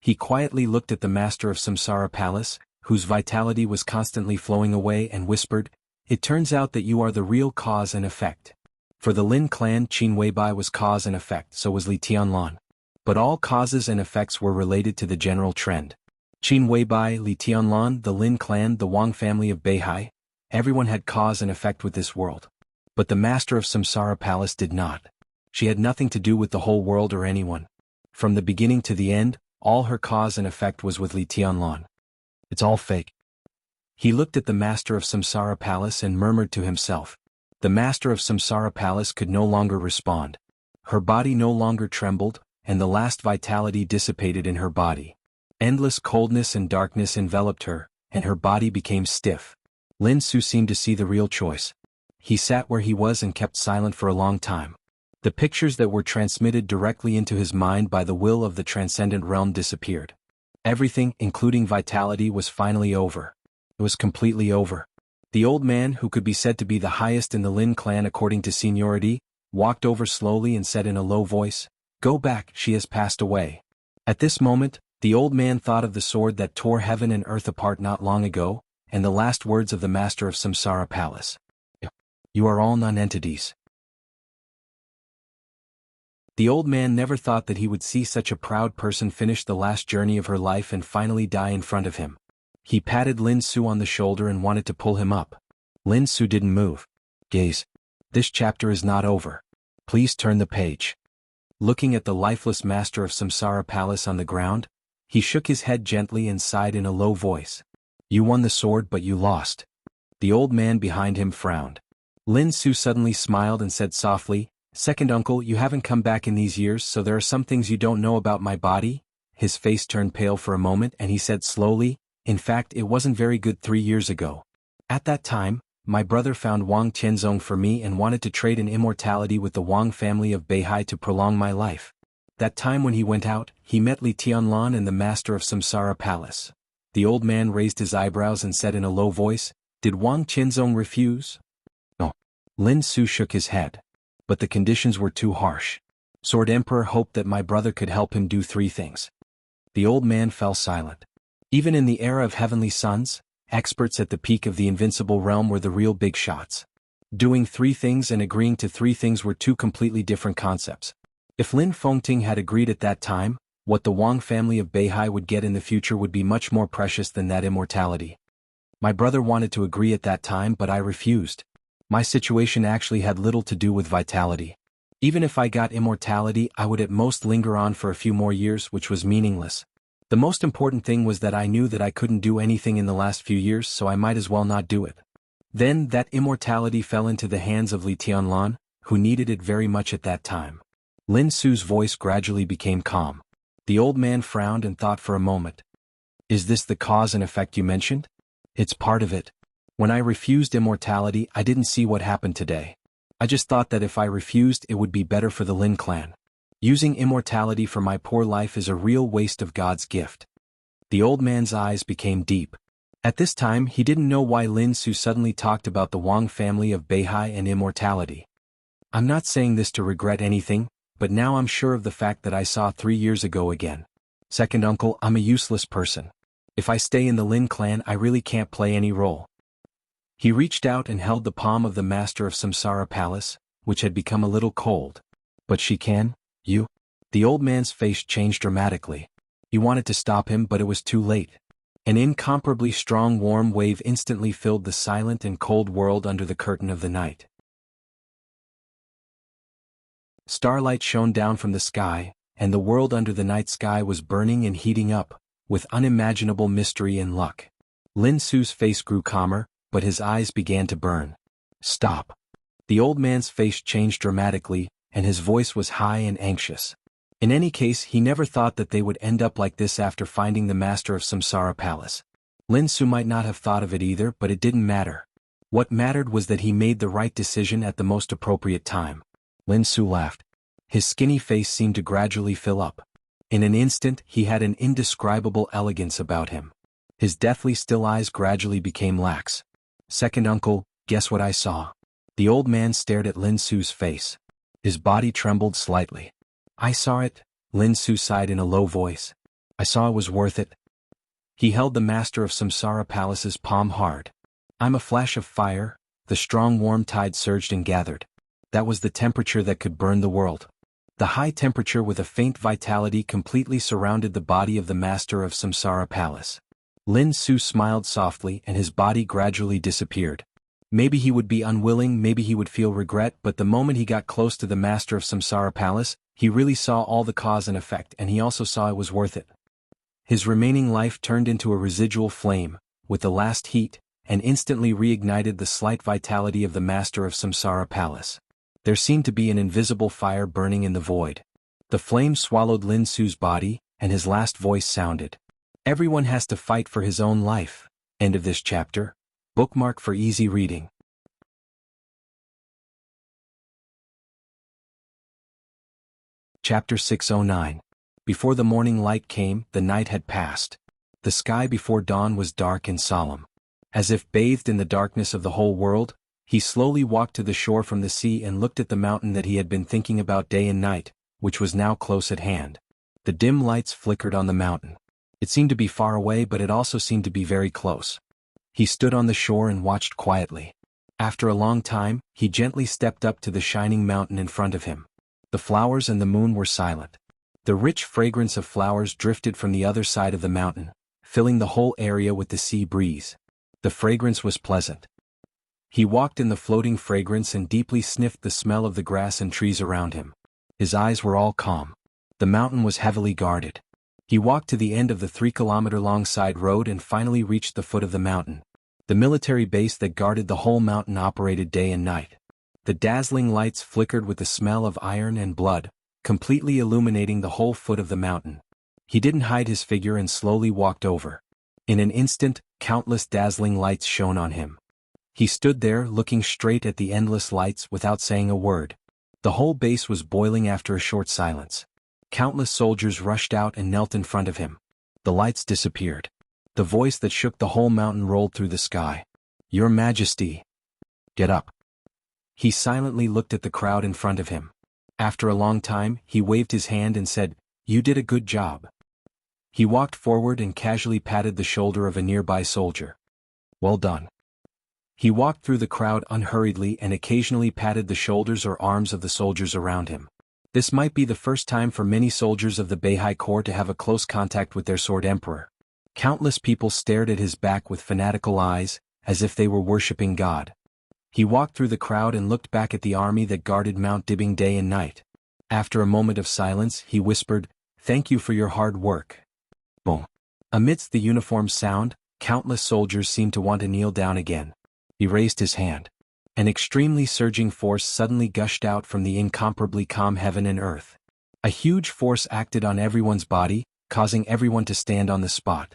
He quietly looked at the master of Samsara Palace, whose vitality was constantly flowing away, and whispered, "It turns out that you are the real cause and effect." For the Lin clan, Qin Weibai was cause and effect, so was Li Tianlan. But all causes and effects were related to the general trend. Qin Weibai, Li Tianlan, the Lin clan, the Wang family of Beihai, everyone had cause and effect with this world. But the master of Samsara Palace did not. She had nothing to do with the whole world or anyone. From the beginning to the end, all her cause and effect was with Li Tianlan. It's all fake. He looked at the master of Samsara Palace and murmured to himself. The master of Samsara Palace could no longer respond. Her body no longer trembled, and the last vitality dissipated in her body. Endless coldness and darkness enveloped her, and her body became stiff. Lin Su seemed to see the real choice. He sat where he was and kept silent for a long time. The pictures that were transmitted directly into his mind by the will of the transcendent realm disappeared. Everything, including vitality, was finally over. It was completely over. The old man, who could be said to be the highest in the Lin clan according to seniority, walked over slowly and said in a low voice, "Go back, she has passed away." At this moment, the old man thought of the sword that tore heaven and earth apart not long ago, and the last words of the master of Samsara Palace. "You are all non-entities." The old man never thought that he would see such a proud person finish the last journey of her life and finally die in front of him. He patted Lin Su on the shoulder and wanted to pull him up. Lin Su didn't move. Gaze. This chapter is not over. Please turn the page. Looking at the lifeless master of Samsara Palace on the ground, he shook his head gently and sighed in a low voice. You won the sword but you lost. The old man behind him frowned. Lin Su suddenly smiled and said softly, Second uncle, you haven't come back in these years, so there are some things you don't know about my body? His face turned pale for a moment and he said slowly, in fact it wasn't very good 3 years ago. At that time, my brother found Wang Tianzong for me and wanted to trade in immortality with the Wang family of Beihai to prolong my life. That time when he went out, he met Li Tianlan and the master of Samsara Palace. The old man raised his eyebrows and said in a low voice, Did Wang Tianzong refuse? No. Lin Su shook his head. But the conditions were too harsh. Sword Emperor hoped that my brother could help him do 3 things. The old man fell silent. Even in the era of heavenly sons, experts at the peak of the invincible realm were the real big shots. Doing 3 things and agreeing to 3 things were 2 completely different concepts. If Lin Fengting had agreed at that time, what the Wang family of Beihai would get in the future would be much more precious than that immortality. My brother wanted to agree at that time but I refused. My situation actually had little to do with vitality. Even if I got immortality, I would at most linger on for a few more years, which was meaningless. The most important thing was that I knew that I couldn't do anything in the last few years, so I might as well not do it. Then that immortality fell into the hands of Li Tianlan, who needed it very much at that time. Lin Su's voice gradually became calm. The old man frowned and thought for a moment. Is this the cause and effect you mentioned? It's part of it. When I refused immortality, I didn't see what happened today. I just thought that if I refused, it would be better for the Lin clan. Using immortality for my poor life is a real waste of God's gift. The old man's eyes became deep. At this time, he didn't know why Lin Su suddenly talked about the Wang family of Beihai and immortality. I'm not saying this to regret anything, but now I'm sure of the fact that I saw 3 years ago again. Second uncle, I'm a useless person. If I stay in the Lin clan, I really can't play any role. He reached out and held the palm of the master of Samsara Palace, which had become a little cold. But she can, you? The old man's face changed dramatically. He wanted to stop him but it was too late. An incomparably strong warm wave instantly filled the silent and cold world under the curtain of the night. Starlight shone down from the sky, and the world under the night sky was burning and heating up, with unimaginable mystery and luck. Lin Su's face grew calmer, but his eyes began to burn. Stop. The old man's face changed dramatically, and his voice was high and anxious. In any case, he never thought that they would end up like this after finding the master of Samsara Palace. Lin Su might not have thought of it either, but it didn't matter. What mattered was that he made the right decision at the most appropriate time. Lin Su laughed. His skinny face seemed to gradually fill up. In an instant, he had an indescribable elegance about him. His deathly still eyes gradually became lax. Second uncle, guess what I saw? The old man stared at Lin Su's face. His body trembled slightly. I saw it, Lin Su sighed in a low voice. I saw it was worth it. He held the master of Samsara Palace's palm hard. I'm a flash of fire, the strong warm tide surged and gathered. That was the temperature that could burn the world. The high temperature with a faint vitality completely surrounded the body of the master of Samsara Palace. Lin Su smiled softly and his body gradually disappeared. Maybe he would be unwilling, maybe he would feel regret, but the moment he got close to the master of Samsara Palace, he really saw all the cause and effect, and he also saw it was worth it. His remaining life turned into a residual flame, with the last heat, and instantly reignited the slight vitality of the master of Samsara Palace. There seemed to be an invisible fire burning in the void. The flame swallowed Lin Su's body, and his last voice sounded. Everyone has to fight for his own life. End of this chapter. Bookmark for easy reading. Chapter 609. Before the morning light came, the night had passed. The sky before dawn was dark and solemn. As if bathed in the darkness of the whole world, he slowly walked to the shore from the sea and looked at the mountain that he had been thinking about day and night, which was now close at hand. The dim lights flickered on the mountain. It seemed to be far away, but it also seemed to be very close. He stood on the shore and watched quietly. After a long time, he gently stepped up to the shining mountain in front of him. The flowers and the moon were silent. The rich fragrance of flowers drifted from the other side of the mountain, filling the whole area with the sea breeze. The fragrance was pleasant. He walked in the floating fragrance and deeply sniffed the smell of the grass and trees around him. His eyes were all calm. The mountain was heavily guarded. He walked to the end of the 3-kilometer-long side road and finally reached the foot of the mountain. The military base that guarded the whole mountain operated day and night. The dazzling lights flickered with the smell of iron and blood, completely illuminating the whole foot of the mountain. He didn't hide his figure and slowly walked over. In an instant, countless dazzling lights shone on him. He stood there looking straight at the endless lights without saying a word. The whole base was boiling after a short silence. Countless soldiers rushed out and knelt in front of him. The lights disappeared. The voice that shook the whole mountain rolled through the sky. "Your Majesty! Get up!" He silently looked at the crowd in front of him. After a long time, he waved his hand and said, "You did a good job." He walked forward and casually patted the shoulder of a nearby soldier. "Well done." He walked through the crowd unhurriedly and occasionally patted the shoulders or arms of the soldiers around him. This might be the first time for many soldiers of the Beihai Corps to have a close contact with their sword emperor. Countless people stared at his back with fanatical eyes, as if they were worshipping God. He walked through the crowd and looked back at the army that guarded Mount Dibing day and night. After a moment of silence, he whispered, "Thank you for your hard work." Boom. Amidst the uniform sound, countless soldiers seemed to want to kneel down again. He raised his hand. An extremely surging force suddenly gushed out from the incomparably calm heaven and earth. A huge force acted on everyone's body, causing everyone to stand on the spot.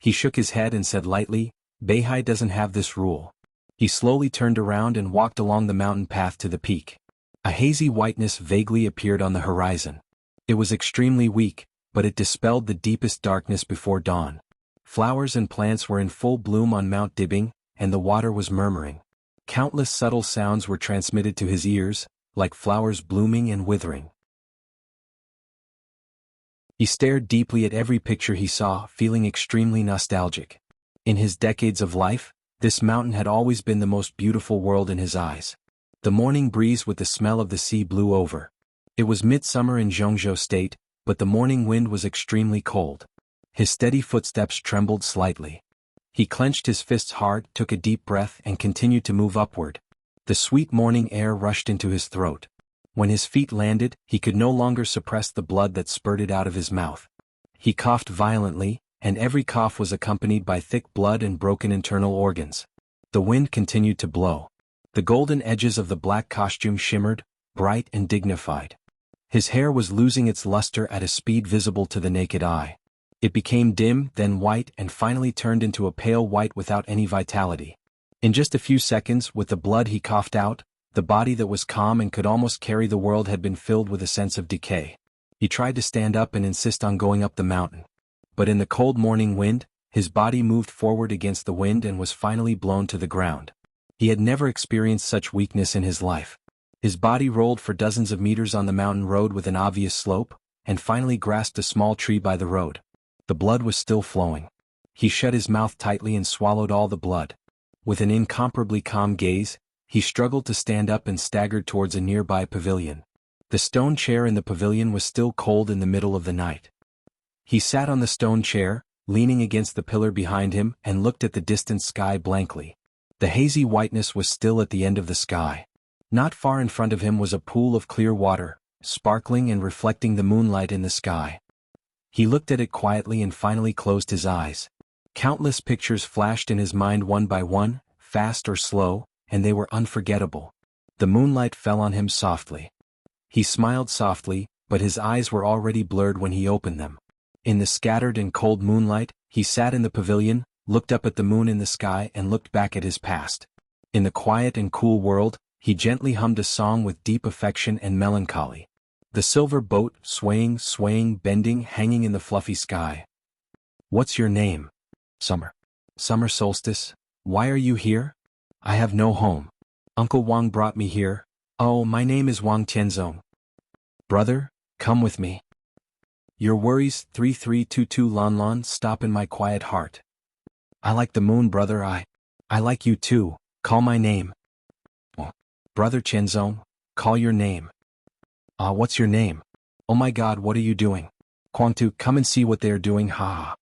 He shook his head and said lightly, "Beihai doesn't have this rule." He slowly turned around and walked along the mountain path to the peak. A hazy whiteness vaguely appeared on the horizon. It was extremely weak, but it dispelled the deepest darkness before dawn. Flowers and plants were in full bloom on Mount Dibing, and the water was murmuring. Countless subtle sounds were transmitted to his ears, like flowers blooming and withering. He stared deeply at every picture he saw, feeling extremely nostalgic. In his decades of life, this mountain had always been the most beautiful world in his eyes. The morning breeze with the smell of the sea blew over. It was midsummer in Zhongzhou State, but the morning wind was extremely cold. His steady footsteps trembled slightly. He clenched his fists hard, took a deep breath and continued to move upward. The sweet morning air rushed into his throat. When his feet landed, he could no longer suppress the blood that spurted out of his mouth. He coughed violently, and every cough was accompanied by thick blood and broken internal organs. The wind continued to blow. The golden edges of the black costume shimmered, bright and dignified. His hair was losing its luster at a speed visible to the naked eye. It became dim, then white, and finally turned into a pale white without any vitality. In just a few seconds, with the blood he coughed out, the body that was calm and could almost carry the world had been filled with a sense of decay. He tried to stand up and insist on going up the mountain. But in the cold morning wind, his body moved forward against the wind and was finally blown to the ground. He had never experienced such weakness in his life. His body rolled for dozens of meters on the mountain road with an obvious slope, and finally grasped a small tree by the road. The blood was still flowing. He shut his mouth tightly and swallowed all the blood. With an incomparably calm gaze, he struggled to stand up and staggered towards a nearby pavilion. The stone chair in the pavilion was still cold in the middle of the night. He sat on the stone chair, leaning against the pillar behind him, and looked at the distant sky blankly. The hazy whiteness was still at the end of the sky. Not far in front of him was a pool of clear water, sparkling and reflecting the moonlight in the sky. He looked at it quietly and finally closed his eyes. Countless pictures flashed in his mind one by one, fast or slow, and they were unforgettable. The moonlight fell on him softly. He smiled softly, but his eyes were already blurred when he opened them. In the scattered and cold moonlight, he sat in the pavilion, looked up at the moon in the sky and looked back at his past. In the quiet and cool world, he gently hummed a song with deep affection and melancholy. The silver boat, swaying, bending, hanging in the fluffy sky. "What's your name?" "Summer." "Summer solstice? Why are you here?" "I have no home. Uncle Wang brought me here." "Oh, my name is Wang Tianzong." "Brother, come with me. Your worries, 3322 Lan, stop in my quiet heart. I like the moon, brother. I like you too. Call my name." "Oh, Brother Tianzong, call your name." What's your name?" "Oh my God, what are you doing?" "Quangtu, come and see what they are doing, ha ha."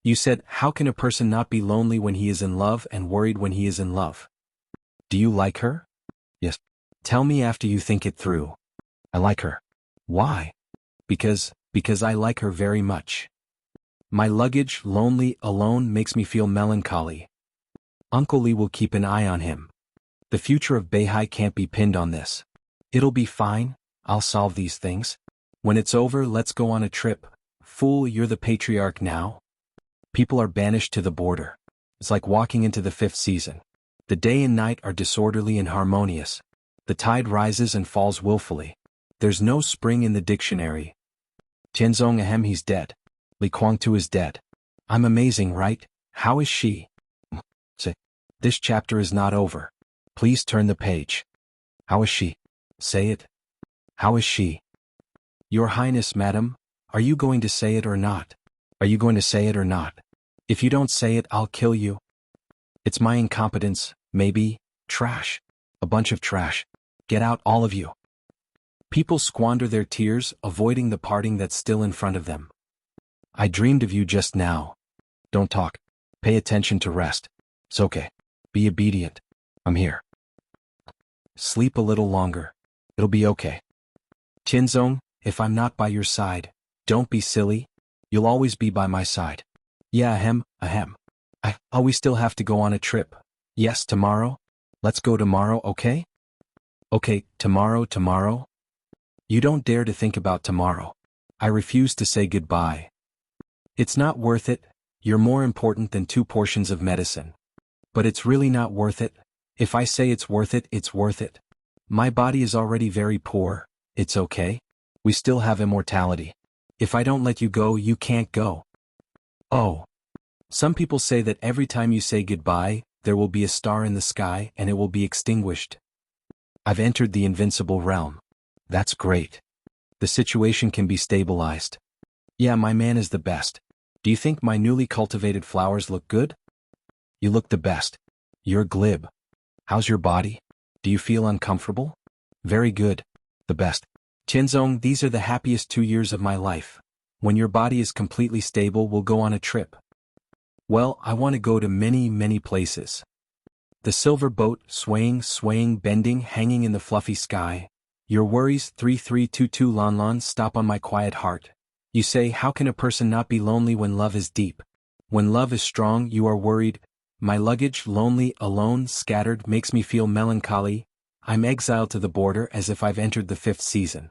You said, how can a person not be lonely when he is in love and worried when he is in love? Do you like her? Yes. Tell me after you think it through. I like her. Why? Because I like her very much. My luggage, lonely, alone, makes me feel melancholy. Uncle Lee will keep an eye on him. The future of Beihai can't be pinned on this. It'll be fine, I'll solve these things. When it's over, let's go on a trip. Fool, you're the patriarch now. People are banished to the border. It's like walking into the 5th season. The day and night are disorderly and harmonious. The tide rises and falls willfully. There's no spring in the dictionary. Tianzong ahem, he's dead. Li Kuangtu is dead. I'm amazing, right? How is she? Say, this chapter is not over. Please turn the page. How is she? Say it. How is she? Your Highness, madam, are you going to say it or not? Are you going to say it or not? If you don't say it, I'll kill you. It's my incompetence, maybe. Trash. A bunch of trash. Get out, all of you. People squander their tears, avoiding the parting that's still in front of them. I dreamed of you just now. Don't talk. Pay attention to rest. It's okay. Be obedient. I'm here. Sleep a little longer. It'll be okay. Tianzong, if I'm not by your side, don't be silly. You'll always be by my side. Yeah, ahem. We still have to go on a trip. Yes, tomorrow? Let's go tomorrow, okay? Okay, tomorrow? You don't dare to think about tomorrow. I refuse to say goodbye. It's not worth it. You're more important than 2 portions of medicine. But it's really not worth it. If I say it's worth it, it's worth it. My body is already very poor. It's okay. We still have immortality. If I don't let you go, you can't go. Oh. Some people say that every time you say goodbye, there will be a star in the sky and it will be extinguished. I've entered the invincible realm. That's great. The situation can be stabilized. Yeah, my man is the best. Do you think my newly cultivated flowers look good? You look the best. You're glib. How's your body? Do you feel uncomfortable? Very good. The best. Tianzong, these are the happiest 2 years of my life. When your body is completely stable, we'll go on a trip. Well, I want to go to many places. The silver boat, swaying, bending, hanging in the fluffy sky. Your worries, 3322 Lan, stop on my quiet heart. You say, how can a person not be lonely when love is deep? When love is strong, you are worried. My luggage, lonely, alone, scattered, makes me feel melancholy. I'm exiled to the border as if I've entered the 5th season.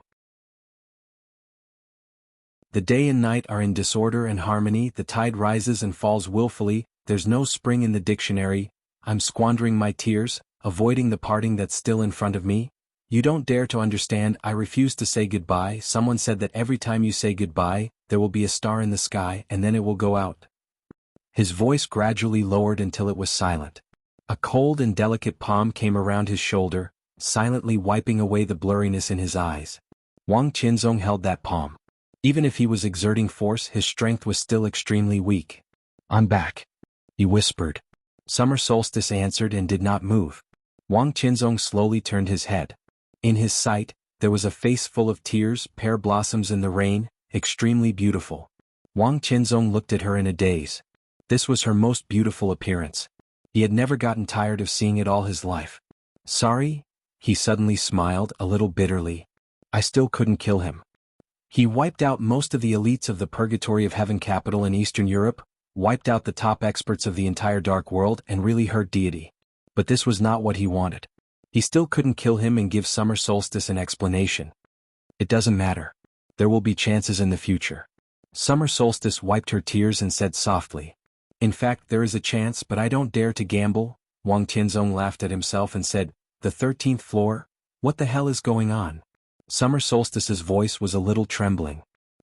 The day and night are in disorder and harmony, the tide rises and falls willfully, there's no spring in the dictionary, I'm squandering my tears, avoiding the parting that's still in front of me. You don't dare to understand, I refuse to say goodbye. Someone said that every time you say goodbye, there will be a star in the sky and then it will go out. His voice gradually lowered until it was silent. A cold and delicate palm came around his shoulder, silently wiping away the blurriness in his eyes. Wang Qinzong held that palm. Even if he was exerting force, his strength was still extremely weak. I'm back, he whispered. Summer Solstice answered and did not move. Wang Qinzong slowly turned his head. In his sight, there was a face full of tears, pear blossoms in the rain, extremely beautiful. Wang Qinzong looked at her in a daze. This was her most beautiful appearance. He had never gotten tired of seeing it all his life. Sorry? He suddenly smiled, a little bitterly. I still couldn't kill him. He wiped out most of the elites of the Purgatory of Heaven capital in Eastern Europe, wiped out the top experts of the entire Dark World and really hurt deity. But this was not what he wanted. He still couldn't kill him and give Summer Solstice an explanation. It doesn't matter. There will be chances in the future. Summer Solstice wiped her tears and said softly. In fact, there is a chance, but I don't dare to gamble. Wang Tianzong laughed at himself and said, the 13th floor? What the hell is going on? Summer Solstice's voice was a little trembling.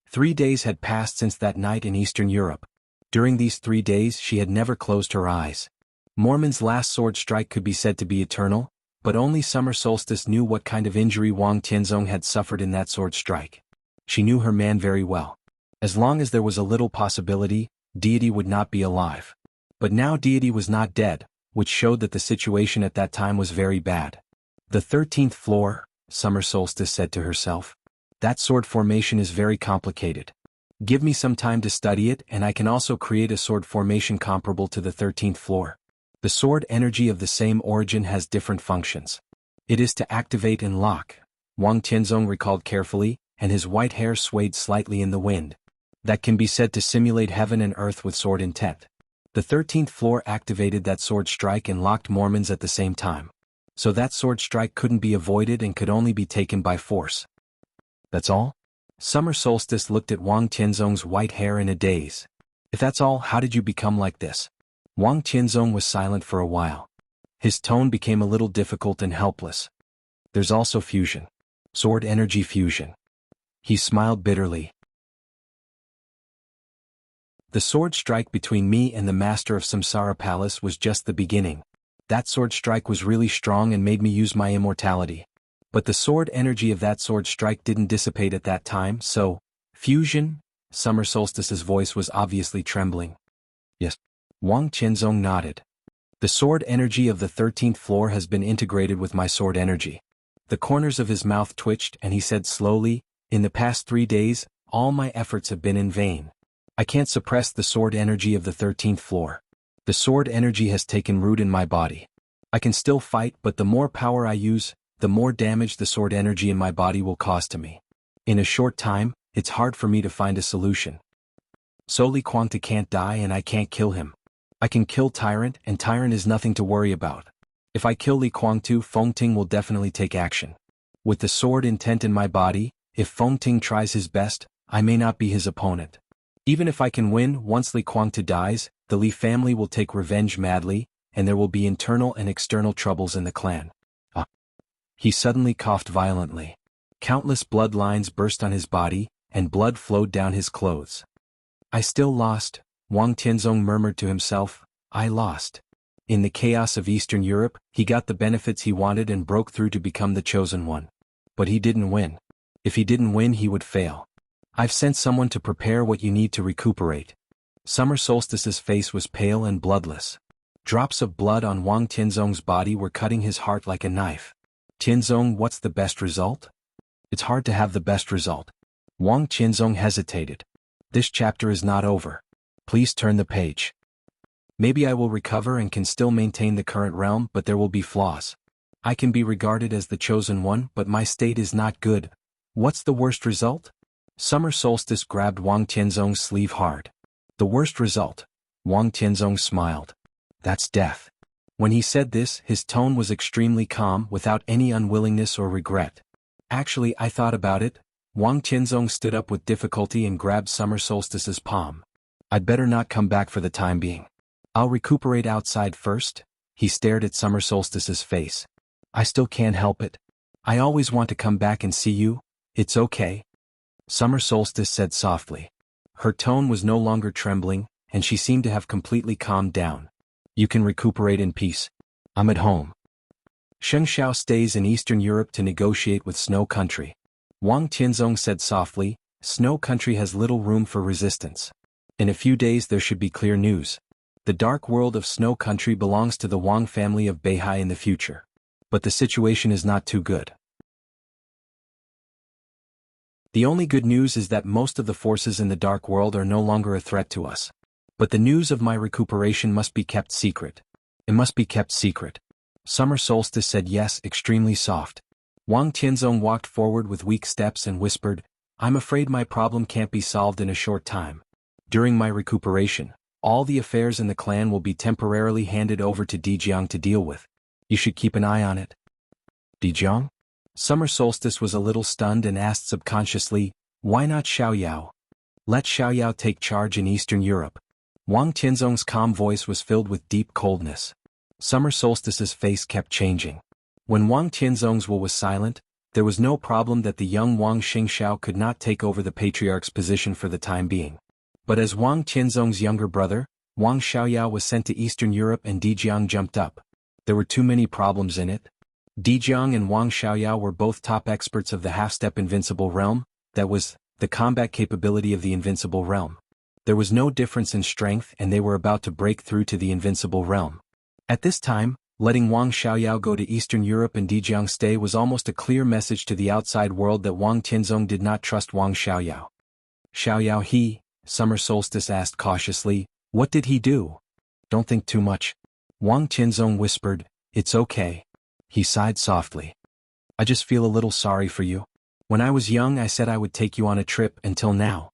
3 days had passed since that night in Eastern Europe. During these 3 days she had never closed her eyes. Mormon's last sword strike could be said to be eternal, but only Summer Solstice knew what kind of injury Wang Tianzong had suffered in that sword strike. She knew her man very well. As long as there was a little possibility, deity would not be alive. But now deity was not dead, which showed that the situation at that time was very bad. The 13th floor, Summer Solstice said to herself. That sword formation is very complicated. Give me some time to study it and I can also create a sword formation comparable to the 13th floor. The sword energy of the same origin has different functions. It is to activate and lock, Wang Tianzong recalled carefully, and his white hair swayed slightly in the wind. That can be said to simulate heaven and earth with sword intent. The 13th floor activated that sword strike and locked Mormons at the same time. So that sword strike couldn't be avoided and could only be taken by force. That's all? Summer Solstice looked at Wang Tianzong's white hair in a daze. If that's all, how did you become like this? Wang Tianzong was silent for a while. His tone became a little difficult and helpless. There's also fusion. Sword energy fusion. He smiled bitterly. The sword strike between me and the master of Samsara Palace was just the beginning. That sword strike was really strong and made me use my immortality. But the sword energy of that sword strike didn't dissipate at that time, so, fusion? Summer Solstice's voice was obviously trembling. Yes. Wang Tianzong nodded. The sword energy of the 13th floor has been integrated with my sword energy. The corners of his mouth twitched and he said slowly, in the past 3 days, all my efforts have been in vain. I can't suppress the sword energy of the 13th floor. The sword energy has taken root in my body. I can still fight, but the more power I use, the more damage the sword energy in my body will cause to me. In a short time, it's hard for me to find a solution. So Li Kuangtu can't die and I can't kill him. I can kill Tyrant and Tyrant is nothing to worry about. If I kill Li Kuangtu, Fengting will definitely take action. With the sword intent in my body, if Fengting tries his best, I may not be his opponent. Even if I can win, once Li Kuangtu dies, the Li family will take revenge madly, and there will be internal and external troubles in the clan. He suddenly coughed violently. Countless bloodlines burst on his body, and blood flowed down his clothes. I still lost, Wang Tianzong murmured to himself, I lost. In the chaos of Eastern Europe, he got the benefits he wanted and broke through to become the chosen one. But he didn't win. If he didn't win, he would fail. I've sent someone to prepare what you need to recuperate. Summer Solstice's face was pale and bloodless. Drops of blood on Wang Tianzong's body were cutting his heart like a knife. Tianzong, what's the best result? It's hard to have the best result. Wang Tianzong hesitated. This chapter is not over. Please turn the page. Maybe I will recover and can still maintain the current realm, but there will be flaws. I can be regarded as the chosen one, but my state is not good. What's the worst result? Summer Solstice grabbed Wang Tianzong's sleeve hard. The worst result. Wang Tianzong smiled. That's death. When he said this, his tone was extremely calm, without any unwillingness or regret. Actually, I thought about it. Wang Tianzong stood up with difficulty and grabbed Summer Solstice's palm. I'd better not come back for the time being. I'll recuperate outside first. He stared at Summer Solstice's face. I still can't help it. I always want to come back and see you. It's okay. Summer Solstice said softly. Her tone was no longer trembling, and she seemed to have completely calmed down. You can recuperate in peace. I'm at home. Sheng Xiao stays in Eastern Europe to negotiate with Snow Country. Wang Tianzong said softly, Snow Country has little room for resistance. In a few days there should be clear news. The dark world of Snow Country belongs to the Wang family of Beihai in the future. But the situation is not too good. The only good news is that most of the forces in the dark world are no longer a threat to us. But the news of my recuperation must be kept secret. It must be kept secret. Summer Solstice said yes, extremely soft. Wang Tianzong walked forward with weak steps and whispered, I'm afraid my problem can't be solved in a short time. During my recuperation, all the affairs in the clan will be temporarily handed over to Dijiang to deal with. You should keep an eye on it. Dijiang? Summer Solstice was a little stunned and asked subconsciously, why not Xiaoyao? Let Xiaoyao take charge in Eastern Europe. Wang Tianzong's calm voice was filled with deep coldness. Summer Solstice's face kept changing. When Wang Tianzong's will was silent, there was no problem that the young Wang Xingxiao could not take over the patriarch's position for the time being. But as Wang Tianzong's younger brother, Wang Xiaoyao was sent to Eastern Europe and Dijiang jumped up. There were too many problems in it. Dijiang and Wang Xiaoyao were both top experts of the half-step invincible realm, that was, the combat capability of the invincible realm. There was no difference in strength and they were about to break through to the invincible realm. At this time, letting Wang Xiaoyao go to Eastern Europe and Dijiang stay was almost a clear message to the outside world that Wang Tianzong did not trust Wang Xiaoyao. Xiao He, Summer Solstice asked cautiously, what did he do? Don't think too much. Wang Tianzong whispered, it's okay. He sighed softly. I just feel a little sorry for you. When I was young I said I would take you on a trip until now.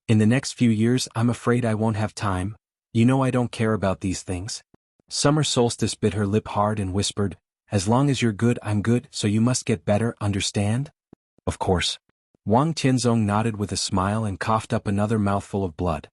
In the next few years I'm afraid I won't have time. You know I don't care about these things. Summer Solstice bit her lip hard and whispered, as long as you're good I'm good, so you must get better, understand? Of course. Wang Tianzong nodded with a smile and coughed up another mouthful of blood.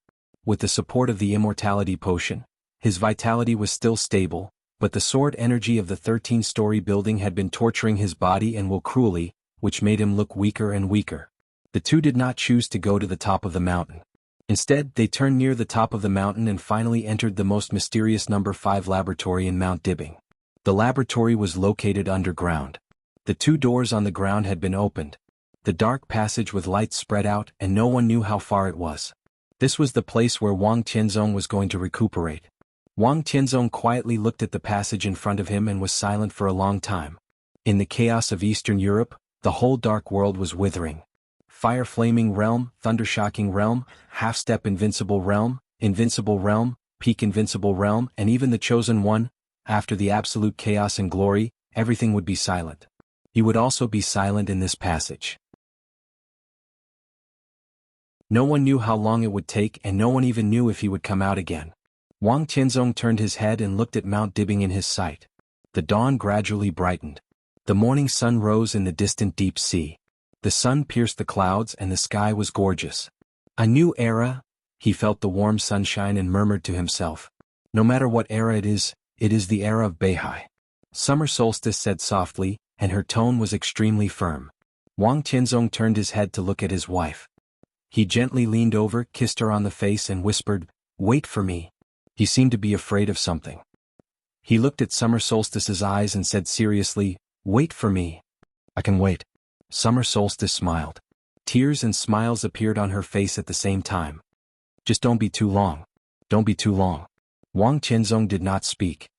With the support of the immortality potion, his vitality was still stable, but the sword energy of the 13-story building had been torturing his body and will cruelly, which made him look weaker and weaker. The two did not choose to go to the top of the mountain. Instead, they turned near the top of the mountain and finally entered the most mysterious number 5 laboratory in Mount Dibbing. The laboratory was located underground. The 2 doors on the ground had been opened. The dark passage with lights spread out and no one knew how far it was. This was the place where Wang Tianzong was going to recuperate. Wang Tianzong quietly looked at the passage in front of him and was silent for a long time. In the chaos of Eastern Europe, the whole dark world was withering. Fire-flaming realm, thunder-shocking realm, half-step invincible realm, peak invincible realm, and even the chosen one, after the absolute chaos and glory, everything would be silent. He would also be silent in this passage. No one knew how long it would take and no one even knew if he would come out again. Wang Tianzong turned his head and looked at Mount Dibbing in his sight. The dawn gradually brightened. The morning sun rose in the distant deep sea. The sun pierced the clouds and the sky was gorgeous. A new era, he felt the warm sunshine and murmured to himself. No matter what era it is the era of Beihai. Summer Solstice said softly, and her tone was extremely firm. Wang Tianzong turned his head to look at his wife. He gently leaned over, kissed her on the face and whispered, wait for me. He seemed to be afraid of something. He looked at Summer Solstice's eyes and said seriously, wait for me. I can wait. Summer Solstice smiled. Tears and smiles appeared on her face at the same time. Just don't be too long. Don't be too long. Wang Tianzong did not speak.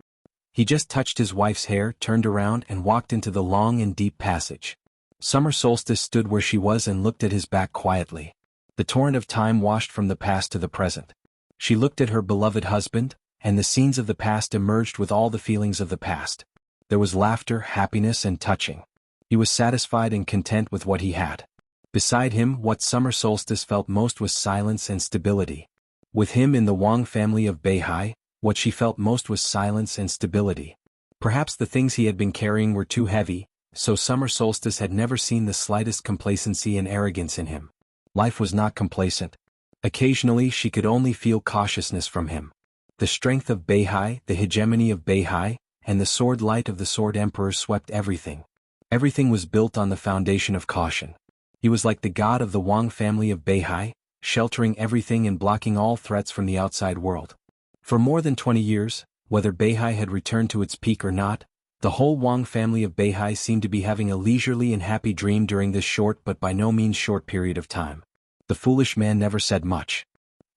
He just touched his wife's hair, turned around and walked into the long and deep passage. Summer Solstice stood where she was and looked at his back quietly. The torrent of time washed from the past to the present. She looked at her beloved husband, and the scenes of the past emerged with all the feelings of the past. There was laughter, happiness, and touching. He was satisfied and content with what he had. Beside him, what Summer Solstice felt most was silence and stability. With him in the Wang family of Beihai, what she felt most was silence and stability. Perhaps the things he had been carrying were too heavy, so Summer Solstice had never seen the slightest complacency and arrogance in him. Life was not complacent. Occasionally she could only feel cautiousness from him. The strength of Beihai, the hegemony of Beihai, and the sword light of the Sword Emperor swept everything. Everything was built on the foundation of caution. He was like the god of the Wang family of Beihai, sheltering everything and blocking all threats from the outside world. For more than 20 years, whether Beihai had returned to its peak or not, the whole Wang family of Beihai seemed to be having a leisurely and happy dream during this short but by no means short period of time. The foolish man never said much.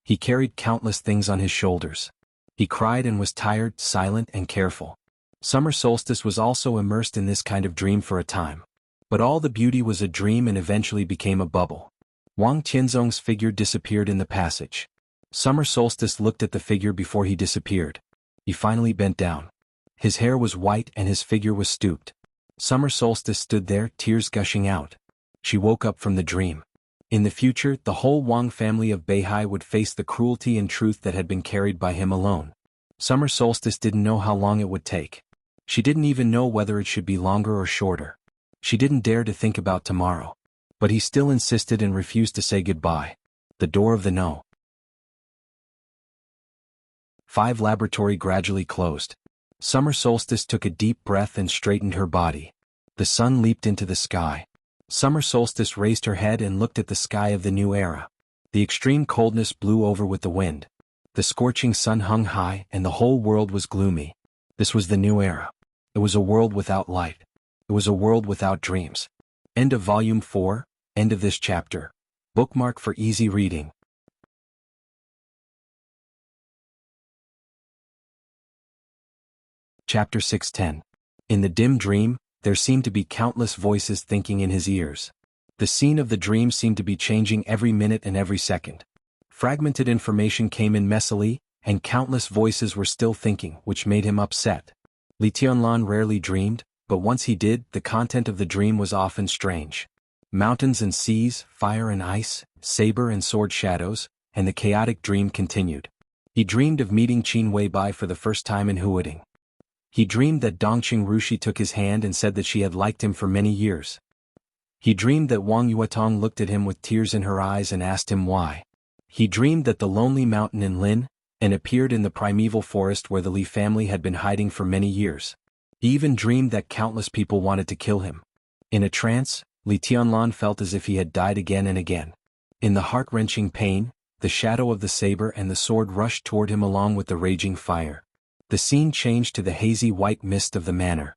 He carried countless things on his shoulders. He cried and was tired, silent and careful. Summer Solstice was also immersed in this kind of dream for a time. But all the beauty was a dream and eventually became a bubble. Wang Tianzong's figure disappeared in the passage. Summer Solstice looked at the figure before he disappeared. He finally bent down. His hair was white and his figure was stooped. Summer Solstice stood there, tears gushing out. She woke up from the dream. In the future, the whole Wang family of Beihai would face the cruelty and truth that had been carried by him alone. Summer Solstice didn't know how long it would take. She didn't even know whether it should be longer or shorter. She didn't dare to think about tomorrow. But he still insisted and refused to say goodbye. The door of the No. 5 laboratory gradually closed. Summer Solstice took a deep breath and straightened her body. The sun leaped into the sky. Summer Solstice raised her head and looked at the sky of the new era. The extreme coldness blew over with the wind. The scorching sun hung high and the whole world was gloomy. This was the new era. It was a world without light. It was a world without dreams. End of Volume 4, end of this chapter. Bookmark for easy reading. Chapter 610. In the dim dream, there seemed to be countless voices thinking in his ears. The scene of the dream seemed to be changing every minute and every second. Fragmented information came in messily, and countless voices were still thinking, which made him upset. Li Tianlan rarely dreamed, but once he did, the content of the dream was often strange. Mountains and seas, fire and ice, saber and sword shadows, and the chaotic dream continued. He dreamed of meeting Qin Weibai for the first time in Huading. He dreamed that Dongqing Rushi took his hand and said that she had liked him for many years. He dreamed that Wang Yuetong looked at him with tears in her eyes and asked him why. He dreamed that the lonely mountain in Lin, and appeared in the primeval forest where the Li family had been hiding for many years. He even dreamed that countless people wanted to kill him. In a trance, Li Tianlan felt as if he had died again and again. In the heart-wrenching pain, the shadow of the saber and the sword rushed toward him along with the raging fire. The scene changed to the hazy white mist of the manor.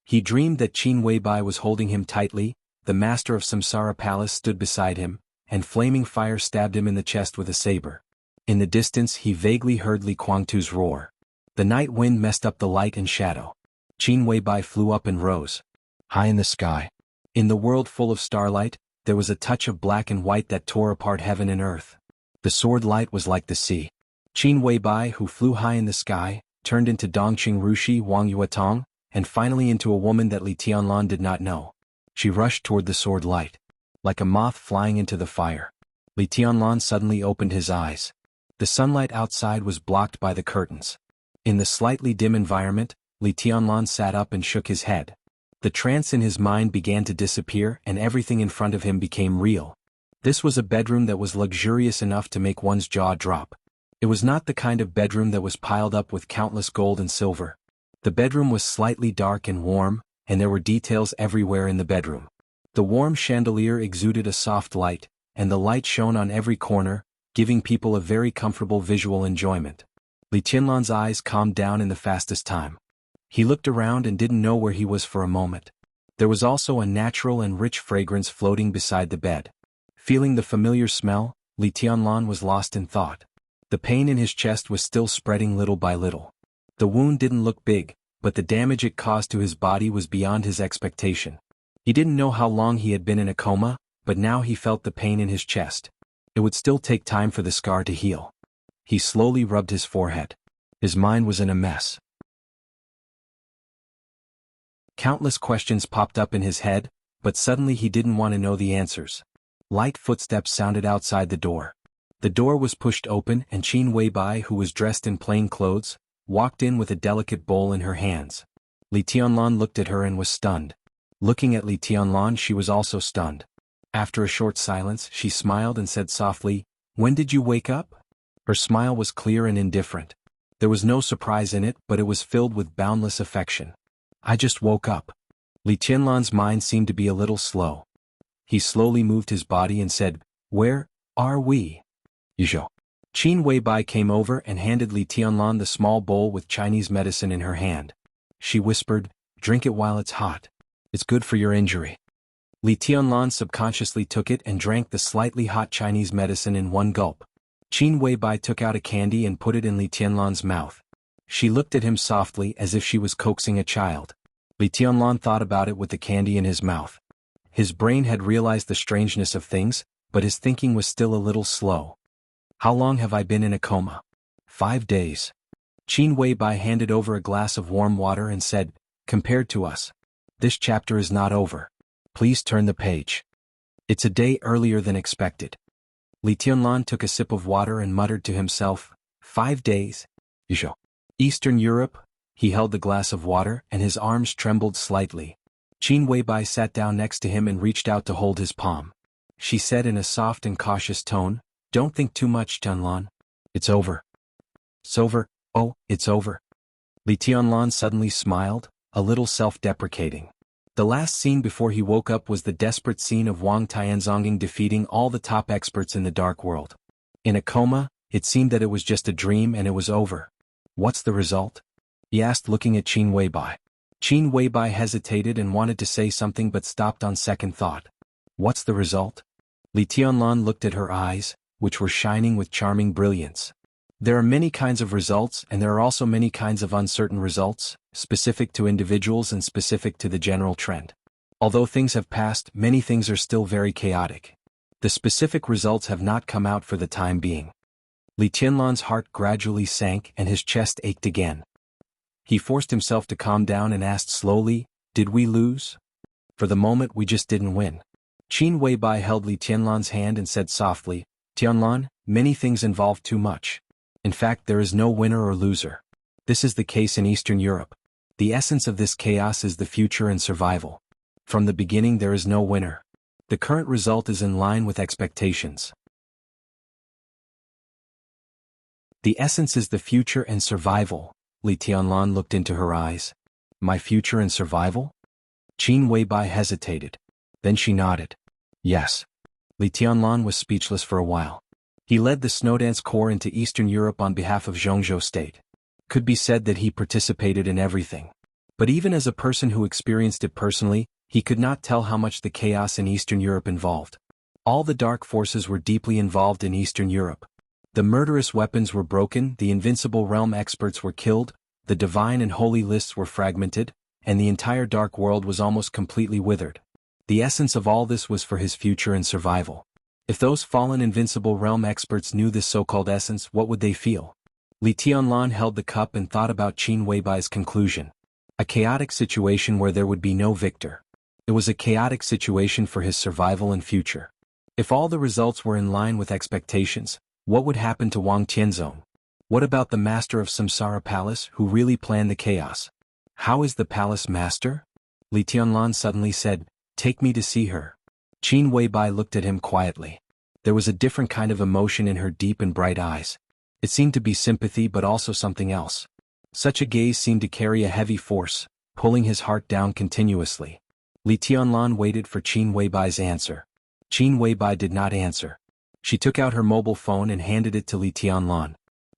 He dreamed that Qin Weibai was holding him tightly, the master of Samsara Palace stood beside him, and flaming fire stabbed him in the chest with a saber. In the distance he vaguely heard Li Guangtu's roar. The night wind messed up the light and shadow. Qin Weibai flew up and rose. High in the sky. In the world full of starlight, there was a touch of black and white that tore apart heaven and earth. The sword light was like the sea. Qin Weibai, who flew high in the sky, turned into Dongqing Rushi Wang Yuetong, and finally into a woman that Li Tianlan did not know. She rushed toward the sword light. Like a moth flying into the fire. Li Tianlan suddenly opened his eyes. The sunlight outside was blocked by the curtains. In the slightly dim environment, Li Tianlan sat up and shook his head. The trance in his mind began to disappear and everything in front of him became real. This was a bedroom that was luxurious enough to make one's jaw drop. It was not the kind of bedroom that was piled up with countless gold and silver. The bedroom was slightly dark and warm, and there were details everywhere in the bedroom. The warm chandelier exuded a soft light, and the light shone on every corner, giving people a very comfortable visual enjoyment. Li Tianlan's eyes calmed down in the fastest time. He looked around and didn't know where he was for a moment. There was also a natural and rich fragrance floating beside the bed. Feeling the familiar smell, Li Tianlan was lost in thought. The pain in his chest was still spreading little by little. The wound didn't look big, but the damage it caused to his body was beyond his expectation. He didn't know how long he had been in a coma, but now he felt the pain in his chest. It would still take time for the scar to heal. He slowly rubbed his forehead. His mind was in a mess. Countless questions popped up in his head, but suddenly he didn't want to know the answers. Light footsteps sounded outside the door. The door was pushed open and Qin Weibai, who was dressed in plain clothes, walked in with a delicate bowl in her hands. Li Tianlan looked at her and was stunned. Looking at Li Tianlan, she was also stunned. After a short silence, she smiled and said softly, "When did you wake up?" Her smile was clear and indifferent. There was no surprise in it, but it was filled with boundless affection. "I just woke up." Li Tianlan's mind seemed to be a little slow. He slowly moved his body and said, "Where are we?" "Yizhou." Qin Weibai came over and handed Li Tianlan the small bowl with Chinese medicine in her hand. She whispered, "Drink it while it's hot. It's good for your injury." Li Tianlan subconsciously took it and drank the slightly hot Chinese medicine in one gulp. Qin Weibai took out a candy and put it in Li Tianlan's mouth. She looked at him softly as if she was coaxing a child. Li Tianlan thought about it with the candy in his mouth. His brain had realized the strangeness of things, but his thinking was still a little slow. "How long have I been in a coma?" 5 days. Qin Weibai handed over a glass of warm water and said, "Compared to us, this chapter is not over. Please turn the page. It's a day earlier than expected." Li Tianlan took a sip of water and muttered to himself, 5 days? Yizhou. Eastern Europe. He held the glass of water and his arms trembled slightly. Qin Weibai sat down next to him and reached out to hold his palm. She said in a soft and cautious tone, "Don't think too much, Tianlan. It's over." "It's over? Oh, it's over." Li Tianlan suddenly smiled, a little self-deprecating. The last scene before he woke up was the desperate scene of Wang Tianzonging defeating all the top experts in the dark world. In a coma, it seemed that it was just a dream and it was over. "What's the result?" he asked, looking at Qin Weibai. Qin Weibai hesitated and wanted to say something but stopped on second thought. "What's the result?" Li Tianlan looked at her eyes, which were shining with charming brilliance. "There are many kinds of results and there are also many kinds of uncertain results, specific to individuals and specific to the general trend. Although things have passed, many things are still very chaotic. The specific results have not come out for the time being. Li Tianlan's heart gradually sank and his chest ached again. He forced himself to calm down and asked slowly, "Did we lose?" "For the moment we just didn't win." Qin Weibai held Li Tianlan's hand and said softly, "Tianlan, many things involve too much. In fact, there is no winner or loser. This is the case in Eastern Europe. The essence of this chaos is the future and survival. From the beginning there is no winner. The current result is in line with expectations. The essence is the future and survival." Li Tianlan looked into her eyes. "My future and survival?" Qin Weibai hesitated. Then she nodded. "Yes." Li Tianlan was speechless for a while. He led the Snowdance Corps into Eastern Europe on behalf of Zhongzhou State. Could be said that he participated in everything. But even as a person who experienced it personally, he could not tell how much the chaos in Eastern Europe involved. All the dark forces were deeply involved in Eastern Europe. The murderous weapons were broken, the invincible realm experts were killed, the divine and holy lists were fragmented, and the entire dark world was almost completely withered. The essence of all this was for his future and survival. If those fallen invincible realm experts knew this so-called essence, what would they feel? Li Tianlan held the cup and thought about Qin Weibai's conclusion. A chaotic situation where there would be no victor. It was a chaotic situation for his survival and future. If all the results were in line with expectations, what would happen to Wang Tianzong? What about the master of Samsara Palace who really planned the chaos? "How is the palace master?" Li Tianlan suddenly said, "Take me to see her." Qin Weibai looked at him quietly. There was a different kind of emotion in her deep and bright eyes. It seemed to be sympathy but also something else. Such a gaze seemed to carry a heavy force, pulling his heart down continuously. Li Tianlan waited for Qin Weibai's answer. Qin Weibai did not answer. She took out her mobile phone and handed it to Li Tianlan.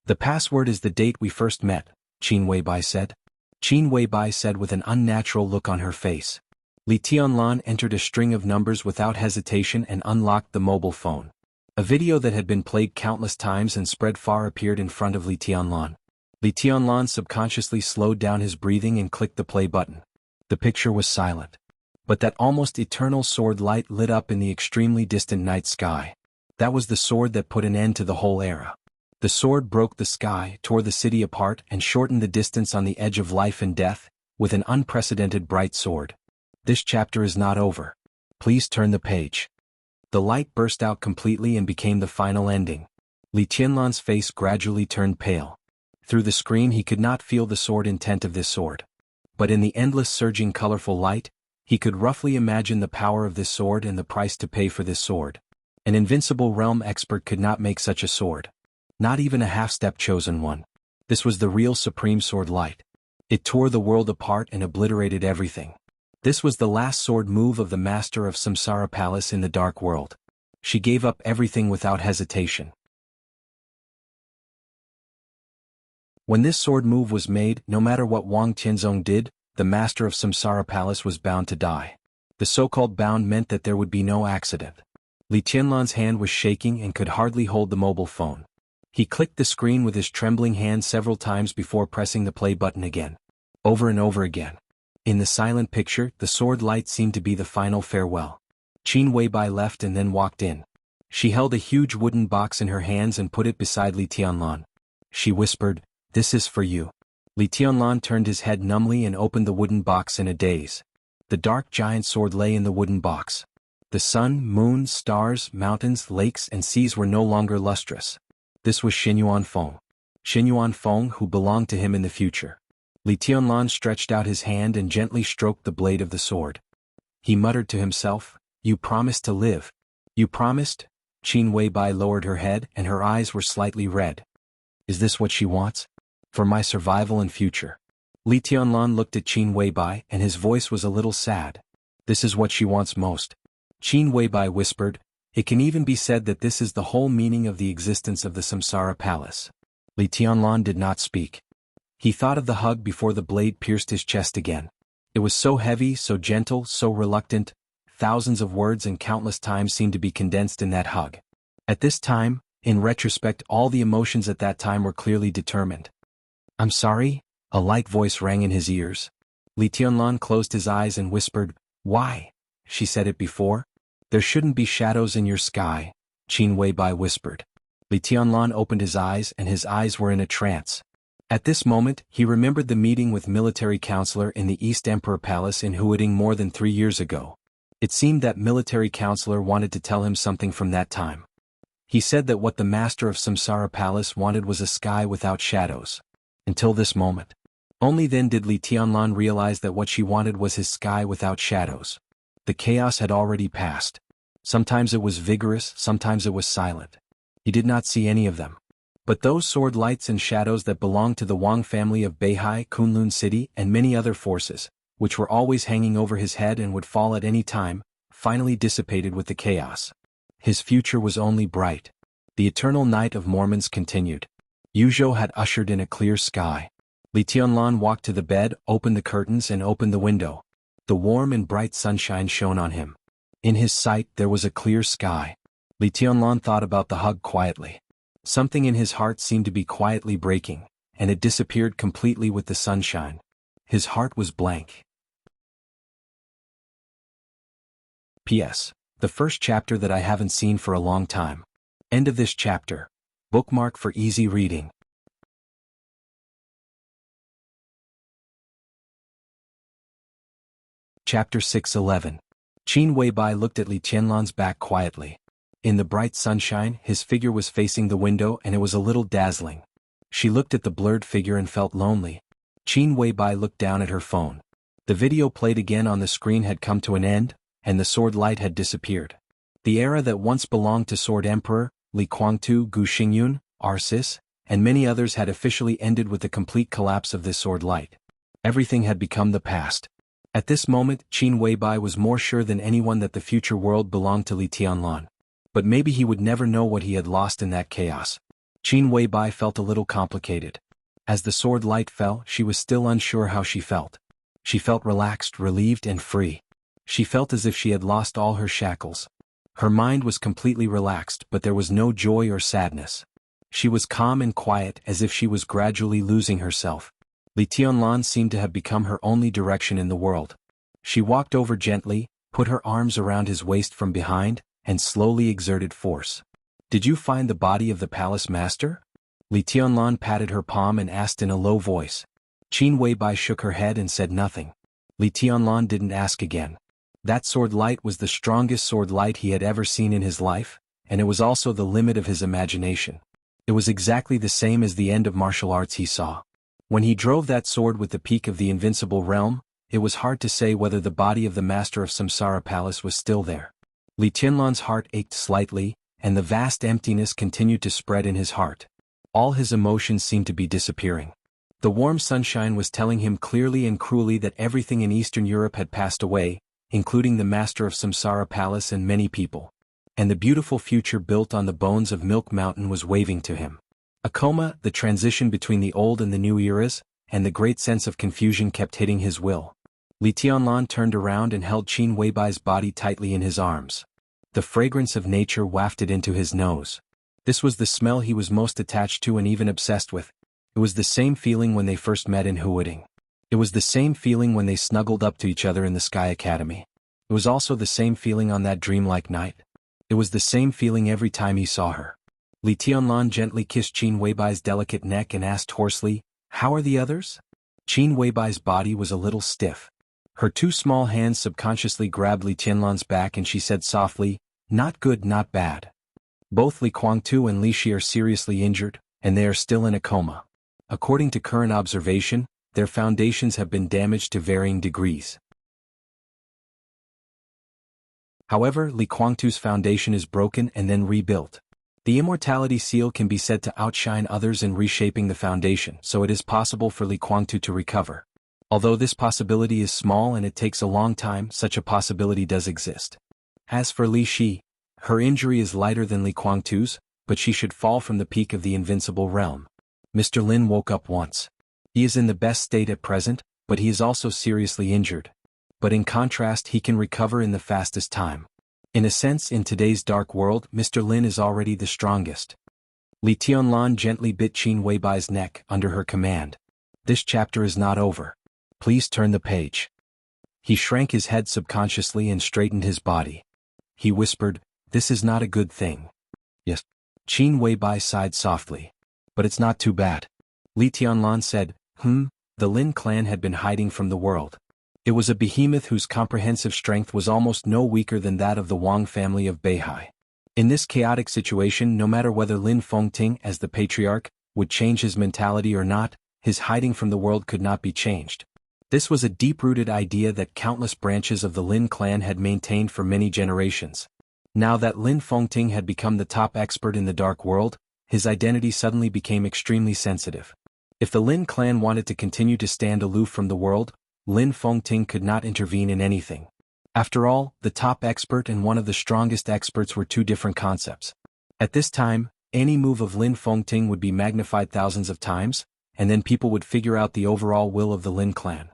"The password is the date we first met," Qin Weibai said. Qin Weibai said with an unnatural look on her face. Li Tianlan entered a string of numbers without hesitation and unlocked the mobile phone. A video that had been played countless times and spread far appeared in front of Li Tianlan. Li Tianlan subconsciously slowed down his breathing and clicked the play button. The picture was silent. But that almost eternal sword light lit up in the extremely distant night sky. That was the sword that put an end to the whole era. The sword broke the sky, tore the city apart, and shortened the distance on the edge of life and death, with an unprecedented bright sword. This chapter is not over. Please turn the page. The light burst out completely and became the final ending. Li Tianlan's face gradually turned pale. Through the screen he could not feel the sword intent of this sword. But in the endless surging colorful light, he could roughly imagine the power of this sword and the price to pay for this sword. An invincible realm expert could not make such a sword. Not even a half-step chosen one. This was the real supreme sword light. It tore the world apart and obliterated everything. This was the last sword move of the master of Samsara Palace in the dark world. She gave up everything without hesitation. When this sword move was made, no matter what Wang Tianzong did, the master of Samsara Palace was bound to die. The so-called bound meant that there would be no accident. Li Tianlan's hand was shaking and could hardly hold the mobile phone. He clicked the screen with his trembling hand several times before pressing the play button again. Over and over again. In the silent picture, the sword light seemed to be the final farewell. Qin Weibai left and then walked in. She held a huge wooden box in her hands and put it beside Li Tianlan. She whispered, "This is for you." Li Tianlan turned his head numbly and opened the wooden box in a daze. The dark giant sword lay in the wooden box. The sun, moon, stars, mountains, lakes, and seas were no longer lustrous. This was Xinyuan Feng. Xinyuan Feng who belonged to him in the future. Li Tianlan stretched out his hand and gently stroked the blade of the sword. He muttered to himself, "You promised to live. You promised?" Qin Weibai lowered her head and her eyes were slightly red. "Is this what she wants? For my survival and future?" Li Tianlan looked at Qin Weibai and his voice was a little sad. "This is what she wants most." Qin Weibai whispered, "It can even be said that this is the whole meaning of the existence of the Samsara Palace." Li Tianlan did not speak. He thought of the hug before the blade pierced his chest again. It was so heavy, so gentle, so reluctant. Thousands of words and countless times seemed to be condensed in that hug. At this time, in retrospect, all the emotions at that time were clearly determined. "I'm sorry?" A light voice rang in his ears. Li Tianlan closed his eyes and whispered, Why? She said it before. There shouldn't be shadows in your sky, Qin Weibai whispered. Li Tianlan opened his eyes and his eyes were in a trance. At this moment, he remembered the meeting with military counselor in the East Emperor Palace in Huading more than 3 years ago. It seemed that military counselor wanted to tell him something from that time. He said that what the master of Samsara Palace wanted was a sky without shadows. Until this moment. Only then did Li Tianlan realize that what she wanted was his sky without shadows. The chaos had already passed. Sometimes it was vigorous, sometimes it was silent. He did not see any of them. But those sword lights and shadows that belonged to the Wang family of Beihai, Kunlun City, and many other forces, which were always hanging over his head and would fall at any time, finally dissipated with the chaos. His future was only bright. The eternal night of Mormons continued. Yuzhou had ushered in a clear sky. Li Tianlan walked to the bed, opened the curtains and opened the window. The warm and bright sunshine shone on him. In his sight there was a clear sky. Li Tianlan thought about the hug quietly. Something in his heart seemed to be quietly breaking, and it disappeared completely with the sunshine. His heart was blank. P.S. The first chapter that I haven't seen for a long time. End of this chapter. Bookmark for easy reading. Chapter 6:11. Qin Weibai looked at Li Tianlan's back quietly. In the bright sunshine, his figure was facing the window and it was a little dazzling. She looked at the blurred figure and felt lonely. Qin Weibai looked down at her phone. The video played again on the screen had come to an end, and the sword light had disappeared. The era that once belonged to Sword Emperor, Li Guangtu, Gu Xingyun, Arcis, and many others had officially ended with the complete collapse of this sword light. Everything had become the past. At this moment, Qin Weibai was more sure than anyone that the future world belonged to Li Tianlan. But maybe he would never know what he had lost in that chaos. Qin Weibai felt a little complicated. As the sword light fell, she was still unsure how she felt. She felt relaxed, relieved and free. She felt as if she had lost all her shackles. Her mind was completely relaxed, but there was no joy or sadness. She was calm and quiet, as if she was gradually losing herself. Li Tianlan seemed to have become her only direction in the world. She walked over gently, put her arms around his waist from behind, and slowly exerted force. "Did you find the body of the palace master?" Li Tianlan patted her palm and asked in a low voice. Qin Weibai shook her head and said nothing. Li Tianlan didn't ask again. That sword light was the strongest sword light he had ever seen in his life, and it was also the limit of his imagination. It was exactly the same as the end of martial arts he saw. When he drove that sword with the peak of the invincible realm, it was hard to say whether the body of the master of Samsara Palace was still there. Li Tianlan's heart ached slightly, and the vast emptiness continued to spread in his heart. All his emotions seemed to be disappearing. The warm sunshine was telling him clearly and cruelly that everything in Eastern Europe had passed away, including the master of Samsara Palace and many people. And the beautiful future built on the bones of Milk Mountain was waving to him. A coma, the transition between the old and the new eras, and the great sense of confusion kept hitting his will. Li Tianlan turned around and held Qin Weibai's body tightly in his arms. The fragrance of nature wafted into his nose. This was the smell he was most attached to and even obsessed with. It was the same feeling when they first met in Huading. It was the same feeling when they snuggled up to each other in the Sky Academy. It was also the same feeling on that dreamlike night. It was the same feeling every time he saw her. Li Tianlan gently kissed Qin Weibai's delicate neck and asked hoarsely, "How are the others?" Qin Weibai's body was a little stiff. Her two small hands subconsciously grabbed Li Tianlan's back and she said softly, "Not good, not bad. Both Li Guangtu and Li Shi are seriously injured, and they are still in a coma. According to current observation, their foundations have been damaged to varying degrees. However, Li Guangtu's foundation is broken and then rebuilt. The immortality seal can be said to outshine others in reshaping the foundation, so it is possible for Li Guangtu to recover. Although this possibility is small and it takes a long time, such a possibility does exist. As for Li Shi, her injury is lighter than Li Guangtu's, but she should fall from the peak of the invincible realm." Mr. Lin woke up once. He is in the best state at present, but he is also seriously injured. But in contrast, he can recover in the fastest time. In a sense, in today's dark world, Mr. Lin is already the strongest. Li Tianlan gently bit Qin Weibai's neck under her command. "This chapter is not over. Please turn the page." He shrank his head subconsciously and straightened his body. He whispered, "This is not a good thing." "Yes." Qin Weibai sighed softly. "But it's not too bad." Li Tianlan said, The Lin clan had been hiding from the world. It was a behemoth whose comprehensive strength was almost no weaker than that of the Wang family of Beihai. In this chaotic situation, no matter whether Lin Fengting, as the patriarch, would change his mentality or not, his hiding from the world could not be changed. This was a deep-rooted idea that countless branches of the Lin clan had maintained for many generations. Now that Lin Fengting had become the top expert in the dark world, his identity suddenly became extremely sensitive. If the Lin clan wanted to continue to stand aloof from the world, Lin Fengting could not intervene in anything. After all, the top expert and one of the strongest experts were two different concepts. At this time, any move of Lin Fengting would be magnified thousands of times, and then people would figure out the overall will of the Lin clan.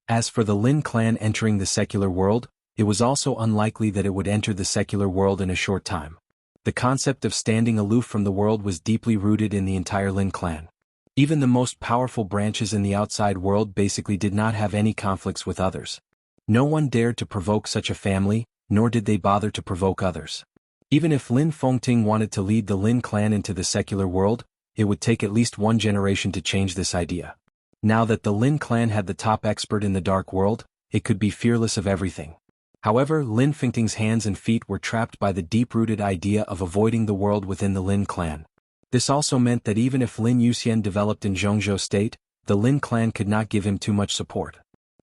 As for the Lin clan entering the secular world, it was also unlikely that it would enter the secular world in a short time. The concept of standing aloof from the world was deeply rooted in the entire Lin clan. Even the most powerful branches in the outside world basically did not have any conflicts with others. No one dared to provoke such a family, nor did they bother to provoke others. Even if Lin Fengting wanted to lead the Lin clan into the secular world, it would take at least one generation to change this idea. Now that the Lin clan had the top expert in the dark world, it could be fearless of everything. However, Lin Fengting's hands and feet were trapped by the deep-rooted idea of avoiding the world within the Lin clan. This also meant that even if Lin Yuxian developed in Zhongzhou state, the Lin clan could not give him too much support.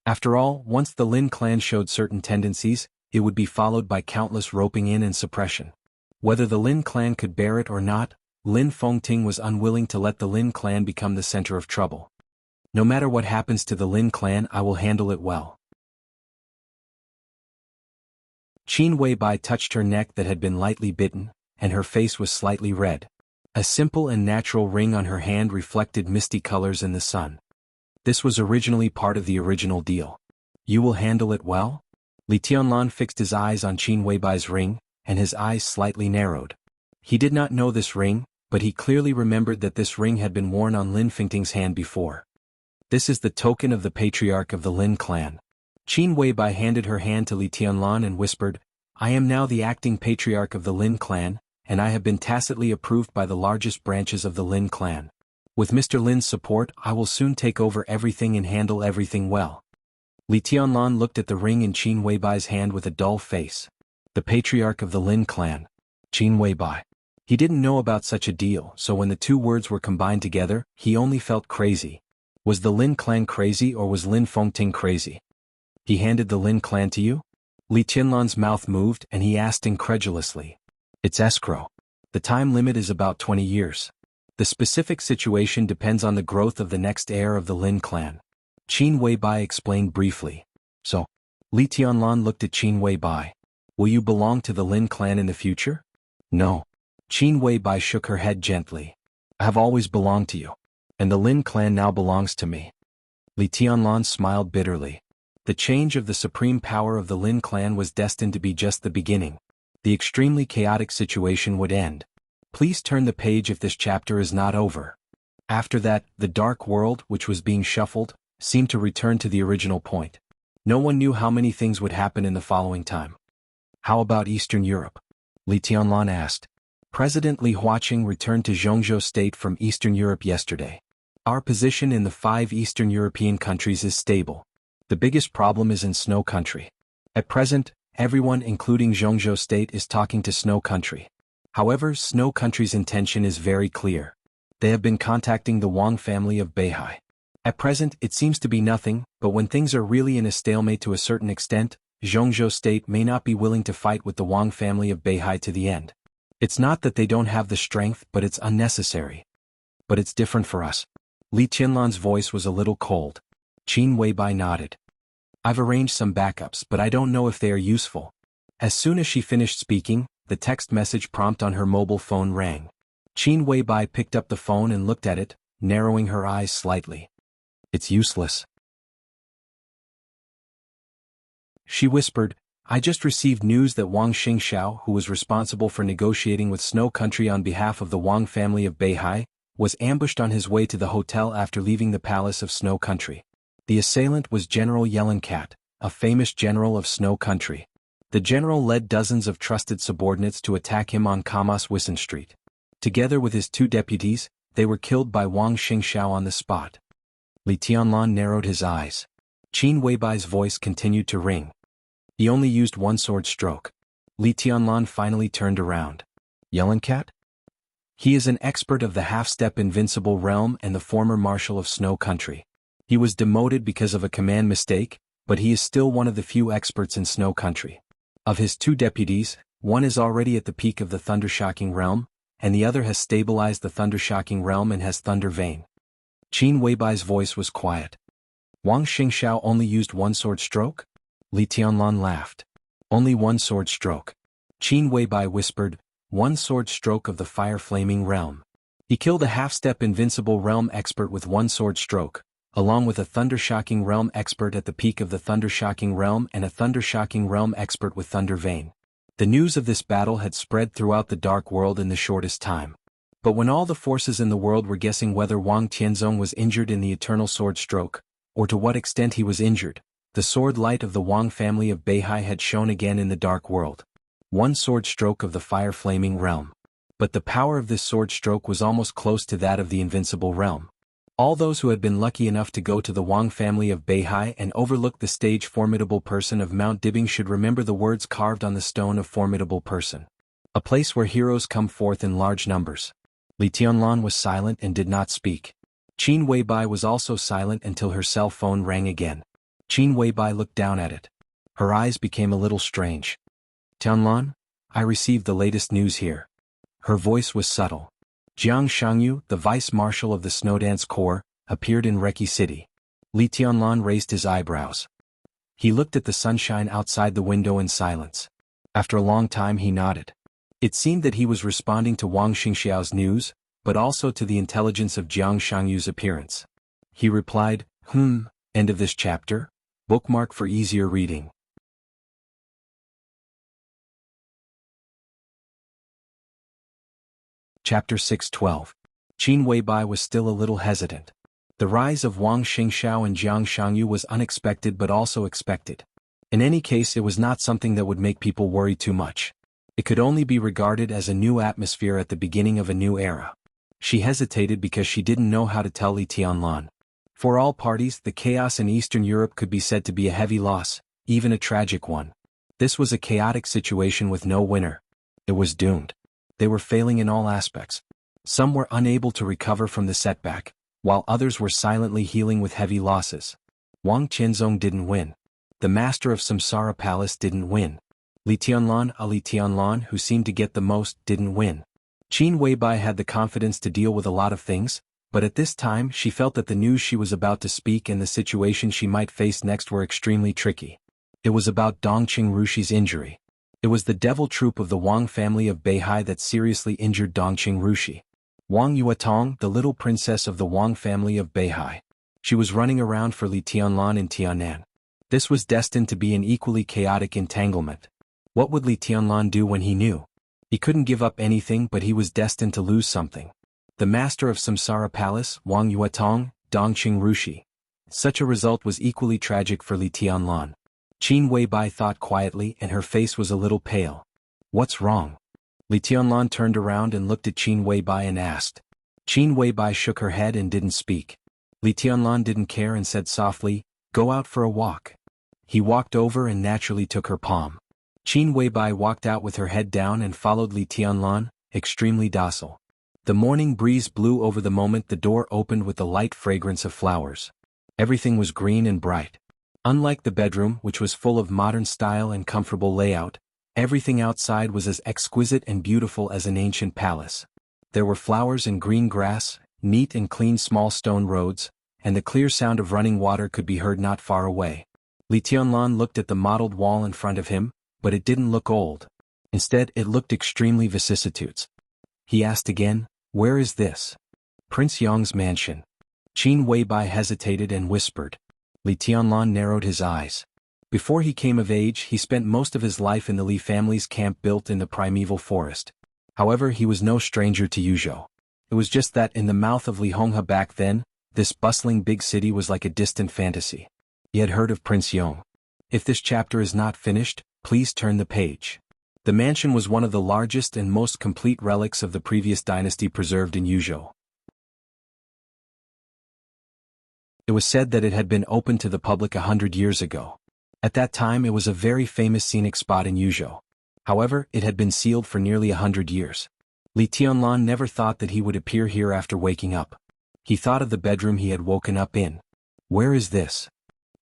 After all, once the Lin clan showed certain tendencies, it would be followed by countless roping in and suppression. Whether the Lin clan could bear it or not, Lin Fengting was unwilling to let the Lin clan become the center of trouble. "No matter what happens to the Lin clan, I will handle it well." Qin Weibai touched her neck that had been lightly bitten, and her face was slightly red. A simple and natural ring on her hand reflected misty colors in the sun. This was originally part of the original deal. "You will handle it well?" Li Tianlan fixed his eyes on Qin Weibai's ring, and his eyes slightly narrowed. He did not know this ring, but he clearly remembered that this ring had been worn on Lin Fengting's hand before. "This is the token of the patriarch of the Lin clan." Qin Weibai handed her hand to Li Tianlan and whispered, "I am now the acting patriarch of the Lin clan, and I have been tacitly approved by the largest branches of the Lin clan. With Mr. Lin's support, I will soon take over everything and handle everything well." Li Tianlan looked at the ring in Qin Weibai's hand with a dull face. The patriarch of the Lin clan. Qin Weibai. He didn't know about such a deal, so when the two words were combined together, he only felt crazy. Was the Lin clan crazy or was Lin Fengting crazy? "He handed the Lin clan to you?" Li Tianlan's mouth moved and he asked incredulously. "It's escrow. The time limit is about 20 years. The specific situation depends on the growth of the next heir of the Lin clan." Qin Weibai explained briefly. "So?" Li Tianlan looked at Qin Weibai. "Will you belong to the Lin clan in the future?" "No." Qin Weibai shook her head gently. "I have always belonged to you. And the Lin clan now belongs to me." Li Tianlan smiled bitterly. The change of the supreme power of the Lin clan was destined to be just the beginning. The extremely chaotic situation would end. Please turn the page if this chapter is not over. After that, the dark world, which was being shuffled, seemed to return to the original point. No one knew how many things would happen in the following time. "How about Eastern Europe?" Li Tianlan asked. "President Li Huaqing returned to Zhongzhou state from Eastern Europe yesterday. Our position in the 5 Eastern European countries is stable. The biggest problem is in Snow Country. At present, everyone including Zhongzhou state is talking to Snow Country. However, Snow Country's intention is very clear. They have been contacting the Wang family of Beihai. At present, it seems to be nothing, but when things are really in a stalemate to a certain extent, Zhongzhou state may not be willing to fight with the Wang family of Beihai to the end. It's not that they don't have the strength, but it's unnecessary. But it's different for us." Li Tianlan's voice was a little cold. Qin Weibai nodded. "I've arranged some backups, but I don't know if they are useful." As soon as she finished speaking, the text message prompt on her mobile phone rang. Qin Weibai picked up the phone and looked at it, narrowing her eyes slightly. "It's useless." She whispered, "I just received news that Wang Xingxiao, who was responsible for negotiating with Snow Country on behalf of the Wang family of Beihai, was ambushed on his way to the hotel after leaving the palace of Snow Country. The assailant was General Yellencat, a famous general of Snow Country. The general led dozens of trusted subordinates to attack him on Kamas Wissen Street. Together with his 2 deputies, they were killed by Wang Xingxiao on the spot. Li Tianlan narrowed his eyes. Qin Weibai's voice continued to ring. He only used 1 sword stroke. Li Tianlan finally turned around. Yellencat? He is an expert of the half-step invincible realm and the former marshal of Snow Country. He was demoted because of a command mistake, but he is still one of the few experts in Snow Country. Of his 2 deputies, one is already at the peak of the Thundershocking realm, and the other has stabilized the Thundershocking realm and has Thunder Vein. Qin Weibai's voice was quiet. Wang Xingxiao only used 1 sword stroke? Li Tianlan laughed. Only 1 sword stroke. Qin Weibai whispered, 1 sword stroke of the fire-flaming realm. He killed a half-step invincible realm expert with 1 sword stroke, along with a Thundershocking realm expert at the peak of the Thundershocking realm and a Thundershocking realm expert with Thunder Vein. The news of this battle had spread throughout the Dark World in the shortest time. But when all the forces in the world were guessing whether Wang Tianzong was injured in the Eternal Sword Stroke, or to what extent he was injured, the sword light of the Wang family of Beihai had shone again in the Dark World. 1 sword stroke of the fire-flaming realm. But the power of this sword stroke was almost close to that of the invincible realm. All those who had been lucky enough to go to the Wang family of Beihai and overlook the stage formidable person of Mount Dibbing should remember the words carved on the stone of formidable person. A place where heroes come forth in large numbers. Li Tianlan was silent and did not speak. Qin Weibai was also silent until her cell phone rang again. Qin Weibai looked down at it. Her eyes became a little strange. Tianlan, I received the latest news here. Her voice was subtle. Jiang Shangyu, the vice-marshal of the Snowdance Corps, appeared in Reki City. Li Tianlan raised his eyebrows. He looked at the sunshine outside the window in silence. After a long time he nodded. It seemed that he was responding to Wang Xingxiao's news, but also to the intelligence of Jiang Shangyu's appearance. He replied, End of this chapter? Bookmark for easier reading. Chapter 6:12. Qin Weibai was still a little hesitant. The rise of Wang Xingxiao and Jiang Shangyu was unexpected but also expected. In any case, it was not something that would make people worry too much. It could only be regarded as a new atmosphere at the beginning of a new era. She hesitated because she didn't know how to tell Li Tianlan. For all parties, the chaos in Eastern Europe could be said to be a heavy loss, even a tragic one. This was a chaotic situation with no winner. It was doomed. They were failing in all aspects. Some were unable to recover from the setback, while others were silently healing with heavy losses. Wang Tianzong didn't win. The master of Samsara Palace didn't win. Li Tianlan, who seemed to get the most, didn't win. Qin Weibai had the confidence to deal with a lot of things, but at this time she felt that the news she was about to speak and the situation she might face next were extremely tricky. It was about Dongqing Rushi's injury. It was the devil troop of the Wang family of Beihai that seriously injured Dongqing Rushi. Wang Yuetong, the little princess of the Wang family of Beihai. She was running around for Li Tianlan in Tianan. This was destined to be an equally chaotic entanglement. What would Li Tianlan do when he knew? He couldn't give up anything, but he was destined to lose something. The master of Samsara Palace, Wang Yuetong, Dongqing Rushi. Such a result was equally tragic for Li Tianlan. Qin Weibai thought quietly and her face was a little pale. What's wrong? Li Tianlan turned around and looked at Qin Weibai and asked. Qin Weibai shook her head and didn't speak. Li Tianlan didn't care and said softly, Go out for a walk. He walked over and naturally took her palm. Qin Weibai walked out with her head down and followed Li Tianlan, extremely docile. The morning breeze blew over the moment the door opened with the light fragrance of flowers. Everything was green and bright. Unlike the bedroom, which was full of modern style and comfortable layout, everything outside was as exquisite and beautiful as an ancient palace. There were flowers and green grass, neat and clean small stone roads, and the clear sound of running water could be heard not far away. Li Tianlan looked at the mottled wall in front of him, but it didn't look old. Instead, it looked extremely vicissitudes. He asked again, Where is this? Prince Yong's mansion. Qin Weibai hesitated and whispered. Li Tianlan narrowed his eyes. Before he came of age, he spent most of his life in the Li family's camp built in the primeval forest. However, he was no stranger to Yuzhou. It was just that in the mouth of Li Honghe back then, this bustling big city was like a distant fantasy. He had heard of Prince Yong. If this chapter is not finished, please turn the page. The mansion was one of the largest and most complete relics of the previous dynasty preserved in Yuzhou. It was said that it had been opened to the public 100 years ago. At that time it was a very famous scenic spot in Yuzhou. However, it had been sealed for nearly 100 years. Li Tianlan never thought that he would appear here after waking up. He thought of the bedroom he had woken up in. Where is this?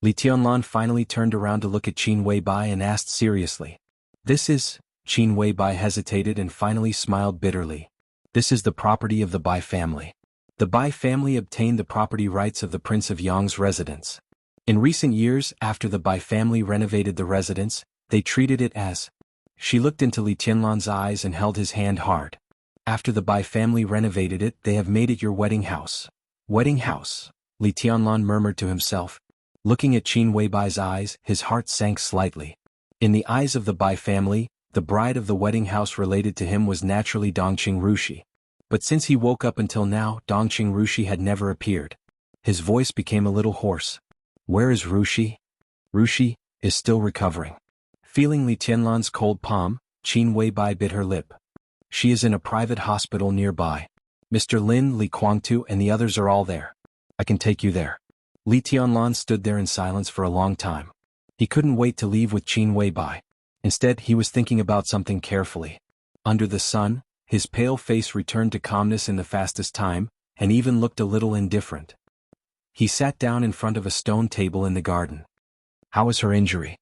Li Tianlan finally turned around to look at Qin Weibai and asked seriously. This is... Qin Weibai hesitated and finally smiled bitterly. This is the property of the Bai family. The Bai family obtained the property rights of the Prince of Yang's residence. In recent years, after the Bai family renovated the residence, they treated it as... She looked into Li Tianlan's eyes and held his hand hard. After the Bai family renovated it, they have made it your wedding house. Wedding house, Li Tianlan murmured to himself. Looking at Qin Weibai's eyes, his heart sank slightly. In the eyes of the Bai family, the bride of the wedding house related to him was naturally Dongqing Rushi. But since he woke up until now, Dongqing Rushi had never appeared. His voice became a little hoarse. Where is Rushi? Rushi is still recovering. Feeling Li Tianlan's cold palm, Qin Weibai bit her lip. She is in a private hospital nearby. Mr. Lin, Li Guangtu and the others are all there. I can take you there. Li Tianlan stood there in silence for a long time. He couldn't wait to leave with Qin Weibai. Instead, he was thinking about something carefully. Under the sun, his pale face returned to calmness in the fastest time, and even looked a little indifferent. He sat down in front of a stone table in the garden. How is her injury?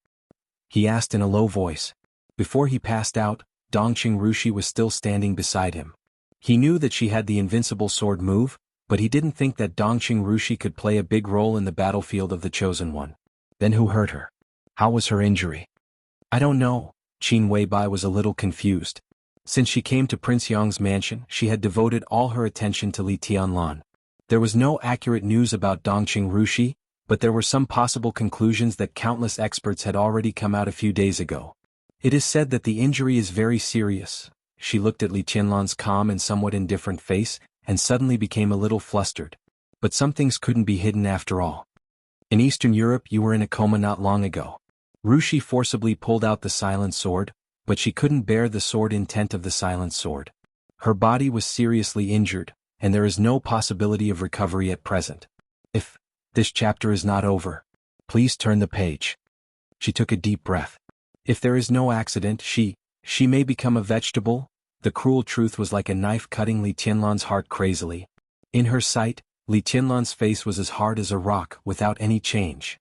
He asked in a low voice. Before he passed out, Dongqing Rushi was still standing beside him. He knew that she had the invincible sword move, but he didn't think that Dongqing Rushi could play a big role in the battlefield of the Chosen One. Then who hurt her? How was her injury? I don't know. Qin Weibai was a little confused. Since she came to Prince Yang's mansion, she had devoted all her attention to Li Tianlan. There was no accurate news about Dongqing Rushi, but there were some possible conclusions that countless experts had already come out a few days ago. It is said that the injury is very serious. She looked at Li Tianlan's calm and somewhat indifferent face, and suddenly became a little flustered. But some things couldn't be hidden after all. In Eastern Europe you were in a coma not long ago. Rushi forcibly pulled out the silent sword, but she couldn't bear the sword intent of the silent sword. Her body was seriously injured, and there is no possibility of recovery at present. If this chapter is not over, please turn the page. She took a deep breath. If there is no accident, she may become a vegetable. The cruel truth was like a knife cutting Li Tianlan's heart crazily. In her sight, Li Tianlan's face was as hard as a rock without any change.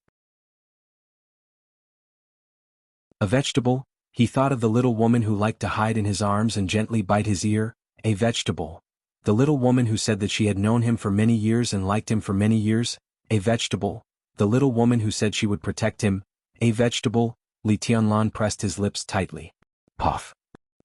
A vegetable? He thought of the little woman who liked to hide in his arms and gently bite his ear. A vegetable. The little woman who said that she had known him for many years and liked him for many years. A vegetable. The little woman who said she would protect him. A vegetable. Li Tianlan pressed his lips tightly. Puff.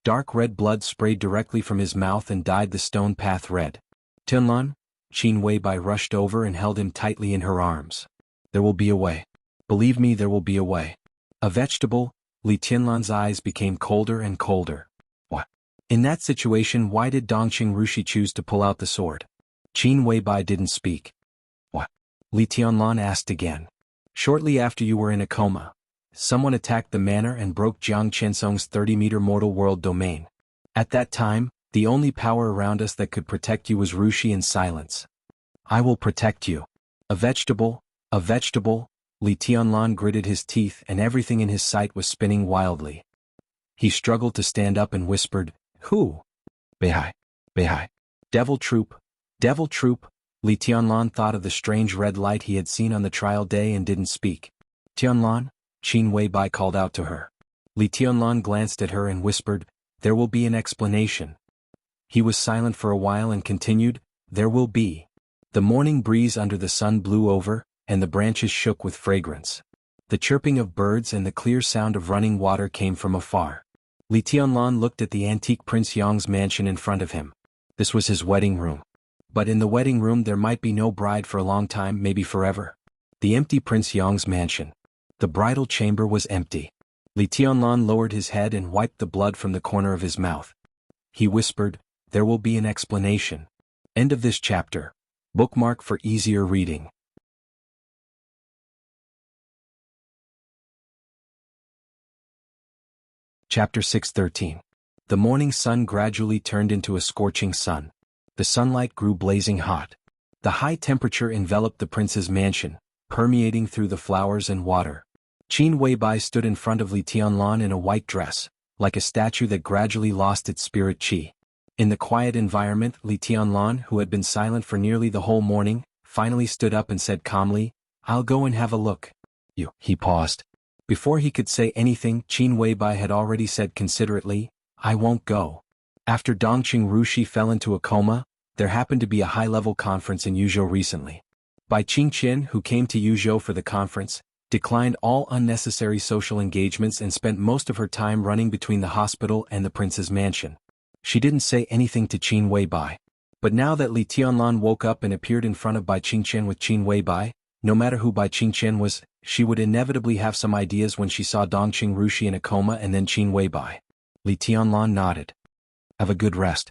Dark red blood sprayed directly from his mouth and dyed the stone path red. Tianlan? Qin Weibai rushed over and held him tightly in her arms. There will be a way. Believe me, there will be a way. A vegetable? Li Tianlan's eyes became colder and colder. What? In that situation, why did Dongqing Rushi choose to pull out the sword? Qin Weibai didn't speak. What? Li Tianlan asked again. Shortly after you were in a coma, someone attacked the manor and broke Jiang Qinsong's 30-meter mortal world domain. At that time, the only power around us that could protect you was Rushi in silence. I will protect you. A vegetable? A vegetable? Li Tianlan gritted his teeth and everything in his sight was spinning wildly. He struggled to stand up and whispered, Who? Beihai. Beihai. Devil troop. Devil troop. Li Tianlan thought of the strange red light he had seen on the trial day and didn't speak. Tianlan? Qin Weibai called out to her. Li Tianlan glanced at her and whispered, There will be an explanation. He was silent for a while and continued, There will be. The morning breeze under the sun blew over, and the branches shook with fragrance. The chirping of birds and the clear sound of running water came from afar. Li Tianlan looked at the antique Prince Yang's mansion in front of him. This was his wedding room. But in the wedding room there might be no bride for a long time, maybe forever. The empty Prince Yang's mansion. The bridal chamber was empty. Li Tianlan lowered his head and wiped the blood from the corner of his mouth. He whispered, There will be an explanation. End of this chapter. Bookmark for easier reading. Chapter 6:13. The morning sun gradually turned into a scorching sun. The sunlight grew blazing hot. The high temperature enveloped the prince's mansion, permeating through the flowers and water. Qin Weibai stood in front of Li Tianlan in a white dress, like a statue that gradually lost its spirit qi. In the quiet environment, Li Tianlan, who had been silent for nearly the whole morning, finally stood up and said calmly, "I'll go and have a look." He paused. Before he could say anything, Qin Weibai had already said considerately, "I won't go." After Dongqing Rushi fell into a coma, there happened to be a high-level conference in Yuzhou recently. Bai Qingqian, who came to Yuzhou for the conference, declined all unnecessary social engagements and spent most of her time running between the hospital and the prince's mansion. She didn't say anything to Qin Weibai. But now that Li Tianlan woke up and appeared in front of Bai Qingqian with Qin Weibai, no matter who Bai Qingqian was, she would inevitably have some ideas when she saw Dongqing Rushi in a coma and then Qin Weibai. Li Tianlan nodded. "Have a good rest."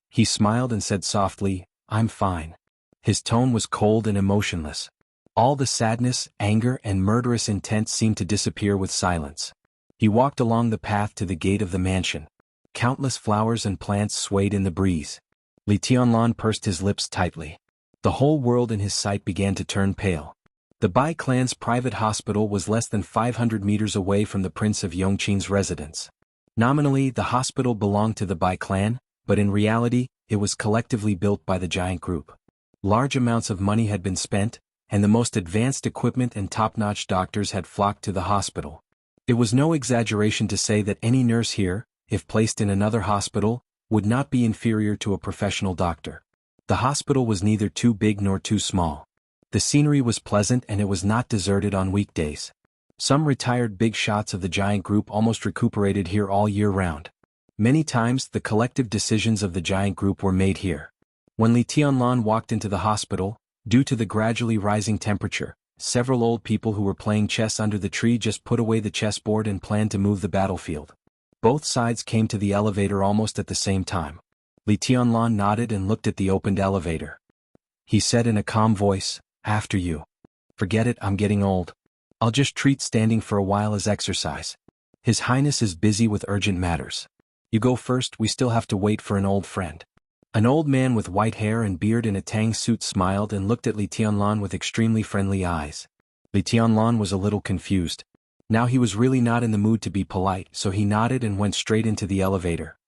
He smiled and said softly, "I'm fine." His tone was cold and emotionless. All the sadness, anger, and murderous intent seemed to disappear with silence. He walked along the path to the gate of the mansion. Countless flowers and plants swayed in the breeze. Li Tianlan pursed his lips tightly. The whole world in his sight began to turn pale. The Bai clan's private hospital was less than 500 meters away from the Prince of Yongqing's residence. Nominally, the hospital belonged to the Bai clan, but in reality, it was collectively built by the giant group. Large amounts of money had been spent, and the most advanced equipment and top-notch doctors had flocked to the hospital. It was no exaggeration to say that any nurse here, if placed in another hospital, would not be inferior to a professional doctor. The hospital was neither too big nor too small. The scenery was pleasant and it was not deserted on weekdays. Some retired big shots of the giant group almost recuperated here all year round. Many times the collective decisions of the giant group were made here. When Li Tianlan walked into the hospital, due to the gradually rising temperature, several old people who were playing chess under the tree just put away the chessboard and planned to move the battlefield. Both sides came to the elevator almost at the same time. Li Tianlan nodded and looked at the opened elevator. He said in a calm voice, "After you." "Forget it, I'm getting old. I'll just treat standing for a while as exercise. His Highness is busy with urgent matters. You go first, we still have to wait for an old friend." An old man with white hair and beard in a tang suit smiled and looked at Li Tianlan with extremely friendly eyes. Li Tianlan was a little confused. Now he was really not in the mood to be polite, so he nodded and went straight into the elevator.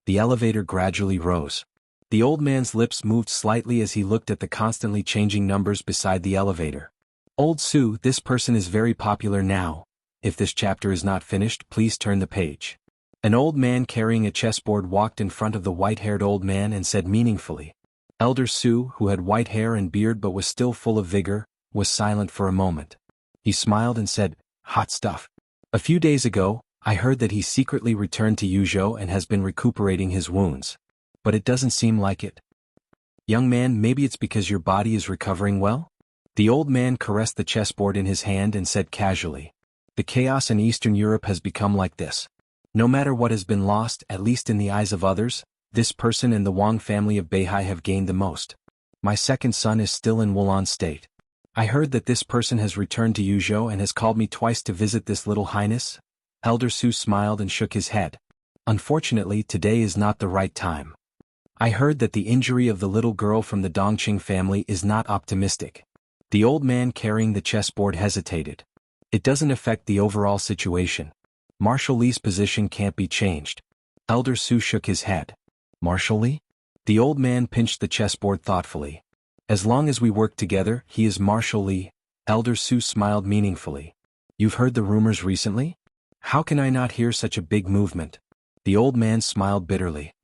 The elevator gradually rose. The old man's lips moved slightly as he looked at the constantly changing numbers beside the elevator. "Old Su, this person is very popular now. If this chapter is not finished, please turn the page." An old man carrying a chessboard walked in front of the white-haired old man and said meaningfully. Elder Su, who had white hair and beard but was still full of vigor, was silent for a moment. He smiled and said, "Hot stuff. A few days ago, I heard that he secretly returned to Yuzhou and has been recuperating his wounds. But it doesn't seem like it. Young man, maybe it's because your body is recovering well?" The old man caressed the chessboard in his hand and said casually, "The chaos in Eastern Europe has become like this. No matter what has been lost, at least in the eyes of others, this person and the Wang family of Beihai have gained the most. My second son is still in Wulan state. I heard that this person has returned to Yuzhou and has called me twice to visit this little highness." Elder Su smiled and shook his head. "Unfortunately, today is not the right time. I heard that the injury of the little girl from the Dongqing family is not optimistic." The old man carrying the chessboard hesitated. "It doesn't affect the overall situation. Marshal Li's position can't be changed." Elder Su shook his head. "Marshal Li?" The old man pinched the chessboard thoughtfully. "As long as we work together, he is Marshal Li." Elder Su smiled meaningfully. "You've heard the rumors recently? How can I not hear such a big movement?" The old man smiled bitterly.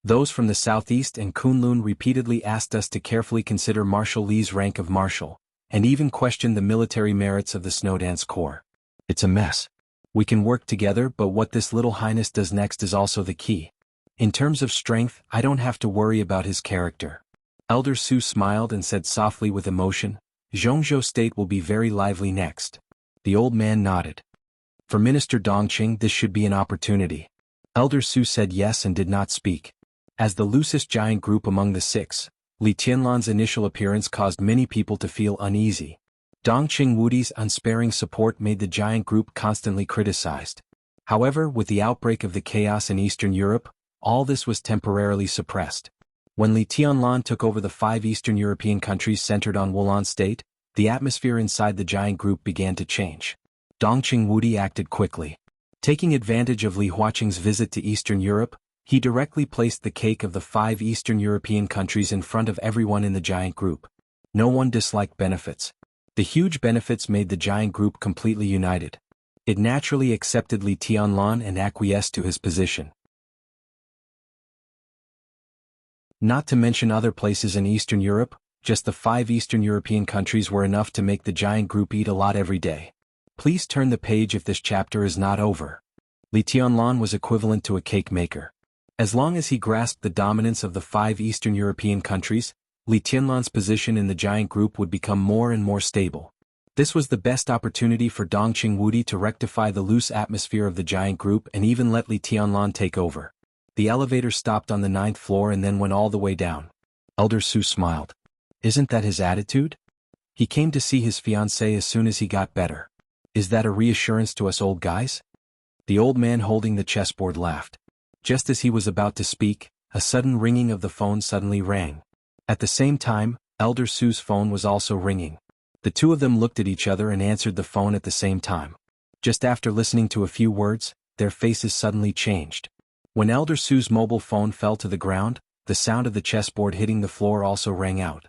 "Those from the southeast and Kunlun repeatedly asked us to carefully consider Marshal Li's rank of marshal, and even questioned the military merits of the Snowdance Corps. It's a mess. We can work together, but what this little highness does next is also the key. In terms of strength, I don't have to worry about his character." Elder Su smiled and said softly with emotion, "Zhongzhou state will be very lively next." The old man nodded. "For Minister Dongqing, this should be an opportunity." Elder Su said yes and did not speak. As the loosest giant group among the six, Li Tianlan's initial appearance caused many people to feel uneasy. Dongqing Wudi's unsparing support made the giant group constantly criticized. However, with the outbreak of the chaos in Eastern Europe, all this was temporarily suppressed. When Li Tianlan took over the 5 Eastern European countries centered on Wulan State, the atmosphere inside the giant group began to change. Dongqing Wudi acted quickly. Taking advantage of Li Huaqing's visit to Eastern Europe, he directly placed the cake of the 5 Eastern European countries in front of everyone in the giant group. No one disliked benefits. The huge benefits made the giant group completely united. It naturally accepted Li Tianlan and acquiesced to his position. Not to mention other places in Eastern Europe, just the 5 Eastern European countries were enough to make the giant group eat a lot every day. Please turn the page if this chapter is not over. Li Tianlan was equivalent to a cake maker. As long as he grasped the dominance of the 5 Eastern European countries, Li Tianlan's position in the giant group would become more and more stable. This was the best opportunity for Dongqing Wudi to rectify the loose atmosphere of the giant group and even let Li Tianlan take over. The elevator stopped on the 9th floor and then went all the way down. Elder Su smiled. Isn't that his attitude? He came to see his fiancée as soon as he got better. Is that a reassurance to us old guys? The old man holding the chessboard laughed. Just as he was about to speak, a sudden ringing of the phone suddenly rang. At the same time, Elder Su's phone was also ringing. The two of them looked at each other and answered the phone at the same time. Just after listening to a few words, their faces suddenly changed. When Elder Su's mobile phone fell to the ground, the sound of the chessboard hitting the floor also rang out.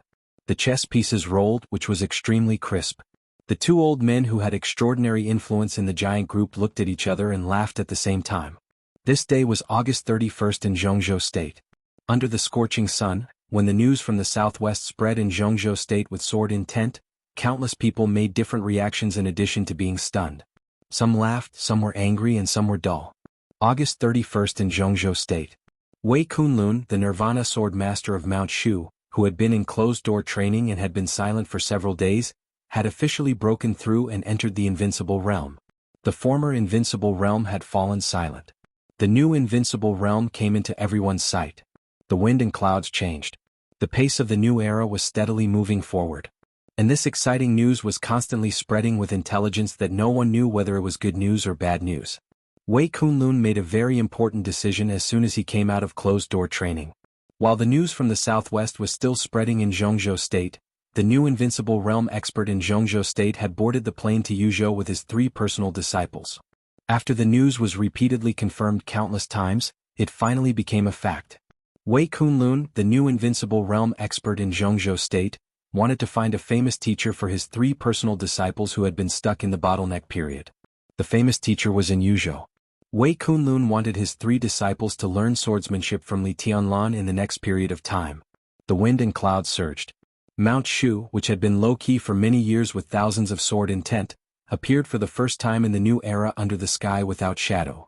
The chess pieces rolled, which was extremely crisp. The two old men who had extraordinary influence in the giant group looked at each other and laughed at the same time. This day was August 31st in Zhongzhou State. Under the scorching sun, when the news from the southwest spread in Zhongzhou State with sword intent, countless people made different reactions in addition to being stunned. Some laughed, some were angry, and some were dull. August 31st in Zhongzhou State. Wei Kunlun, the Nirvana sword master of Mount Shu, who had been in closed-door training and had been silent for several days, had officially broken through and entered the invincible realm. The former invincible realm had fallen silent. The new invincible realm came into everyone's sight. The wind and clouds changed. The pace of the new era was steadily moving forward. And this exciting news was constantly spreading with intelligence that no one knew whether it was good news or bad news. Wei Kunlun made a very important decision as soon as he came out of closed-door training. While the news from the southwest was still spreading in Zhongzhou State, the new invincible realm expert in Zhongzhou State had boarded the plane to Yuzhou with his 3 personal disciples. After the news was repeatedly confirmed countless times, it finally became a fact. Wei Kunlun, the new invincible realm expert in Zhongzhou State, wanted to find a famous teacher for his 3 personal disciples who had been stuck in the bottleneck period. The famous teacher was in Yuzhou. Wei Kunlun wanted his 3 disciples to learn swordsmanship from Li Tianlan in the next period of time. The wind and clouds surged. Mount Shu, which had been low-key for many years with thousands of sword intent, appeared for the first time in the new era under the sky without shadow.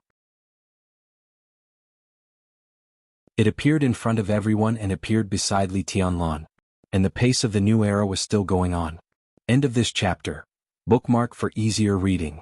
It appeared in front of everyone and appeared beside Li Tianlan. And the pace of the new era was still going on. End of this chapter. Bookmark for easier reading.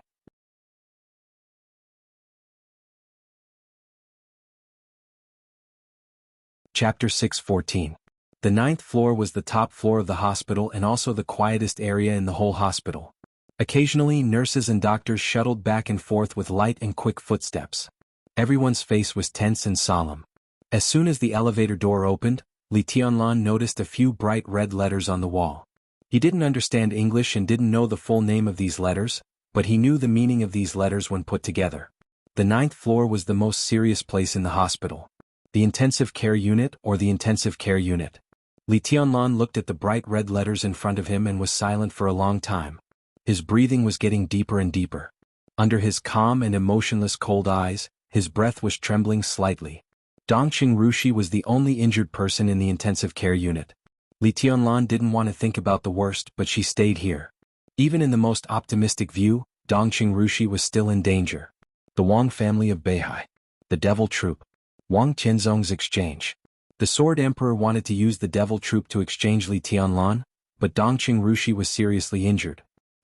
Chapter 6:14. The 9th floor was the top floor of the hospital and also the quietest area in the whole hospital. Occasionally, nurses and doctors shuttled back and forth with light and quick footsteps. Everyone's face was tense and solemn. As soon as the elevator door opened, Li Tianlan noticed a few bright red letters on the wall. He didn't understand English and didn't know the full name of these letters, but he knew the meaning of these letters when put together. The 9th floor was the most serious place in the hospital. The intensive care unit or the intensive care unit. Li Tianlan looked at the bright red letters in front of him and was silent for a long time. His breathing was getting deeper and deeper. Under his calm and emotionless cold eyes, his breath was trembling slightly. Dongqing Rushi was the only injured person in the intensive care unit. Li Tianlan didn't want to think about the worst, but she stayed here. Even in the most optimistic view, Dongqing Rushi was still in danger. The Wang family of Beihai. The Devil Troop. Wang Qianzong's exchange. The Sword Emperor wanted to use the Devil Troop to exchange Li Tianlan, but Dongqing Rushi was seriously injured.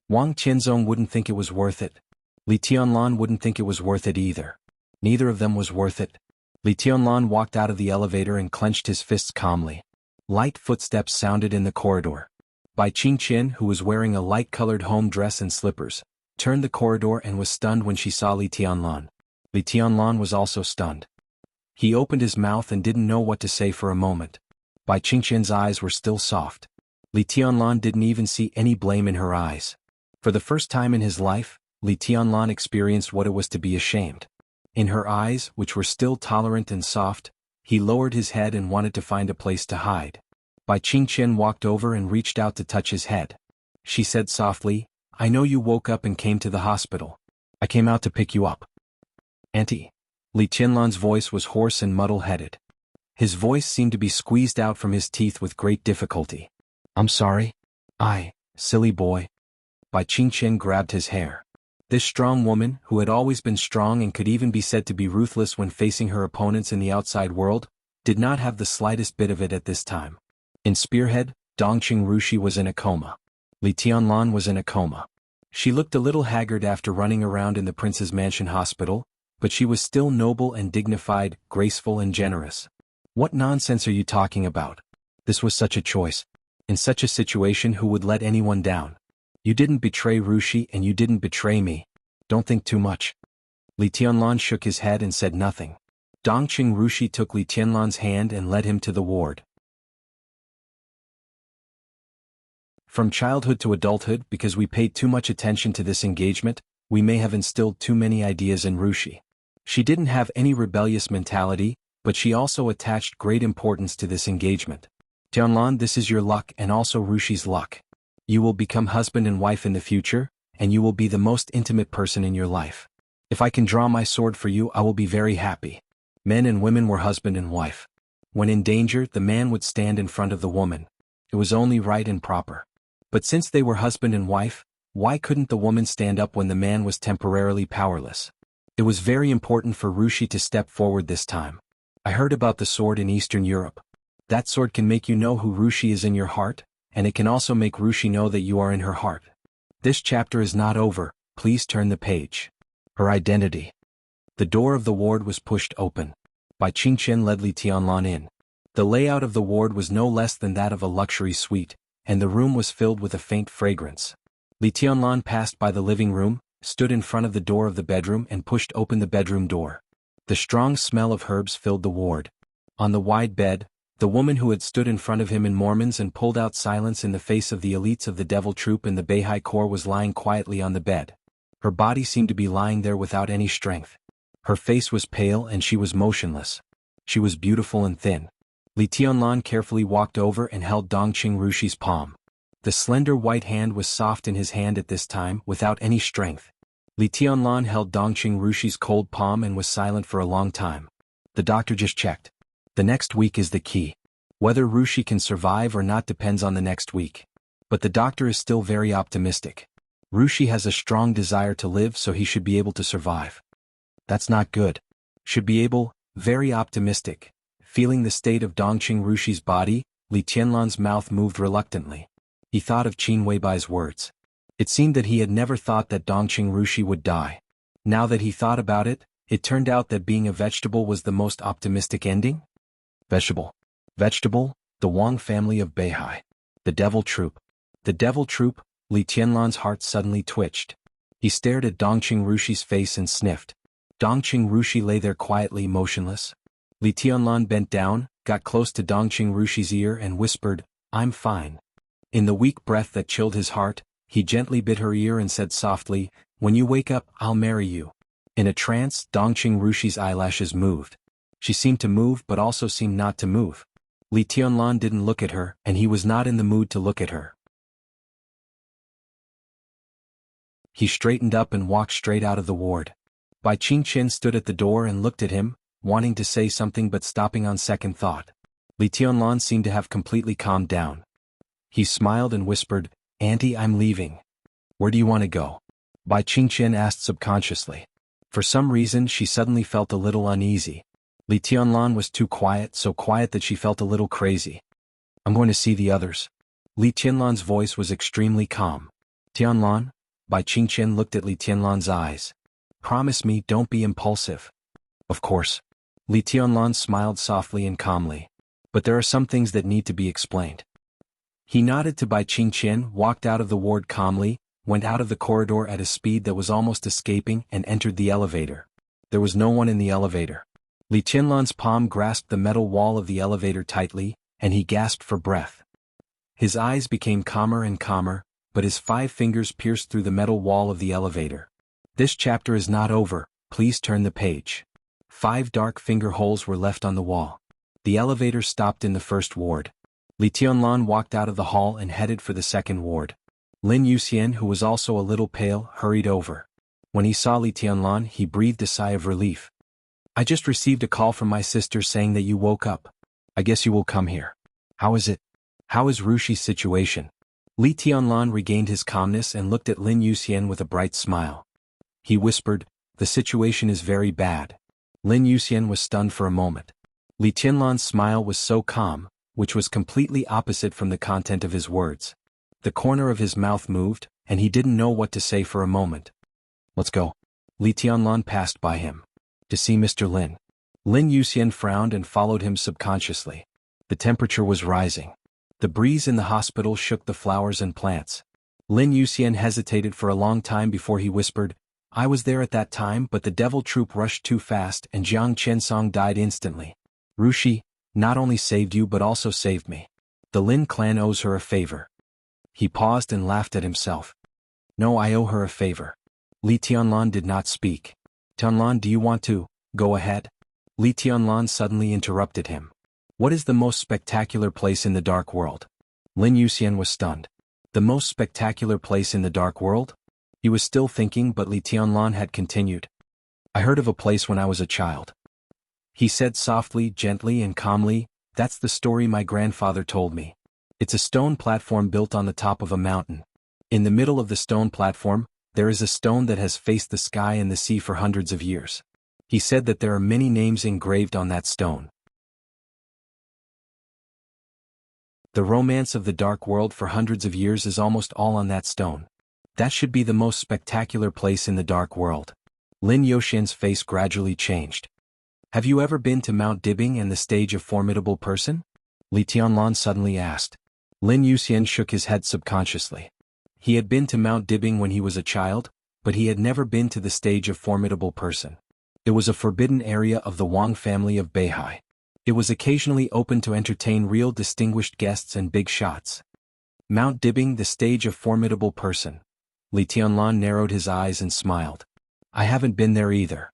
Wang Qianzong wouldn't think it was worth it. Li Tianlan wouldn't think it was worth it either. Neither of them was worth it. Li Tianlan walked out of the elevator and clenched his fists calmly. Light footsteps sounded in the corridor. Bai Qingqian, who was wearing a light-colored home dress and slippers, turned the corridor and was stunned when she saw Li Tianlan. Li Tianlan was also stunned. He opened his mouth and didn't know what to say for a moment. Bai Qingqian's eyes were still soft. Li Tianlan didn't even see any blame in her eyes. For the first time in his life, Li Tianlan experienced what it was to be ashamed. In her eyes, which were still tolerant and soft, he lowered his head and wanted to find a place to hide. Bai Qingqian walked over and reached out to touch his head. She said softly, "I know you woke up and came to the hospital. I came out to pick you up." "Auntie." Li Tianlan's voice was hoarse and muddle-headed. His voice seemed to be squeezed out from his teeth with great difficulty. "I'm sorry. Silly boy." Bai Qingqian grabbed his hair. This strong woman, who had always been strong and could even be said to be ruthless when facing her opponents in the outside world, did not have the slightest bit of it at this time. In Spearhead, Dongqing Rushi was in a coma. Li Tianlan was in a coma. She looked a little haggard after running around in the prince's mansion hospital, but she was still noble and dignified, graceful and generous. "What nonsense are you talking about? This was such a choice. In such a situation, who would let anyone down? You didn't betray Rushi and you didn't betray me. Don't think too much." Li Tianlan shook his head and said nothing. Dongqing Rushi took Li Tianlan's hand and led him to the ward. From childhood to adulthood, because we paid too much attention to this engagement, we may have instilled too many ideas in Rushi. She didn't have any rebellious mentality, but she also attached great importance to this engagement. "Tianlan, this is your luck and also Rushi's luck. You will become husband and wife in the future, and you will be the most intimate person in your life. If I can draw my sword for you, I will be very happy." Men and women were husband and wife. When in danger, the man would stand in front of the woman. It was only right and proper. But since they were husband and wife, why couldn't the woman stand up when the man was temporarily powerless? It was very important for Rushi to step forward this time. "I heard about the sword in Eastern Europe. That sword can make you know who Rushi is in your heart, and it can also make Rushi know that you are in her heart. This chapter is not over, please turn the page." Her identity. The door of the ward was pushed open. Bai Qingqian led Li Tianlan in. The layout of the ward was no less than that of a luxury suite, and the room was filled with a faint fragrance. Li Tianlan passed by the living room, stood in front of the door of the bedroom and pushed open the bedroom door. The strong smell of herbs filled the ward. On the wide bed, the woman who had stood in front of him in Mormons and pulled out silence in the face of the elites of the Devil Troop and the Beihai Corps was lying quietly on the bed. Her body seemed to be lying there without any strength. Her face was pale and she was motionless. She was beautiful and thin. Li Tianlan carefully walked over and held Dongqing Rushi's palm. The slender white hand was soft in his hand at this time, without any strength. Li Tianlan held Dongqing Rushi's cold palm and was silent for a long time. "The doctor just checked. The next week is the key. Whether Rushi can survive or not depends on the next week. But the doctor is still very optimistic. Rushi has a strong desire to live, so he should be able to survive." "That's not good." "Should be able," very optimistic. Feeling the state of Dongqing Rushi's body, Li Tianlan's mouth moved reluctantly. He thought of Qin Weibai's words. It seemed that he had never thought that Dongqing Rushi would die. Now that he thought about it, it turned out that being a vegetable was the most optimistic ending. Vegetable. Vegetable, the Wang family of Beihai. The Devil Troop. The Devil Troop, Li Tianlan's heart suddenly twitched. He stared at Dongqing Rushi's face and sniffed. Dongqing Rushi lay there quietly motionless. Li Tianlan bent down, got close to Dongqing Rushi's ear and whispered, "I'm fine." In the weak breath that chilled his heart, he gently bit her ear and said softly, "When you wake up, I'll marry you." In a trance, Dongqing Rushi's eyelashes moved. She seemed to move but also seemed not to move. Li Tianlan didn't look at her, and he was not in the mood to look at her. He straightened up and walked straight out of the ward. Bai Qingqian stood at the door and looked at him, wanting to say something but stopping on second thought. Li Tianlan seemed to have completely calmed down. He smiled and whispered, "Auntie, I'm leaving." "Where do you want to go?" Bai Qingqian asked subconsciously. For some reason she suddenly felt a little uneasy. Li Tianlan was too quiet, so quiet that she felt a little crazy. "I'm going to see the others." Li Tianlan's voice was extremely calm. "Tianlan?" Bai Qingqian looked at Li Tianlan's eyes. "Promise me, don't be impulsive." "Of course." Li Tianlan smiled softly and calmly. "But there are some things that need to be explained." He nodded to Bai Qingqian, walked out of the ward calmly, went out of the corridor at a speed that was almost escaping and entered the elevator. There was no one in the elevator. Li Tianlan's palm grasped the metal wall of the elevator tightly, and he gasped for breath. His eyes became calmer and calmer, but his 5 fingers pierced through the metal wall of the elevator. This chapter is not over, please turn the page. 5 dark finger holes were left on the wall. The elevator stopped in the first ward. Li Tianlan walked out of the hall and headed for the second ward. Lin Yuxian, who was also a little pale, hurried over. When he saw Li Tianlan, he breathed a sigh of relief. I just received a call from my sister saying that you woke up. I guess you will come here. How is it? How is Rushi's situation? Li Tianlan regained his calmness and looked at Lin Yuxian with a bright smile. He whispered, the situation is very bad. Lin Yuxian was stunned for a moment. Li Tianlan's smile was so calm, which was completely opposite from the content of his words. The corner of his mouth moved, and he didn't know what to say for a moment. Let's go. Li Tianlan passed by him. To see Mr. Lin. Lin Yuxian frowned and followed him subconsciously. The temperature was rising. The breeze in the hospital shook the flowers and plants. Lin Yuxian hesitated for a long time before he whispered, I was there at that time, but the devil troop rushed too fast and Jiang Qiansong died instantly. Rushi not only saved you but also saved me. The Lin clan owes her a favor. He paused and laughed at himself. No, I owe her a favor. Li Tianlan did not speak. Tianlan, do you want to go ahead? Li Tianlan suddenly interrupted him. What is the most spectacular place in the dark world? Lin Yuxian was stunned. The most spectacular place in the dark world? He was still thinking, but Li Tianlan had continued. I heard of a place when I was a child. He said softly, gently and calmly, that's the story my grandfather told me. It's a stone platform built on the top of a mountain. In the middle of the stone platform, there is a stone that has faced the sky and the sea for hundreds of years. He said that there are many names engraved on that stone. The romance of the dark world for hundreds of years is almost all on that stone. That should be the most spectacular place in the dark world. Lin Yuxian's face gradually changed. Have you ever been to Mount Dibbing and the stage of Formidable Person? Li Tianlan suddenly asked. Lin Yuxian shook his head subconsciously. He had been to Mount Dibbing when he was a child, but he had never been to the stage of Formidable Person. It was a forbidden area of the Wang family of Beihai. It was occasionally open to entertain real distinguished guests and big shots. Mount Dibbing, the stage of Formidable Person. Li Tianlan narrowed his eyes and smiled. I haven't been there either.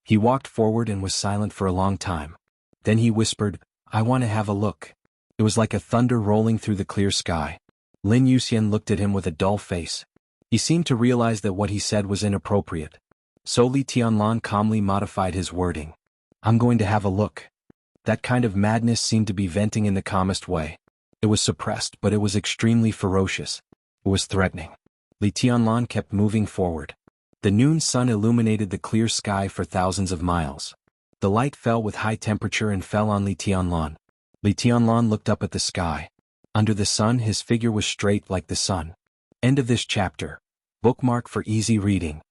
He walked forward and was silent for a long time. Then he whispered, I want to have a look. It was like a thunder rolling through the clear sky. Lin Yuxian looked at him with a dull face. He seemed to realize that what he said was inappropriate. So Li Tianlan calmly modified his wording. I'm going to have a look. That kind of madness seemed to be venting in the calmest way. It was suppressed, but it was extremely ferocious. It was threatening. Li Tianlan kept moving forward. The noon sun illuminated the clear sky for thousands of miles. The light fell with high temperature and fell on Li Tianlan. Li Tianlan looked up at the sky. Under the sun, his figure was straight like the sun. End of this chapter. Bookmark for easy reading.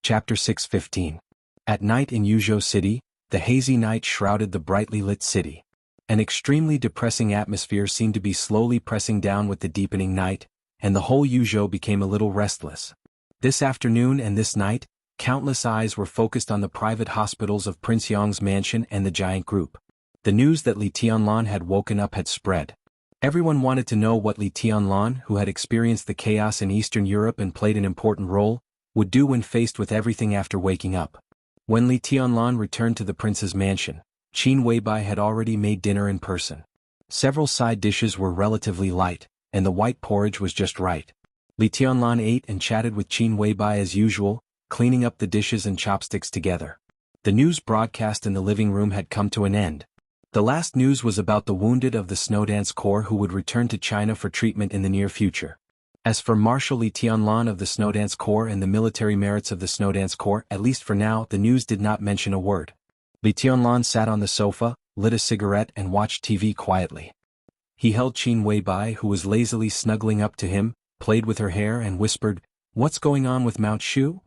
Chapter 6:15. At night in Yuzhou City, the hazy night shrouded the brightly lit city. An extremely depressing atmosphere seemed to be slowly pressing down with the deepening night, and the whole Yuzhou became a little restless. This afternoon and this night, countless eyes were focused on the private hospitals of Prince Yang's mansion and the giant group. The news that Li Tianlan had woken up had spread. Everyone wanted to know what Li Tianlan, who had experienced the chaos in Eastern Europe and played an important role, would do when faced with everything after waking up. When Li Tianlan returned to the prince's mansion, Qin Weibai had already made dinner in person. Several side dishes were relatively light, and the white porridge was just right. Li Tianlan ate and chatted with Qin Weibai as usual, cleaning up the dishes and chopsticks together. The news broadcast in the living room had come to an end. The last news was about the wounded of the Snowdance Corps who would return to China for treatment in the near future. As for Marshal Li Tianlan of the Snowdance Corps and the military merits of the Snowdance Corps, at least for now, the news did not mention a word. Li Tianlan sat on the sofa, lit a cigarette and watched TV quietly. He held Qin Weibai, who was lazily snuggling up to him, played with her hair and whispered, "What's going on with Mount Shu?"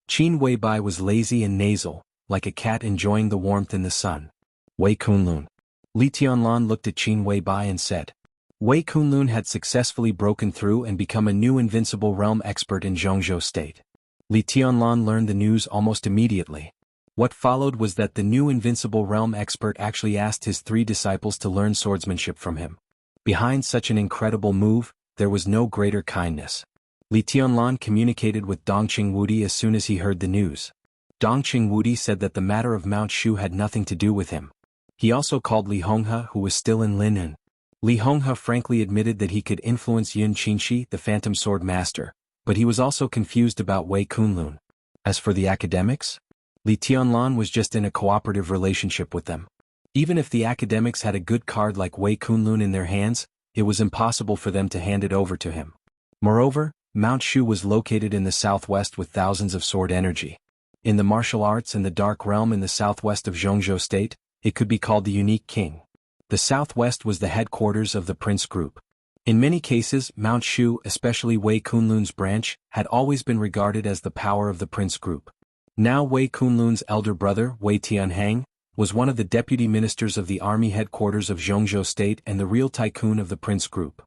Qin Weibai was lazy and nasal, like a cat enjoying the warmth in the sun. Wei Kunlun. Li Tianlan looked at Qin Weibai and said. Wei Kunlun had successfully broken through and become a new invincible realm expert in Zhongzhou State. Li Tianlan learned the news almost immediately. What followed was that the new invincible realm expert actually asked his 3 disciples to learn swordsmanship from him. Behind such an incredible move, there was no greater kindness. Li Tianlan communicated with Dongqing Wudi as soon as he heard the news. Dongqing Wudi said that the matter of Mount Shu had nothing to do with him. He also called Li Honghe, who was still in Lin'an. Li Honghe frankly admitted that he could influence Yun Qinshi, the Phantom Sword Master, but he was also confused about Wei Kunlun. As for the academics, Li Tianlan was just in a cooperative relationship with them. Even if the academics had a good card like Wei Kunlun in their hands, it was impossible for them to hand it over to him. Moreover, Mount Shu was located in the southwest with thousands of sword energy. In the martial arts and the dark realm in the southwest of Zhongzhou State, it could be called the unique king. The southwest was the headquarters of the Prince Group. In many cases, Mount Shu, especially Wei Kunlun's branch, had always been regarded as the power of the Prince Group. Now Wei Kunlun's elder brother, Wei Tianhang, was one of the deputy ministers of the army headquarters of Zhongzhou State and the real tycoon of the Prince Group.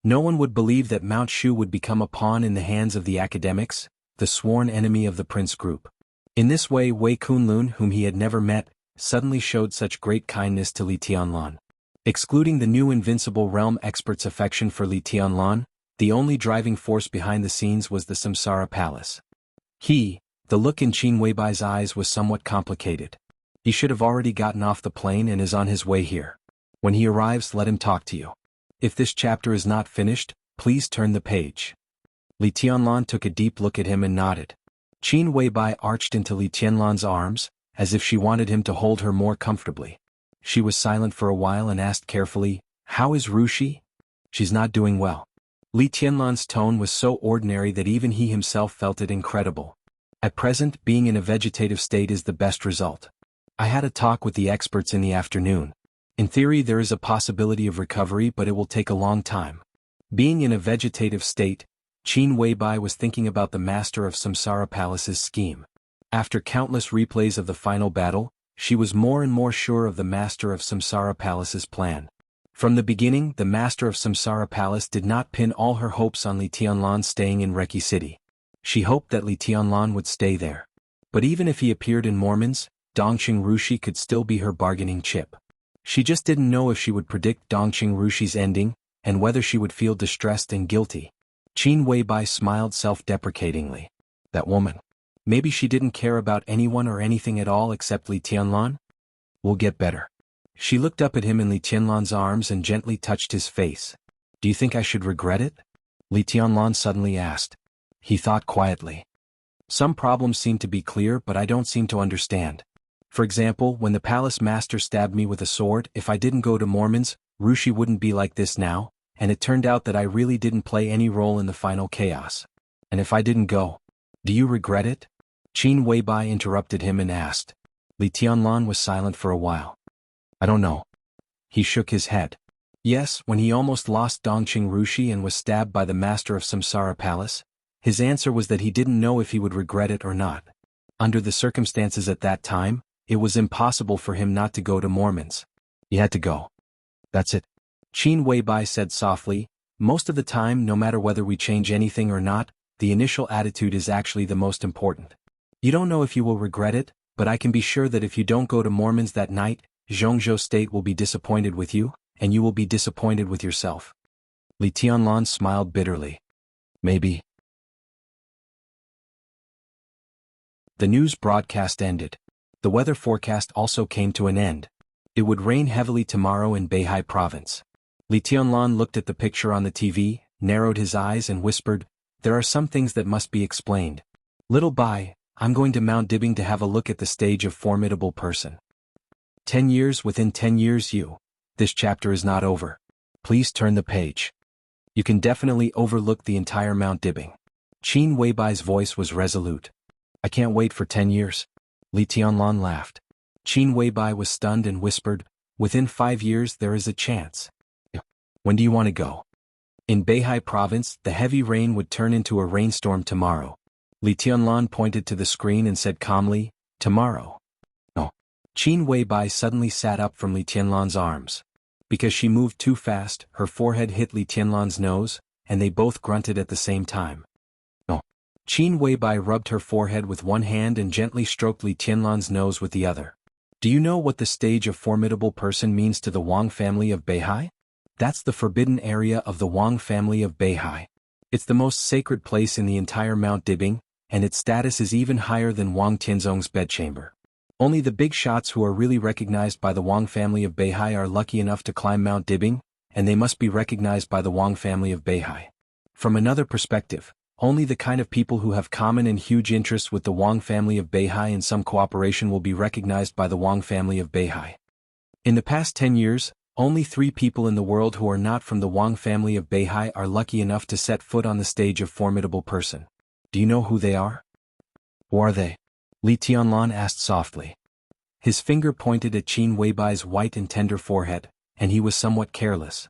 No one would believe that Mount Shu would become a pawn in the hands of the academics, the sworn enemy of the Prince Group. In this way Wei Kunlun, whom he had never met, suddenly showed such great kindness to Li Tianlan. Excluding the new invincible realm expert's affection for Li Tianlan, the only driving force behind the scenes was the Samsara Palace. The look in Qin Weibai's eyes was somewhat complicated. He should have already gotten off the plane and is on his way here. When he arrives, let him talk to you. If this chapter is not finished, please turn the page. Li Tianlan took a deep look at him and nodded. Qin Weibai arched into Li Tianlan's arms, as if she wanted him to hold her more comfortably. She was silent for a while and asked carefully, "How is Rushi?" "She's not doing well." Li Tianlan's tone was so ordinary that even he himself felt it incredible. At present, being in a vegetative state is the best result. I had a talk with the experts in the afternoon. In theory there is a possibility of recovery, but it will take a long time. Being in a vegetative state, Qin Weibai was thinking about the master of Samsara Palace's scheme. After countless replays of the final battle, she was more and more sure of the master of Samsara Palace's plan. From the beginning, the master of Samsara Palace did not pin all her hopes on Li Tianlan staying in Reki City. She hoped that Li Tianlan would stay there. But even if he appeared in Mormons, Dongqing Rushi could still be her bargaining chip. She just didn't know if she would predict Dongqing Rushi's ending, and whether she would feel distressed and guilty. Qin Weibai smiled self-deprecatingly. That woman. Maybe she didn't care about anyone or anything at all except Li Tianlan? We'll get better. She looked up at him in Li Tianlan's arms and gently touched his face. Do you think I should regret it? Li Tianlan suddenly asked. He thought quietly. Some problems seem to be clear, but I don't seem to understand. For example, when the palace master stabbed me with a sword, if I didn't go to Mormons, Rushi wouldn't be like this now, and it turned out that I really didn't play any role in the final chaos. And if I didn't go, do you regret it? Qin Weibai interrupted him and asked. Li Tianlan was silent for a while. I don't know. He shook his head. Yes, when he almost lost Dongqing Rushi and was stabbed by the master of Samsara Palace, his answer was that he didn't know if he would regret it or not. Under the circumstances at that time, it was impossible for him not to go to Mormons. He had to go. That's it. Qin Weibai said softly, most of the time, no matter whether we change anything or not, the initial attitude is actually the most important. You don't know if you will regret it, but I can be sure that if you don't go to Mormons that night, Zhongzhou State will be disappointed with you, and you will be disappointed with yourself. Li Tianlan smiled bitterly. Maybe. The news broadcast ended. The weather forecast also came to an end. It would rain heavily tomorrow in Beihai Province. Li Tianlan looked at the picture on the TV, narrowed his eyes and whispered, there are some things that must be explained. Little Bai, I'm going to Mount Dibbing to have a look at the stage of formidable person. 10 years within 10 years this chapter is not over. Please turn the page. You can definitely overlook the entire Mount Dibbing. Qin Weibai's voice was resolute. I can't wait for 10 years. Li Tianlan laughed. Qin Weibai was stunned and whispered, within 5 years there is a chance. When do you want to go? In Beihai Province, the heavy rain would turn into a rainstorm tomorrow. Li Tianlan pointed to the screen and said calmly, tomorrow. Oh. Qin Weibai suddenly sat up from Li Tianlan's arms. Because she moved too fast, her forehead hit Li Tianlan's nose, and they both grunted at the same time. Oh. Qin Weibai rubbed her forehead with one hand and gently stroked Li Tianlan's nose with the other. Do you know what the stage of formidable person means to the Wang family of Beihai? That's the forbidden area of the Wang family of Beihai. It's the most sacred place in the entire Mount Dibing, and its status is even higher than Wang Tianzong's bedchamber. Only the big shots who are really recognized by the Wang family of Beihai are lucky enough to climb Mount Dibing, and they must be recognized by the Wang family of Beihai. From another perspective, only the kind of people who have common and huge interests with the Wang family of Beihai and some cooperation will be recognized by the Wang family of Beihai. In the past 10 years, only 3 people in the world who are not from the Wang family of Beihai are lucky enough to set foot on the stage of formidable person. Do you know who they are? Who are they? Li Tianlan asked softly. His finger pointed at Qin Weibai's white and tender forehead, and he was somewhat careless.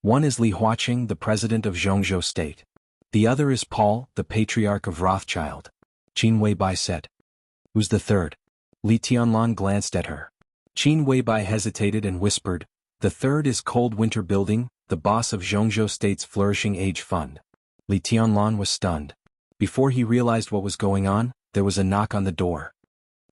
One is Li Huaqing, the president of Zhongzhou State. The other is Paul, the patriarch of Rothschild. Qin Weibai said. Who's the third? Li Tianlan glanced at her. Qin Weibai hesitated and whispered, the third is Cold Winter Building, the boss of Zhongzhou State's Flourishing Age Fund. Li Tianlan was stunned. Before he realized what was going on, there was a knock on the door.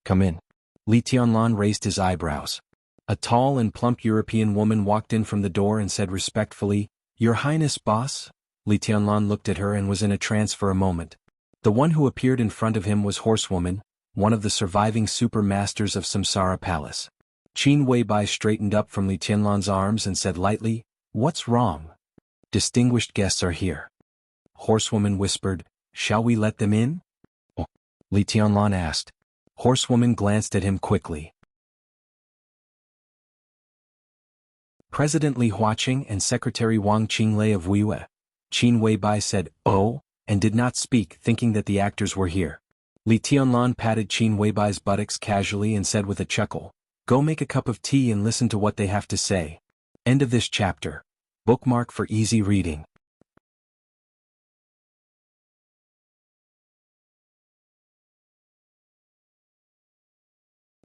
Come in. Li Tianlan raised his eyebrows. A tall and plump European woman walked in from the door and said respectfully, Your Highness, boss? Li Tianlan looked at her and was in a trance for a moment. The one who appeared in front of him was Horsewoman, one of the surviving super masters of Samsara Palace. Qin Weibai straightened up from Li Tianlan's arms and said lightly, What's wrong? Distinguished guests are here. Horsewoman whispered, Shall we let them in? Oh. Li Tianlan asked. Horsewoman glanced at him quickly. President Li Huaqing and Secretary Wang Qinglei of Wuxia. Qin Weibai said, Oh, and did not speak, thinking that the actors were here. Li Tianlan patted Qin Weibai's buttocks casually and said with a chuckle, Go make a cup of tea and listen to what they have to say. End of this chapter. Bookmark for easy reading.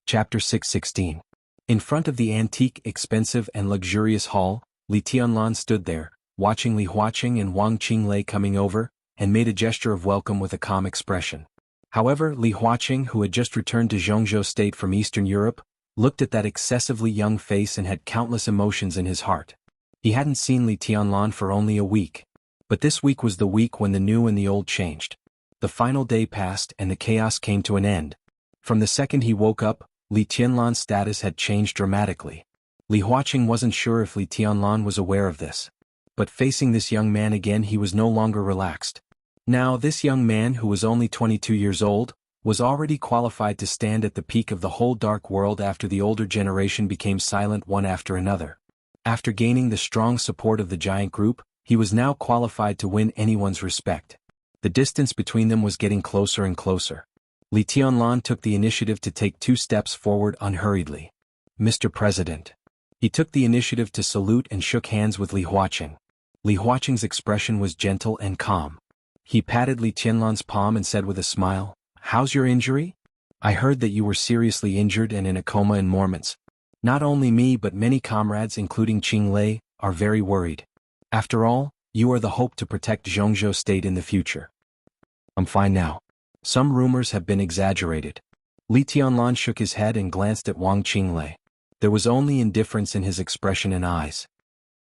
Chapter 616. In front of the antique, expensive and luxurious hall, Li Tianlan stood there, watching Li Huaqing and Wang Qinglei coming over, and made a gesture of welcome with a calm expression. However, Li Huaqing, who had just returned to Zhongzhou State from Eastern Europe, looked at that excessively young face and had countless emotions in his heart. He hadn't seen Li Tianlan for only a week. But this week was the week when the new and the old changed. The final day passed and the chaos came to an end. From the second he woke up, Li Tianlan's status had changed dramatically. Li Huaqing wasn't sure if Li Tianlan was aware of this. But facing this young man again, he was no longer relaxed. Now this young man, who was only 22 years old, was already qualified to stand at the peak of the whole dark world after the older generation became silent one after another. After gaining the strong support of the giant group, he was now qualified to win anyone's respect. The distance between them was getting closer and closer. Li Tianlan took the initiative to take 2 steps forward unhurriedly. Mr. President. He took the initiative to salute and shook hands with Li Huaqing. Li Huaqing's expression was gentle and calm. He patted Li Tianlan's palm and said with a smile, How's your injury? I heard that you were seriously injured and in a coma in moments. Not only me but many comrades including Qinglei, are very worried. After all, you are the hope to protect Zhongzhou State in the future. I'm fine now. Some rumors have been exaggerated. Li Tianlan shook his head and glanced at Wang Qinglei. There was only indifference in his expression and eyes.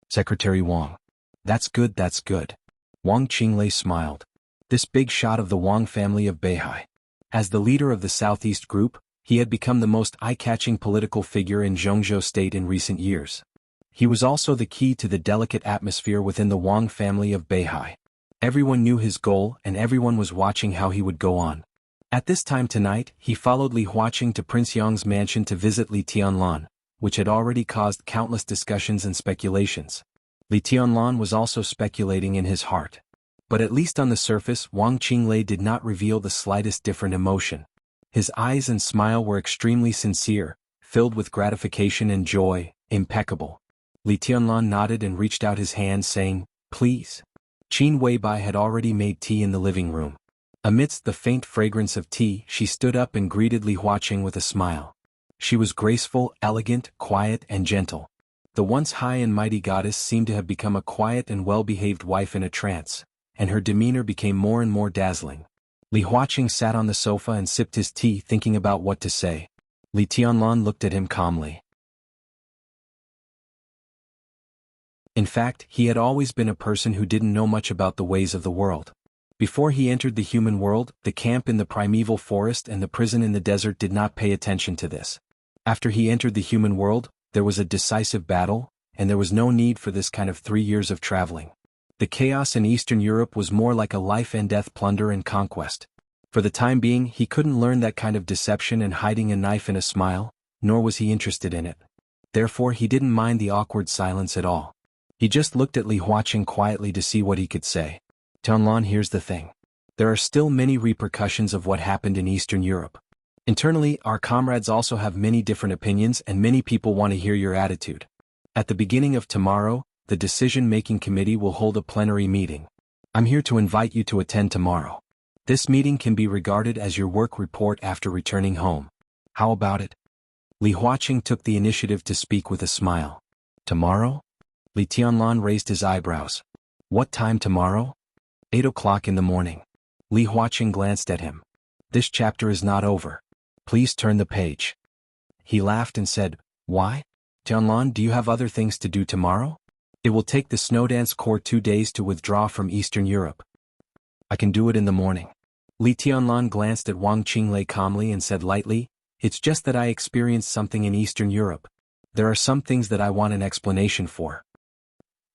Secretary Wang. That's good, that's good. Wang Qinglei smiled. This big shot of the Wang family of Beihai. As the leader of the Southeast Group, he had become the most eye-catching political figure in Zhongzhou State in recent years. He was also the key to the delicate atmosphere within the Wang family of Beihai. Everyone knew his goal and everyone was watching how he would go on. At this time tonight, he followed Li Huaqing to Prince Yang's mansion to visit Li Tianlan, which had already caused countless discussions and speculations. Li Tianlan was also speculating in his heart. But at least on the surface, Wang Qinglei did not reveal the slightest different emotion. His eyes and smile were extremely sincere, filled with gratification and joy, impeccable. Li Tianlan nodded and reached out his hand saying, Please. Qin Weibai had already made tea in the living room. Amidst the faint fragrance of tea, she stood up and greeted Li Huaqing with a smile. She was graceful, elegant, quiet, and gentle. The once high and mighty goddess seemed to have become a quiet and well-behaved wife in a trance, and her demeanor became more and more dazzling. Li Huaqing sat on the sofa and sipped his tea, thinking about what to say. Li Tianlan looked at him calmly. In fact, he had always been a person who didn't know much about the ways of the world. Before he entered the human world, the camp in the primeval forest and the prison in the desert did not pay attention to this. After he entered the human world, there was a decisive battle, and there was no need for this kind of 3 years of traveling. The chaos in Eastern Europe was more like a life-and-death plunder and conquest. For the time being, he couldn't learn that kind of deception and hiding a knife in a smile, nor was he interested in it. Therefore, he didn't mind the awkward silence at all. He just looked at Li Huaqing quietly to see what he could say. Tianlan, here's the thing. There are still many repercussions of what happened in Eastern Europe. Internally, our comrades also have many different opinions and many people want to hear your attitude. At the beginning of tomorrow, the decision-making committee will hold a plenary meeting. I'm here to invite you to attend tomorrow. This meeting can be regarded as your work report after returning home. How about it? Li Huaqing took the initiative to speak with a smile. Tomorrow? Li Tianlan raised his eyebrows. What time tomorrow? 8 o'clock in the morning. Li Huaqing glanced at him. This chapter is not over. Please turn the page. He laughed and said, Why? Tianlan, do you have other things to do tomorrow? It will take the Snowdance Corps 2 days to withdraw from Eastern Europe. I can do it in the morning. Li Tianlan glanced at Wang Qinglei calmly and said lightly, It's just that I experienced something in Eastern Europe. There are some things that I want an explanation for.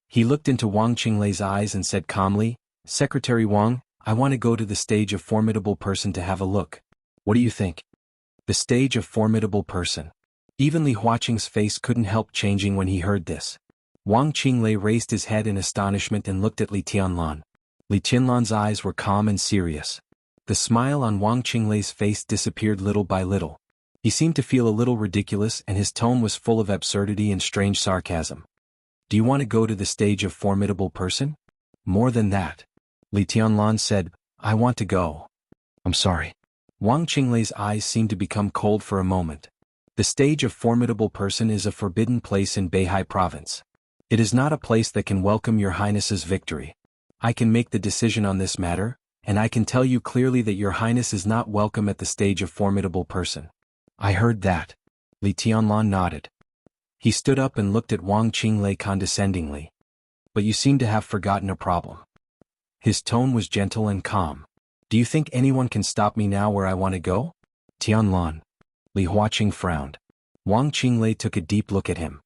He looked into Wang Qinglei's eyes and said calmly, Secretary Wang, I want to go to the stage of formidable person to have a look. What do you think? The stage of formidable person. Even Li Huaqing's face couldn't help changing when he heard this. Wang Qinglei raised his head in astonishment and looked at Li Tianlan. Li Tianlan's eyes were calm and serious. The smile on Wang Qinglei's face disappeared little by little. He seemed to feel a little ridiculous and his tone was full of absurdity and strange sarcasm. Do you want to go to the stage of formidable person? More than that. Li Tianlan said, I want to go. I'm sorry. Wang Qinglei's eyes seemed to become cold for a moment. The stage of formidable person is a forbidden place in Beihai province. It is not a place that can welcome your highness's victory. I can make the decision on this matter, and I can tell you clearly that your highness is not welcome at the stage of formidable person. I heard that. Li Tianlan nodded. He stood up and looked at Wang Qinglei condescendingly. But you seem to have forgotten a problem. His tone was gentle and calm. Do you think anyone can stop me now where I want to go? Tianlan. Li Huaqing frowned. Wang Qinglei took a deep look at him.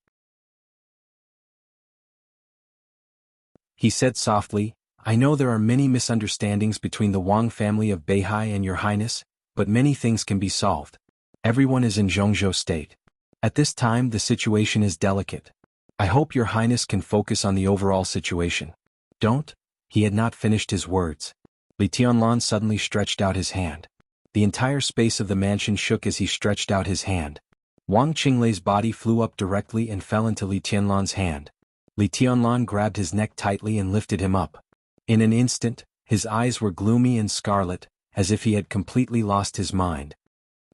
He said softly, I know there are many misunderstandings between the Wang family of Beihai and your highness, but many things can be solved. Everyone is in Zhongzhou state. At this time the situation is delicate. I hope your highness can focus on the overall situation. Don't? He had not finished his words. Li Tianlan suddenly stretched out his hand. The entire space of the mansion shook as he stretched out his hand. Wang Qinglei's body flew up directly and fell into Li Tianlan's hand. Li Tianlan grabbed his neck tightly and lifted him up. In an instant, his eyes were gloomy and scarlet, as if he had completely lost his mind.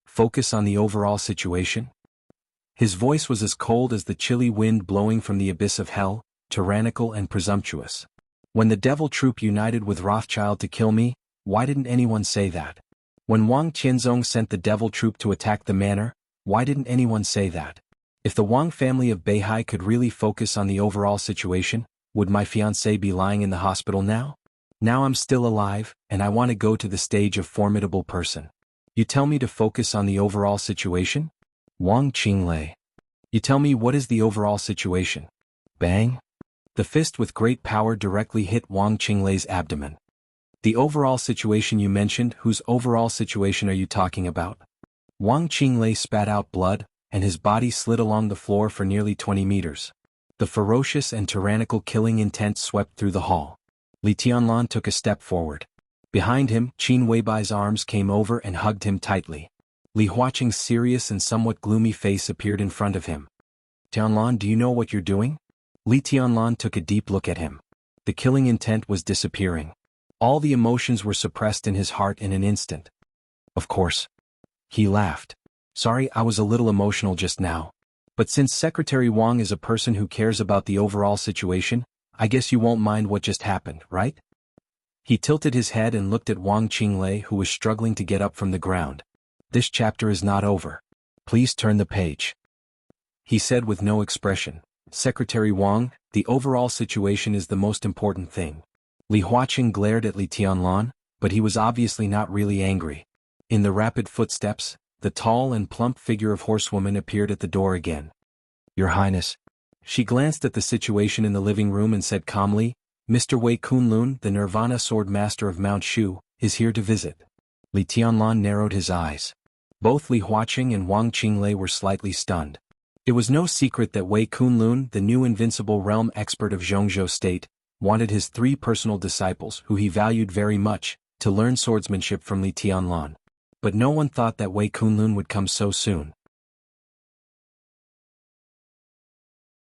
Focus on the overall situation? His voice was as cold as the chilly wind blowing from the abyss of hell, tyrannical and presumptuous. When the devil troop united with Rothschild to kill me, why didn't anyone say that? When Wang Qianzong sent the devil troop to attack the manor, why didn't anyone say that? If the Wang family of Beihai could really focus on the overall situation, would my fiancé be lying in the hospital now? Now I'm still alive, and I want to go to the stage of formidable person. You tell me to focus on the overall situation? Wang Qinglei. You tell me what is the overall situation? Bang! The fist with great power directly hit Wang Qinglei's abdomen. The overall situation you mentioned, whose overall situation are you talking about? Wang Qinglei spat out blood, and his body slid along the floor for nearly 20 meters. The ferocious and tyrannical killing intent swept through the hall. Li Tianlan took a step forward. Behind him, Qin Weibai's arms came over and hugged him tightly. Li Huaqing's serious and somewhat gloomy face appeared in front of him. Tianlan, do you know what you're doing? Li Tianlan took a deep look at him. The killing intent was disappearing. All the emotions were suppressed in his heart in an instant. Of course. He laughed. Sorry, I was a little emotional just now. But since Secretary Wang is a person who cares about the overall situation, I guess you won't mind what just happened, right? He tilted his head and looked at Wang Qinglei, who was struggling to get up from the ground. This chapter is not over. Please turn the page. He said with no expression. Secretary Wang, the overall situation is the most important thing. Li Huaqing glared at Li Tianlan, but he was obviously not really angry. In the rapid footsteps, the tall and plump figure of horsewoman appeared at the door again. Your Highness. She glanced at the situation in the living room and said calmly, Mr. Wei Kunlun, the Nirvana sword master of Mount Shu, is here to visit. Li Tianlan narrowed his eyes. Both Li Huaqing and Wang Qinglei were slightly stunned. It was no secret that Wei Kunlun, the new invincible realm expert of Zhongzhou State, wanted his 3 personal disciples, who he valued very much, to learn swordsmanship from Li Tianlan. But no one thought that Wei Kunlun would come so soon.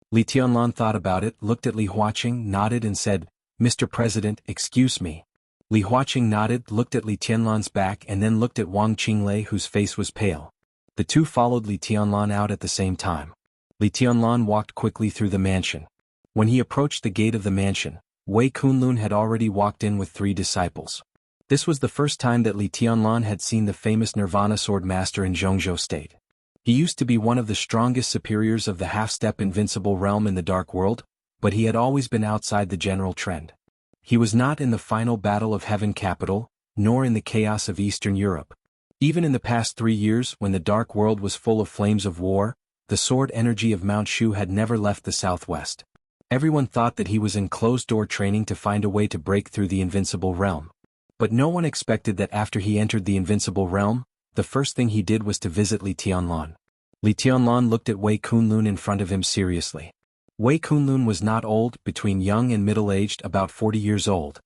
Li Tianlan thought about it, looked at Li Huaqing, nodded and said, Mr. President, excuse me. Li Huaqing nodded, looked at Li Tianlan's back and then looked at Wang Qinglei, whose face was pale. The two followed Li Tianlan out at the same time. Li Tianlan walked quickly through the mansion. When he approached the gate of the mansion, Wei Kunlun had already walked in with 3 disciples. This was the first time that Li Tianlan had seen the famous Nirvana sword master in Zhongzhou State. He used to be one of the strongest superiors of the half-step invincible realm in the Dark World, but he had always been outside the general trend. He was not in the final battle of Heaven Capital, nor in the chaos of Eastern Europe. Even in the past 3 years, when the Dark World was full of flames of war, the sword energy of Mount Shu had never left the southwest. Everyone thought that he was in closed-door training to find a way to break through the invincible realm. But no one expected that after he entered the invincible realm, the first thing he did was to visit Li Tianlan. Li Tianlan looked at Wei Kunlun in front of him seriously. Wei Kunlun was not old, between young and middle-aged, about 40 years old.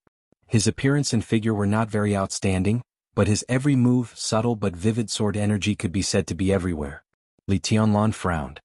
His appearance and figure were not very outstanding, but his every move, subtle but vivid sword energy could be said to be everywhere. Li Tianlan frowned.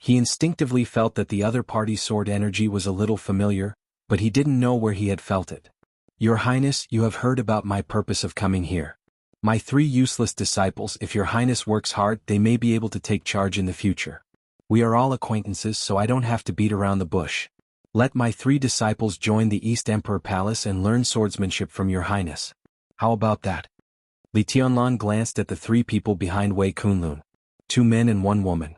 He instinctively felt that the other party's sword energy was a little familiar, but he didn't know where he had felt it. Your Highness, you have heard about my purpose of coming here. My 3 useless disciples, if your Highness works hard, they may be able to take charge in the future. We are all acquaintances, so I don't have to beat around the bush. Let my 3 disciples join the East Emperor Palace and learn swordsmanship from your Highness. How about that? Li Tianlan glanced at the 3 people behind Wei Kunlun. 2 men and 1 woman.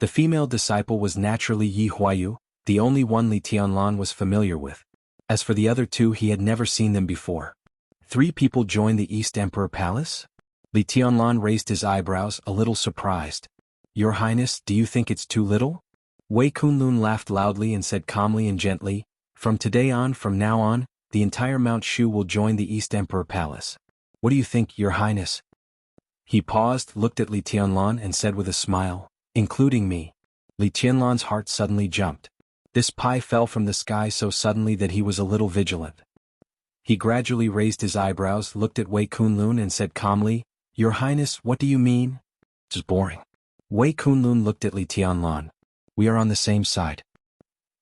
The female disciple was naturally Yi Huayu, the only one Li Tianlan was familiar with. As for the other 2, he had never seen them before. 3 people joined the East Emperor Palace? Li Tianlan raised his eyebrows, a little surprised. Your Highness, do you think it's too little? Wei Kunlun laughed loudly and said calmly and gently, from now on, the entire Mount Shu will join the East Emperor Palace. What do you think, Your Highness? He paused, looked at Li Tianlan and said with a smile, including me. Li Tianlan's heart suddenly jumped. This pie fell from the sky so suddenly that he was a little vigilant. He gradually raised his eyebrows, looked at Wei Kunlun and said calmly, Your Highness, what do you mean? It's boring. Wei Kunlun looked at Li Tianlan. We are on the same side.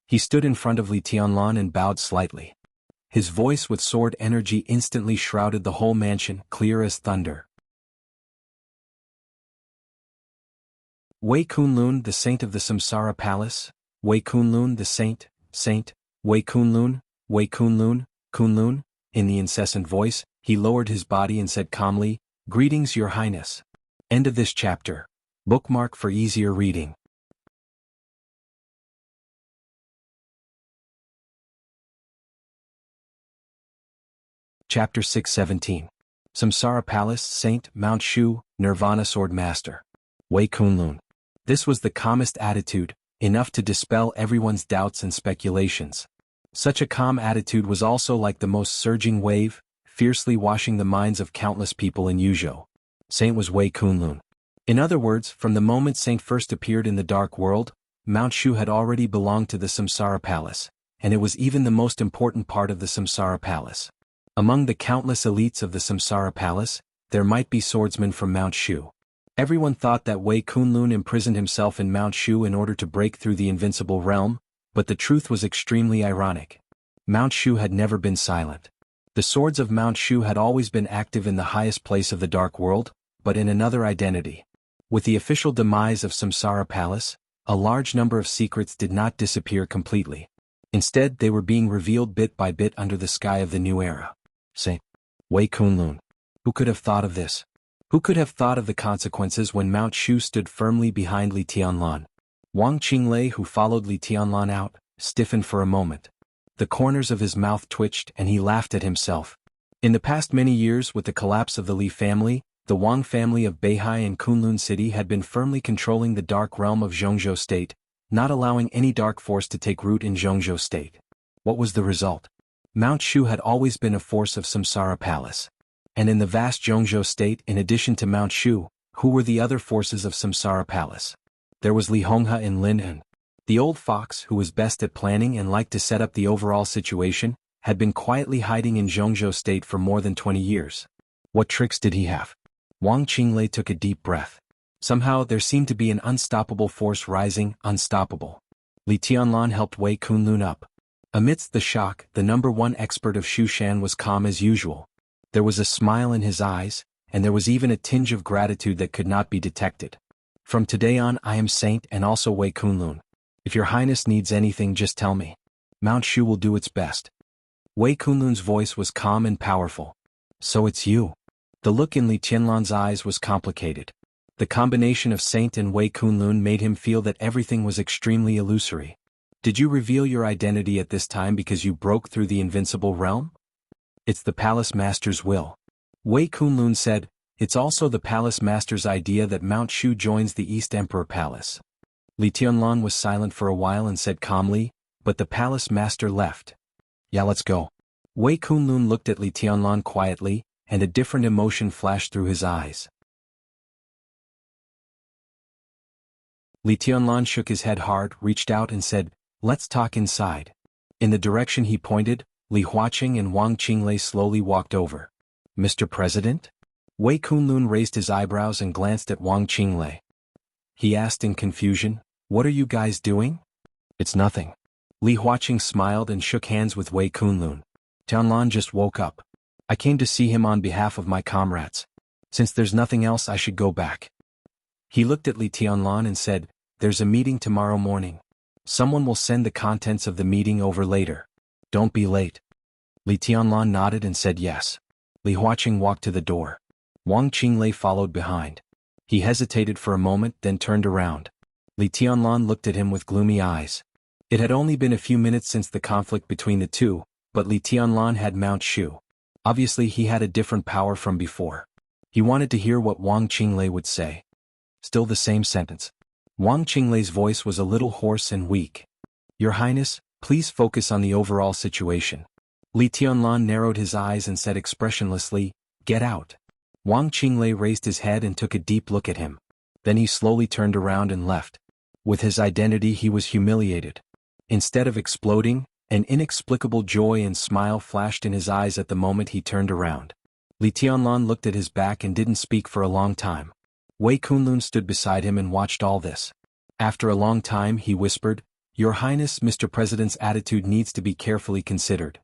He stood in front of Li Tianlan and bowed slightly. His voice with sword energy instantly shrouded the whole mansion, clear as thunder. Wei Kunlun, the saint of the Samsara Palace. Wei Kunlun, the saint, Wei Kunlun, Kunlun. In the incessant voice, he lowered his body and said calmly, Greetings, Your Highness. End of this chapter. Bookmark for easier reading. Chapter 617. Samsara Palace, Saint, Mount Shu, Nirvana Sword Master. Wei Kunlun. This was the calmest attitude, enough to dispel everyone's doubts and speculations. Such a calm attitude was also like the most surging wave, fiercely washing the minds of countless people in Yuzhou. Saint was Wei Kunlun. In other words, from the moment Saint first appeared in the Dark World, Mount Shu had already belonged to the Samsara Palace, and it was even the most important part of the Samsara Palace. Among the countless elites of the Samsara Palace, there might be swordsmen from Mount Shu. Everyone thought that Wei Kunlun imprisoned himself in Mount Shu in order to break through the invincible realm, but the truth was extremely ironic. Mount Shu had never been silent. The swords of Mount Shu had always been active in the highest place of the Dark World, but in another identity. With the official demise of Samsara Palace, a large number of secrets did not disappear completely. Instead, they were being revealed bit by bit under the sky of the new era. Saint Wei Kunlun. Who could have thought of this? Who could have thought of the consequences when Mount Shu stood firmly behind Li Tianlan? Wang Qinglei, who followed Li Tianlan out, stiffened for a moment. The corners of his mouth twitched and he laughed at himself. In the past many years, with the collapse of the Li family, the Wang family of Beihai and Kunlun City had been firmly controlling the dark realm of Zhongzhou State, not allowing any dark force to take root in Zhongzhou State. What was the result? Mount Shu had always been a force of Samsara Palace. And in the vast Zhongzhou State, in addition to Mount Shu, who were the other forces of Samsara Palace? There was Li Honghe and Lin Hen. The old fox, who was best at planning and liked to set up the overall situation, had been quietly hiding in Zhongzhou State for more than 20 years. What tricks did he have? Wang Qinglei took a deep breath. Somehow there seemed to be an unstoppable force rising, unstoppable. Li Tianlan helped Wei Kunlun up. Amidst the shock, the #1 expert of Shushan was calm as usual. There was a smile in his eyes, and there was even a tinge of gratitude that could not be detected. From today on, I am Saint and also Wei Kunlun. If your highness needs anything, just tell me. Mount Shu will do its best. Wei Kunlun's voice was calm and powerful. So it's you. The look in Li Tianlan's eyes was complicated. The combination of Saint and Wei Kunlun made him feel that everything was extremely illusory. Did you reveal your identity at this time because you broke through the invincible realm? It's the Palace Master's will. Wei Kunlun said, it's also the Palace Master's idea that Mount Shu joins the East Emperor Palace. Li Tianlan was silent for a while and said calmly, but the Palace Master left. Yeah, let's go. Wei Kunlun looked at Li Tianlan quietly, and a different emotion flashed through his eyes. Li Tianlan shook his head hard, reached out and said, let's talk inside. In the direction he pointed, Li Huaqing and Wang Qinglei slowly walked over. Mr. President? Wei Kunlun raised his eyebrows and glanced at Wang Qinglei. He asked in confusion, what are you guys doing? It's nothing. Li Huaqing smiled and shook hands with Wei Kunlun. Tianlan just woke up. I came to see him on behalf of my comrades. Since there's nothing else, I should go back. He looked at Li Tianlan and said, there's a meeting tomorrow morning. Someone will send the contents of the meeting over later. Don't be late. Li Tianlan nodded and said yes. Li Huaqing walked to the door. Wang Qinglei followed behind. He hesitated for a moment, then turned around. Li Tianlan looked at him with gloomy eyes. It had only been a few minutes since the conflict between the two, but Li Tianlan had Mount Shu. Obviously he had a different power from before. He wanted to hear what Wang Qinglei would say. Still the same sentence. Wang Qinglei's voice was a little hoarse and weak. Your Highness, please focus on the overall situation. Li Tianlan narrowed his eyes and said expressionlessly, get out. Wang Qinglei raised his head and took a deep look at him. Then he slowly turned around and left. With his identity he was humiliated. Instead of exploding, an inexplicable joy and smile flashed in his eyes at the moment he turned around. Li Tianlan looked at his back and didn't speak for a long time. Wei Kunlun stood beside him and watched all this. After a long time he whispered, Your Highness, Mr. President's attitude needs to be carefully considered.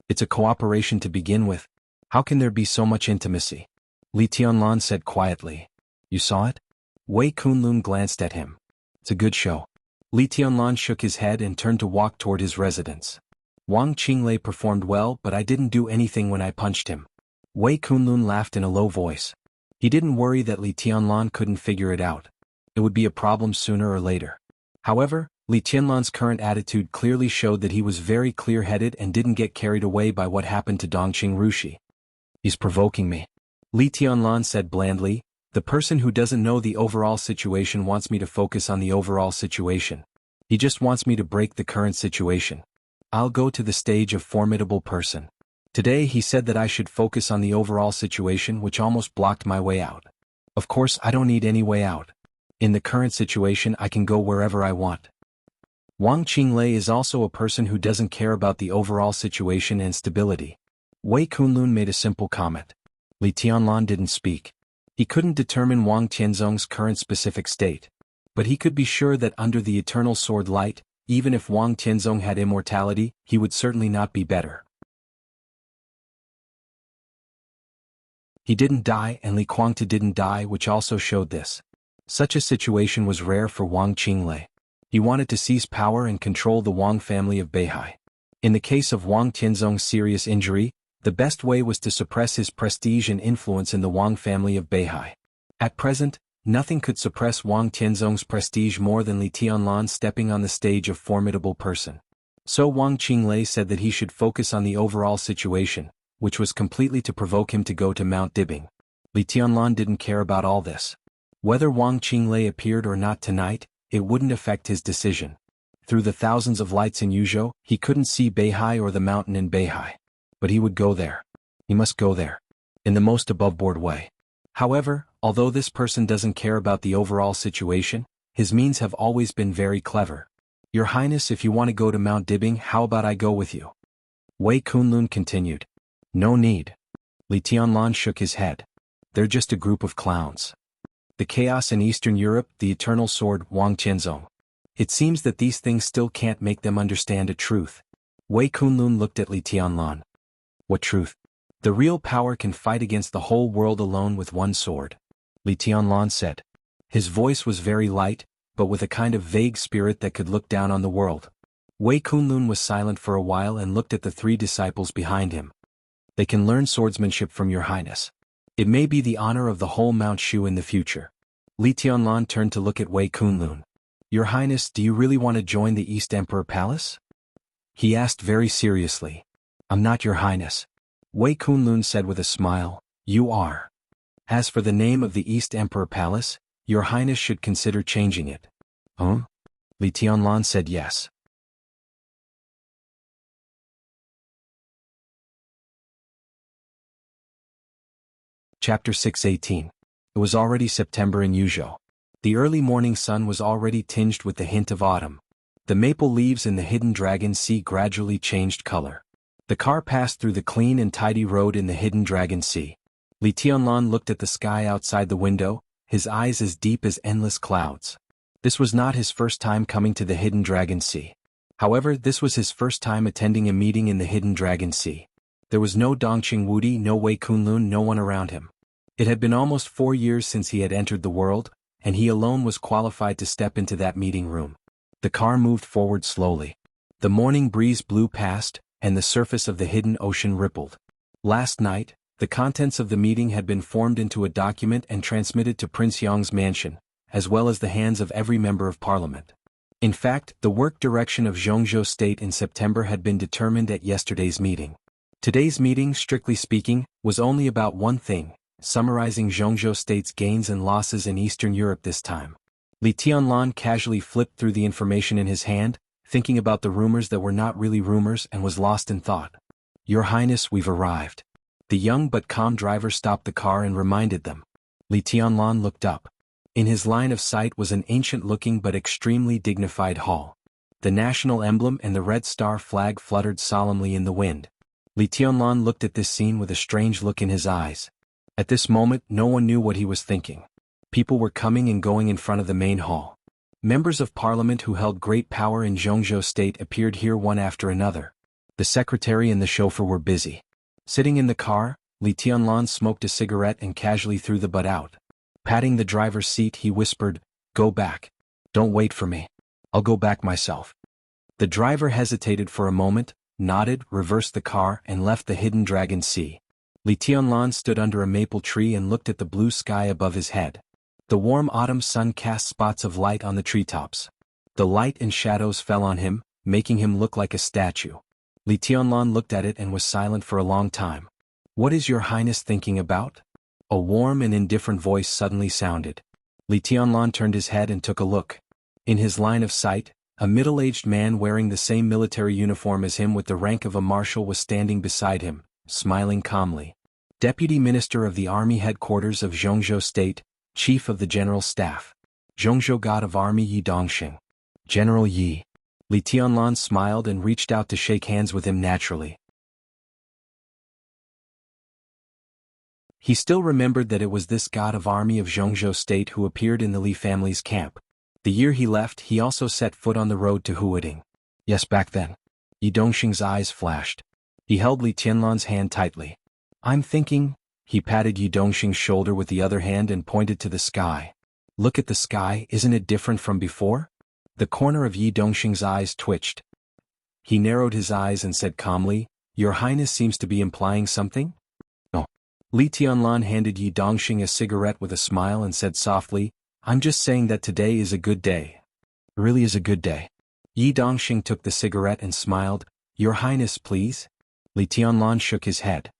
It's a cooperation to begin with. How can there be so much intimacy? Li Tianlan said quietly. You saw it? Wei Kunlun glanced at him. It's a good show. Li Tianlan shook his head and turned to walk toward his residence. Wang Qinglei performed well, but I didn't do anything when I punched him. Wei Kunlun laughed in a low voice. He didn't worry that Li Tianlan couldn't figure it out. It would be a problem sooner or later. However, Li Tianlan's current attitude clearly showed that he was very clear-headed and didn't get carried away by what happened to Dongqing Rushi. He's provoking me. Li Tianlan said blandly, the person who doesn't know the overall situation wants me to focus on the overall situation. He just wants me to break the current situation. I'll go to the stage of formidable person. Today he said that I should focus on the overall situation, which almost blocked my way out. Of course I don't need any way out. In the current situation I can go wherever I want. Wang Qinglei is also a person who doesn't care about the overall situation and stability. Wei Kunlun made a simple comment. Li Tianlan didn't speak. He couldn't determine Wang Tianzong's current specific state. But he could be sure that under the eternal sword light, even if Wang Tianzong had immortality, he would certainly not be better. He didn't die and Li Guangtu didn't die, which also showed this. Such a situation was rare for Wang Qinglei. He wanted to seize power and control the Wang family of Beihai. In the case of Wang Tianzong's serious injury, the best way was to suppress his prestige and influence in the Wang family of Beihai. At present, nothing could suppress Wang Tianzong's prestige more than Li Tianlan stepping on the stage of formidable person. So Wang Qinglei said that he should focus on the overall situation, which was completely to provoke him to go to Mount Dibing. Li Tianlan didn't care about all this. Whether Wang Qinglei appeared or not tonight, it wouldn't affect his decision. Through the thousands of lights in Yuzhou, he couldn't see Beihai or the mountain in Beihai. But he would go there. He must go there. In the most above-board way. However, although this person doesn't care about the overall situation, his means have always been very clever. Your Highness, if you want to go to Mount Dibing, how about I go with you? Wei Kunlun continued. No need. Li Tianlan shook his head. They're just a group of clowns. The chaos in Eastern Europe, the eternal sword, Wang Tianzong. It seems that these things still can't make them understand a truth. Wei Kunlun looked at Li Tianlan. What truth? The real power can fight against the whole world alone with one sword. Li Tianlan said. His voice was very light, but with a kind of vague spirit that could look down on the world. Wei Kunlun was silent for a while and looked at the three disciples behind him. They can learn swordsmanship from your Highness. It may be the honor of the whole Mount Shu in the future. Li Tianlan turned to look at Wei Kunlun. Your Highness, do you really want to join the East Emperor Palace? He asked very seriously. I'm not your Highness. Wei Kunlun said with a smile, you are. As for the name of the East Emperor Palace, your Highness should consider changing it. Huh? Li Tianlan said yes. Chapter 618. It was already September in Yuzhou. The early morning sun was already tinged with the hint of autumn. The maple leaves in the hidden Dragon Sea gradually changed color. The car passed through the clean and tidy road in the hidden Dragon Sea. Li Tianlan looked at the sky outside the window, his eyes as deep as endless clouds. This was not his first time coming to the hidden Dragon Sea. However, this was his first time attending a meeting in the hidden Dragon Sea. There was no Dongqing Wudi, no Wei Kunlun, no one around him. It had been almost 4 years since he had entered the world, and he alone was qualified to step into that meeting room. The car moved forward slowly. The morning breeze blew past, and the surface of the hidden ocean rippled. Last night, the contents of the meeting had been formed into a document and transmitted to Prince Yong's mansion, as well as the hands of every member of parliament. In fact, the work direction of Zhongzhou State in September had been determined at yesterday's meeting. Today's meeting, strictly speaking, was only about one thing, summarizing Zhongzhou State's gains and losses in Eastern Europe this time. Li Tianlan casually flipped through the information in his hand, thinking about the rumors that were not really rumors, and was lost in thought. Your Highness, we've arrived. The young but calm driver stopped the car and reminded them. Li Tianlan looked up. In his line of sight was an ancient-looking but extremely dignified hall. The national emblem and the red star flag fluttered solemnly in the wind. Li Tianlan looked at this scene with a strange look in his eyes. At this moment, no one knew what he was thinking. People were coming and going in front of the main hall. Members of parliament who held great power in Zhongzhou State appeared here one after another. The secretary and the chauffeur were busy. Sitting in the car, Li Tianlan smoked a cigarette and casually threw the butt out. Patting the driver's seat, he whispered, "Go back. Don't wait for me. I'll go back myself." The driver hesitated for a moment, nodded, reversed the car, and left the hidden Dragon Sea. Li Tianlan stood under a maple tree and looked at the blue sky above his head. The warm autumn sun cast spots of light on the treetops. The light and shadows fell on him, making him look like a statue. Li Tianlan looked at it and was silent for a long time. "What is your Highness thinking about?" A warm and indifferent voice suddenly sounded. Li Tianlan turned his head and took a look. In his line of sight, a middle-aged man wearing the same military uniform as him with the rank of a marshal was standing beside him, smiling calmly. Deputy Minister of the Army Headquarters of Zhongzhou State, Chief of the General Staff. Zhongzhou God of Army Yi Dongxing. General Yi. Li Tianlan smiled and reached out to shake hands with him naturally. He still remembered that it was this God of Army of Zhongzhou State who appeared in the Li family's camp. The year he left, he also set foot on the road to Huading. Yes, back then. Yi Dongxing's eyes flashed. He held Li Tianlan's hand tightly. "I'm thinking," He patted Yi Dongxing's shoulder with the other hand and pointed to the sky. Look at the sky, isn't it different from before? The corner of Yi Dongxing's eyes twitched. He narrowed his eyes and said calmly, Your Highness seems to be implying something? Oh. Li Tianlan handed Yi Dongxing a cigarette with a smile and said softly, I'm just saying that today is a good day. It really is a good day. Yi Dongxing took the cigarette and smiled, Your Highness, please? Li Tianlan shook his head.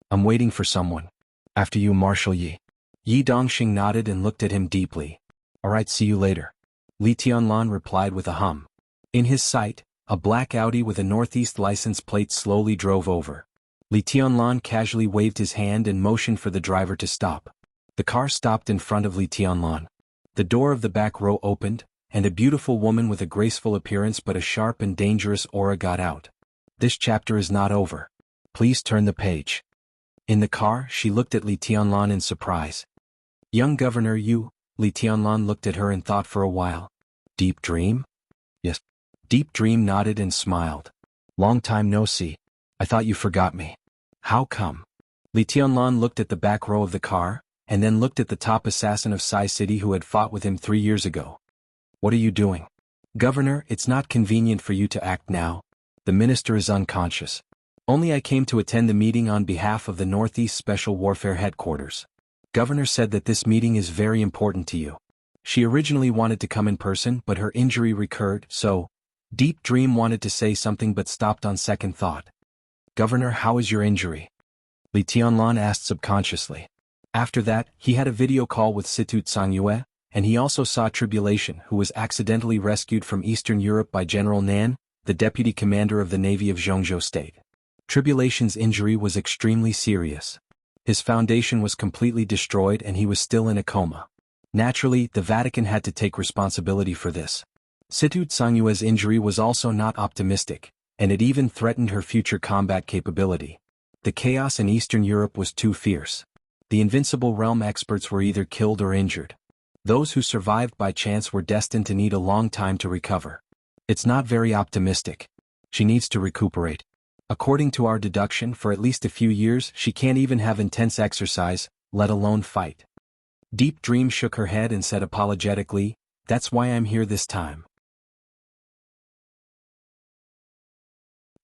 I'm waiting for someone. After you, Marshal Yi. Yi Dongxing nodded and looked at him deeply. All right, see you later. Li Tianlan replied with a hum. In his sight, a black Audi with a Northeast license plate slowly drove over. Li Tianlan casually waved his hand and motioned for the driver to stop. The car stopped in front of Li Tianlan. The door of the back row opened, and a beautiful woman with a graceful appearance but a sharp and dangerous aura got out. This chapter is not over. Please turn the page. In the car, she looked at Li Tianlan in surprise. Young Governor, you? Li Tianlan looked at her and thought for a while. Deep Dream? Yes. Deep Dream nodded and smiled. Long time no see. I thought you forgot me. How come? Li Tianlan looked at the back row of the car, and then looked at the top assassin of Sai City who had fought with him 3 years ago. What are you doing? Governor, it's not convenient for you to act now. The minister is unconscious. Only I came to attend the meeting on behalf of the Northeast Special Warfare Headquarters. Governor said that this meeting is very important to you. She originally wanted to come in person but her injury recurred, so Deep Dream wanted to say something but stopped on second thought. Governor, how is your injury? Li Tianlan asked subconsciously. After that, he had a video call with Situ Tsangyue, and he also saw Tribulation, who was accidentally rescued from Eastern Europe by General Nan, the deputy commander of the Navy of Zhongzhou State. Tribulation's injury was extremely serious. His foundation was completely destroyed and he was still in a coma. Naturally, the Vatican had to take responsibility for this. Situ Tsangyue's injury was also not optimistic, and it even threatened her future combat capability. The chaos in Eastern Europe was too fierce. The Invincible Realm experts were either killed or injured. Those who survived by chance were destined to need a long time to recover. It's not very optimistic. She needs to recuperate. According to our deduction, for at least a few years she can't even have intense exercise, let alone fight. Deep Dream shook her head and said apologetically, That's why I'm here this time.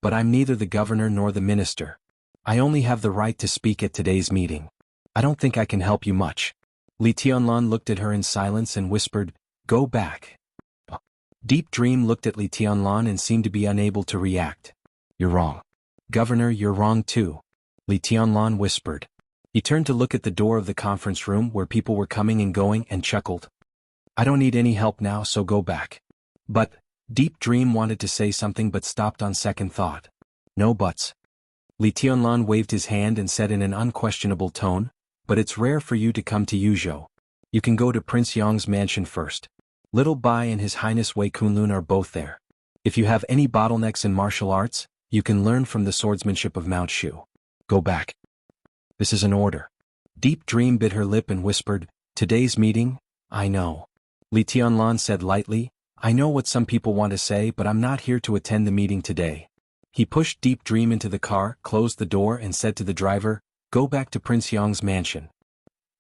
But I'm neither the governor nor the minister. I only have the right to speak at today's meeting. I don't think I can help you much. Li Tianlan looked at her in silence and whispered, Go back. Deep Dream looked at Li Tianlan and seemed to be unable to react. You're wrong. Governor, you're wrong too. Li Tianlan whispered. He turned to look at the door of the conference room where people were coming and going and chuckled. I don't need any help now, so go back. But, Deep Dream wanted to say something but stopped on second thought. No buts. Li Tianlan waved his hand and said in an unquestionable tone, But it's rare for you to come to Yuzhou. You can go to Prince Yang's mansion first. Little Bai and His Highness Wei Kunlun are both there. If you have any bottlenecks in martial arts, you can learn from the swordsmanship of Mount Shu. Go back. This is an order. Deep Dream bit her lip and whispered, Today's meeting? I know. Li Tianlan said lightly, I know what some people want to say but I'm not here to attend the meeting today. He pushed Deep Dream into the car, closed the door and said to the driver, Go back to Prince Yang's mansion.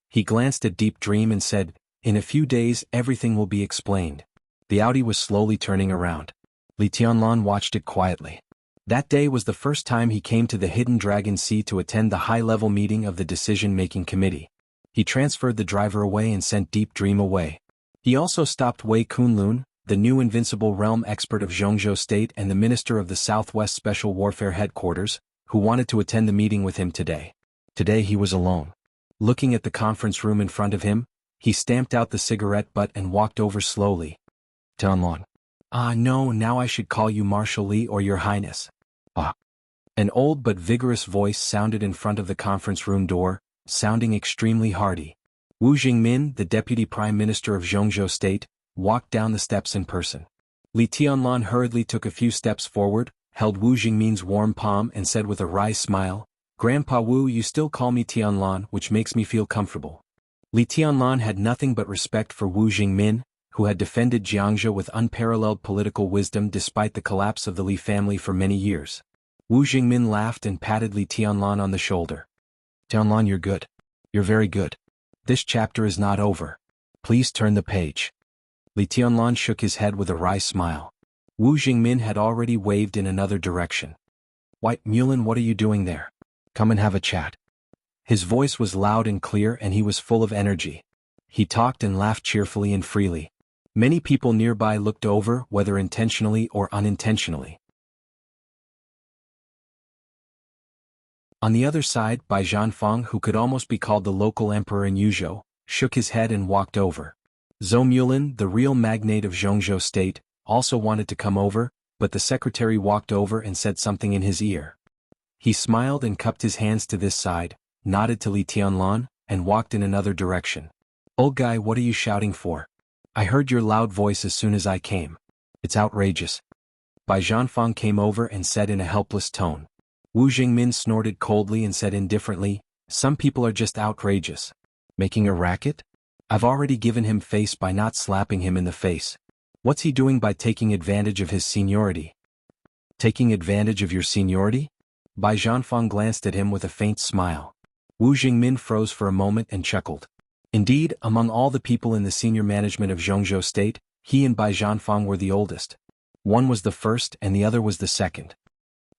He glanced at Deep Dream and said, In a few days everything will be explained. The Audi was slowly turning around. Li Tianlan watched it quietly. That day was the first time he came to the Hidden Dragon Sea to attend the high-level meeting of the decision-making committee. He transferred the driver away and sent Deep Dream away. He also stopped Wei Kunlun, the new Invincible Realm expert of Zhongzhou State and the minister of the Southwest Special Warfare Headquarters, who wanted to attend the meeting with him today. Today he was alone. Looking at the conference room in front of him, he stamped out the cigarette butt and walked over slowly. Tianlan. No, now I should call you Marshal Li or Your Highness. An old but vigorous voice sounded in front of the conference room door, sounding extremely hearty. Wu Jingmin, the deputy prime minister of Zhongzhou State, walked down the steps in person. Li Tianlan hurriedly took a few steps forward, held Wu Jingmin's warm palm and said with a wry smile, Grandpa Wu, you still call me Tianlan, which makes me feel comfortable. Li Tianlan had nothing but respect for Wu Jingmin, who had defended Jiangzhou with unparalleled political wisdom despite the collapse of the Li family for many years. Wu Jingmin laughed and patted Li Tianlan on the shoulder. Tianlan, you're good. You're very good. This chapter is not over. Please turn the page. Li Tianlan shook his head with a wry smile. Wu Jingmin had already waved in another direction. White Mulan, what are you doing there? Come and have a chat. His voice was loud and clear and he was full of energy. He talked and laughed cheerfully and freely. Many people nearby looked over, whether intentionally or unintentionally. On the other side, Bai Zhanfang, who could almost be called the local emperor in Yuzhou, shook his head and walked over. Zhou Mulan, the real magnate of Zhongzhou state, also wanted to come over, but the secretary walked over and said something in his ear. He smiled and cupped his hands to this side, nodded to Li Tianlan, and walked in another direction. Old guy, what are you shouting for? I heard your loud voice as soon as I came. It's outrageous. Bai Zhanfang came over and said in a helpless tone. Wu Jingmin snorted coldly and said indifferently, some people are just outrageous. Making a racket? I've already given him face by not slapping him in the face. What's he doing by taking advantage of his seniority? Taking advantage of your seniority? Bai Zhanfang glanced at him with a faint smile. Wu Jingmin froze for a moment and chuckled. Indeed, among all the people in the senior management of Zhongzhou state, he and Bai Zhanfang were the oldest. One was the first and the other was the second.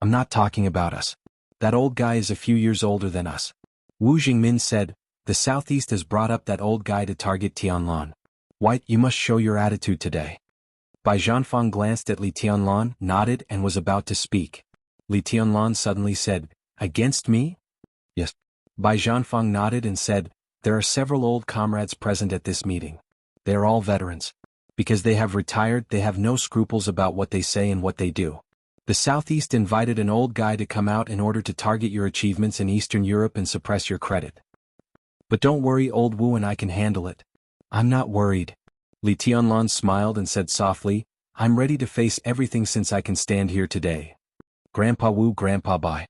I'm not talking about us. That old guy is a few years older than us. Wu Jingmin said, the southeast has brought up that old guy to target Tianlan. White, you must show your attitude today. Bai Zhanfang glanced at Li Tianlan, nodded and was about to speak. Li Tianlan suddenly said, against me? Yes. Bai Zhanfang nodded and said, there are several old comrades present at this meeting. They are all veterans. Because they have retired, they have no scruples about what they say and what they do. The Southeast invited an old guy to come out in order to target your achievements in Eastern Europe and suppress your credit. But don't worry, old Wu and I can handle it. I'm not worried. Li Tianlan smiled and said softly, I'm ready to face everything since I can stand here today. Grandpa Wu, Grandpa Bai.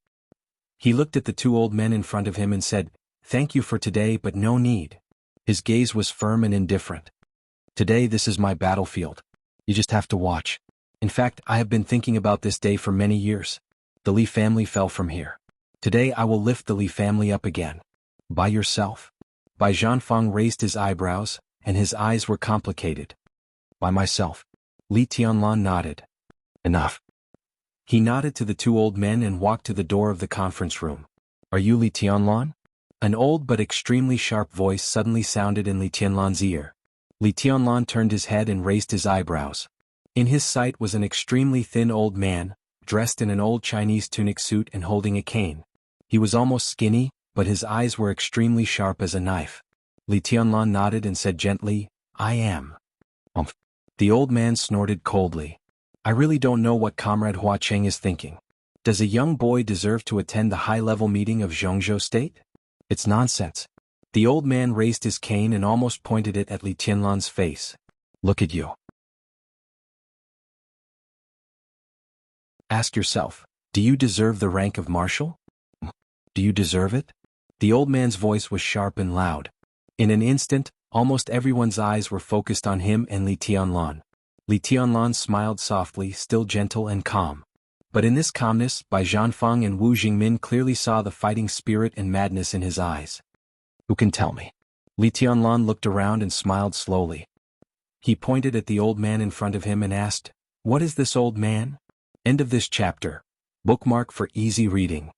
He looked at the two old men in front of him and said, thank you for today but no need. His gaze was firm and indifferent. Today this is my battlefield. You just have to watch. In fact, I have been thinking about this day for many years. The Li family fell from here. Today I will lift the Li family up again. By yourself? Bai Zhanfang raised his eyebrows, and his eyes were complicated. By myself. Li Tianlan nodded. Enough. He nodded to the two old men and walked to the door of the conference room. Are you Li Tianlan? An old but extremely sharp voice suddenly sounded in Li Tianlan's ear. Li Tianlan turned his head and raised his eyebrows. In his sight was an extremely thin old man, dressed in an old Chinese tunic suit and holding a cane. He was almost skinny, but his eyes were extremely sharp as a knife. Li Tianlan nodded and said gently, I am. The old man snorted coldly. I really don't know what Comrade Hua Cheng is thinking. Does a young boy deserve to attend the high-level meeting of Zhongzhou state? It's nonsense. The old man raised his cane and almost pointed it at Li Tianlan's face. Look at you. Ask yourself, do you deserve the rank of marshal? Do you deserve it? The old man's voice was sharp and loud. In an instant, almost everyone's eyes were focused on him and Li Tianlan. Li Tianlan smiled softly, still gentle and calm. But in this calmness, Bai Zhanfang and Wu Jingmin clearly saw the fighting spirit and madness in his eyes. Who can tell me? Li Tianlan looked around and smiled slowly. He pointed at the old man in front of him and asked, what is this old man? End of this chapter. Bookmark for easy reading.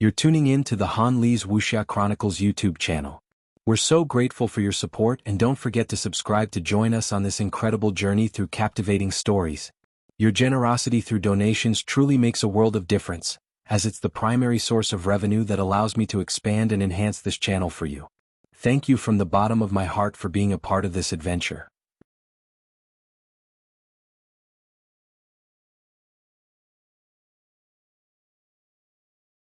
You're tuning in to the Han Li's Wuxia Chronicles YouTube channel. We're so grateful for your support and don't forget to subscribe to join us on this incredible journey through captivating stories. Your generosity through donations truly makes a world of difference, as it's the primary source of revenue that allows me to expand and enhance this channel for you. Thank you from the bottom of my heart for being a part of this adventure.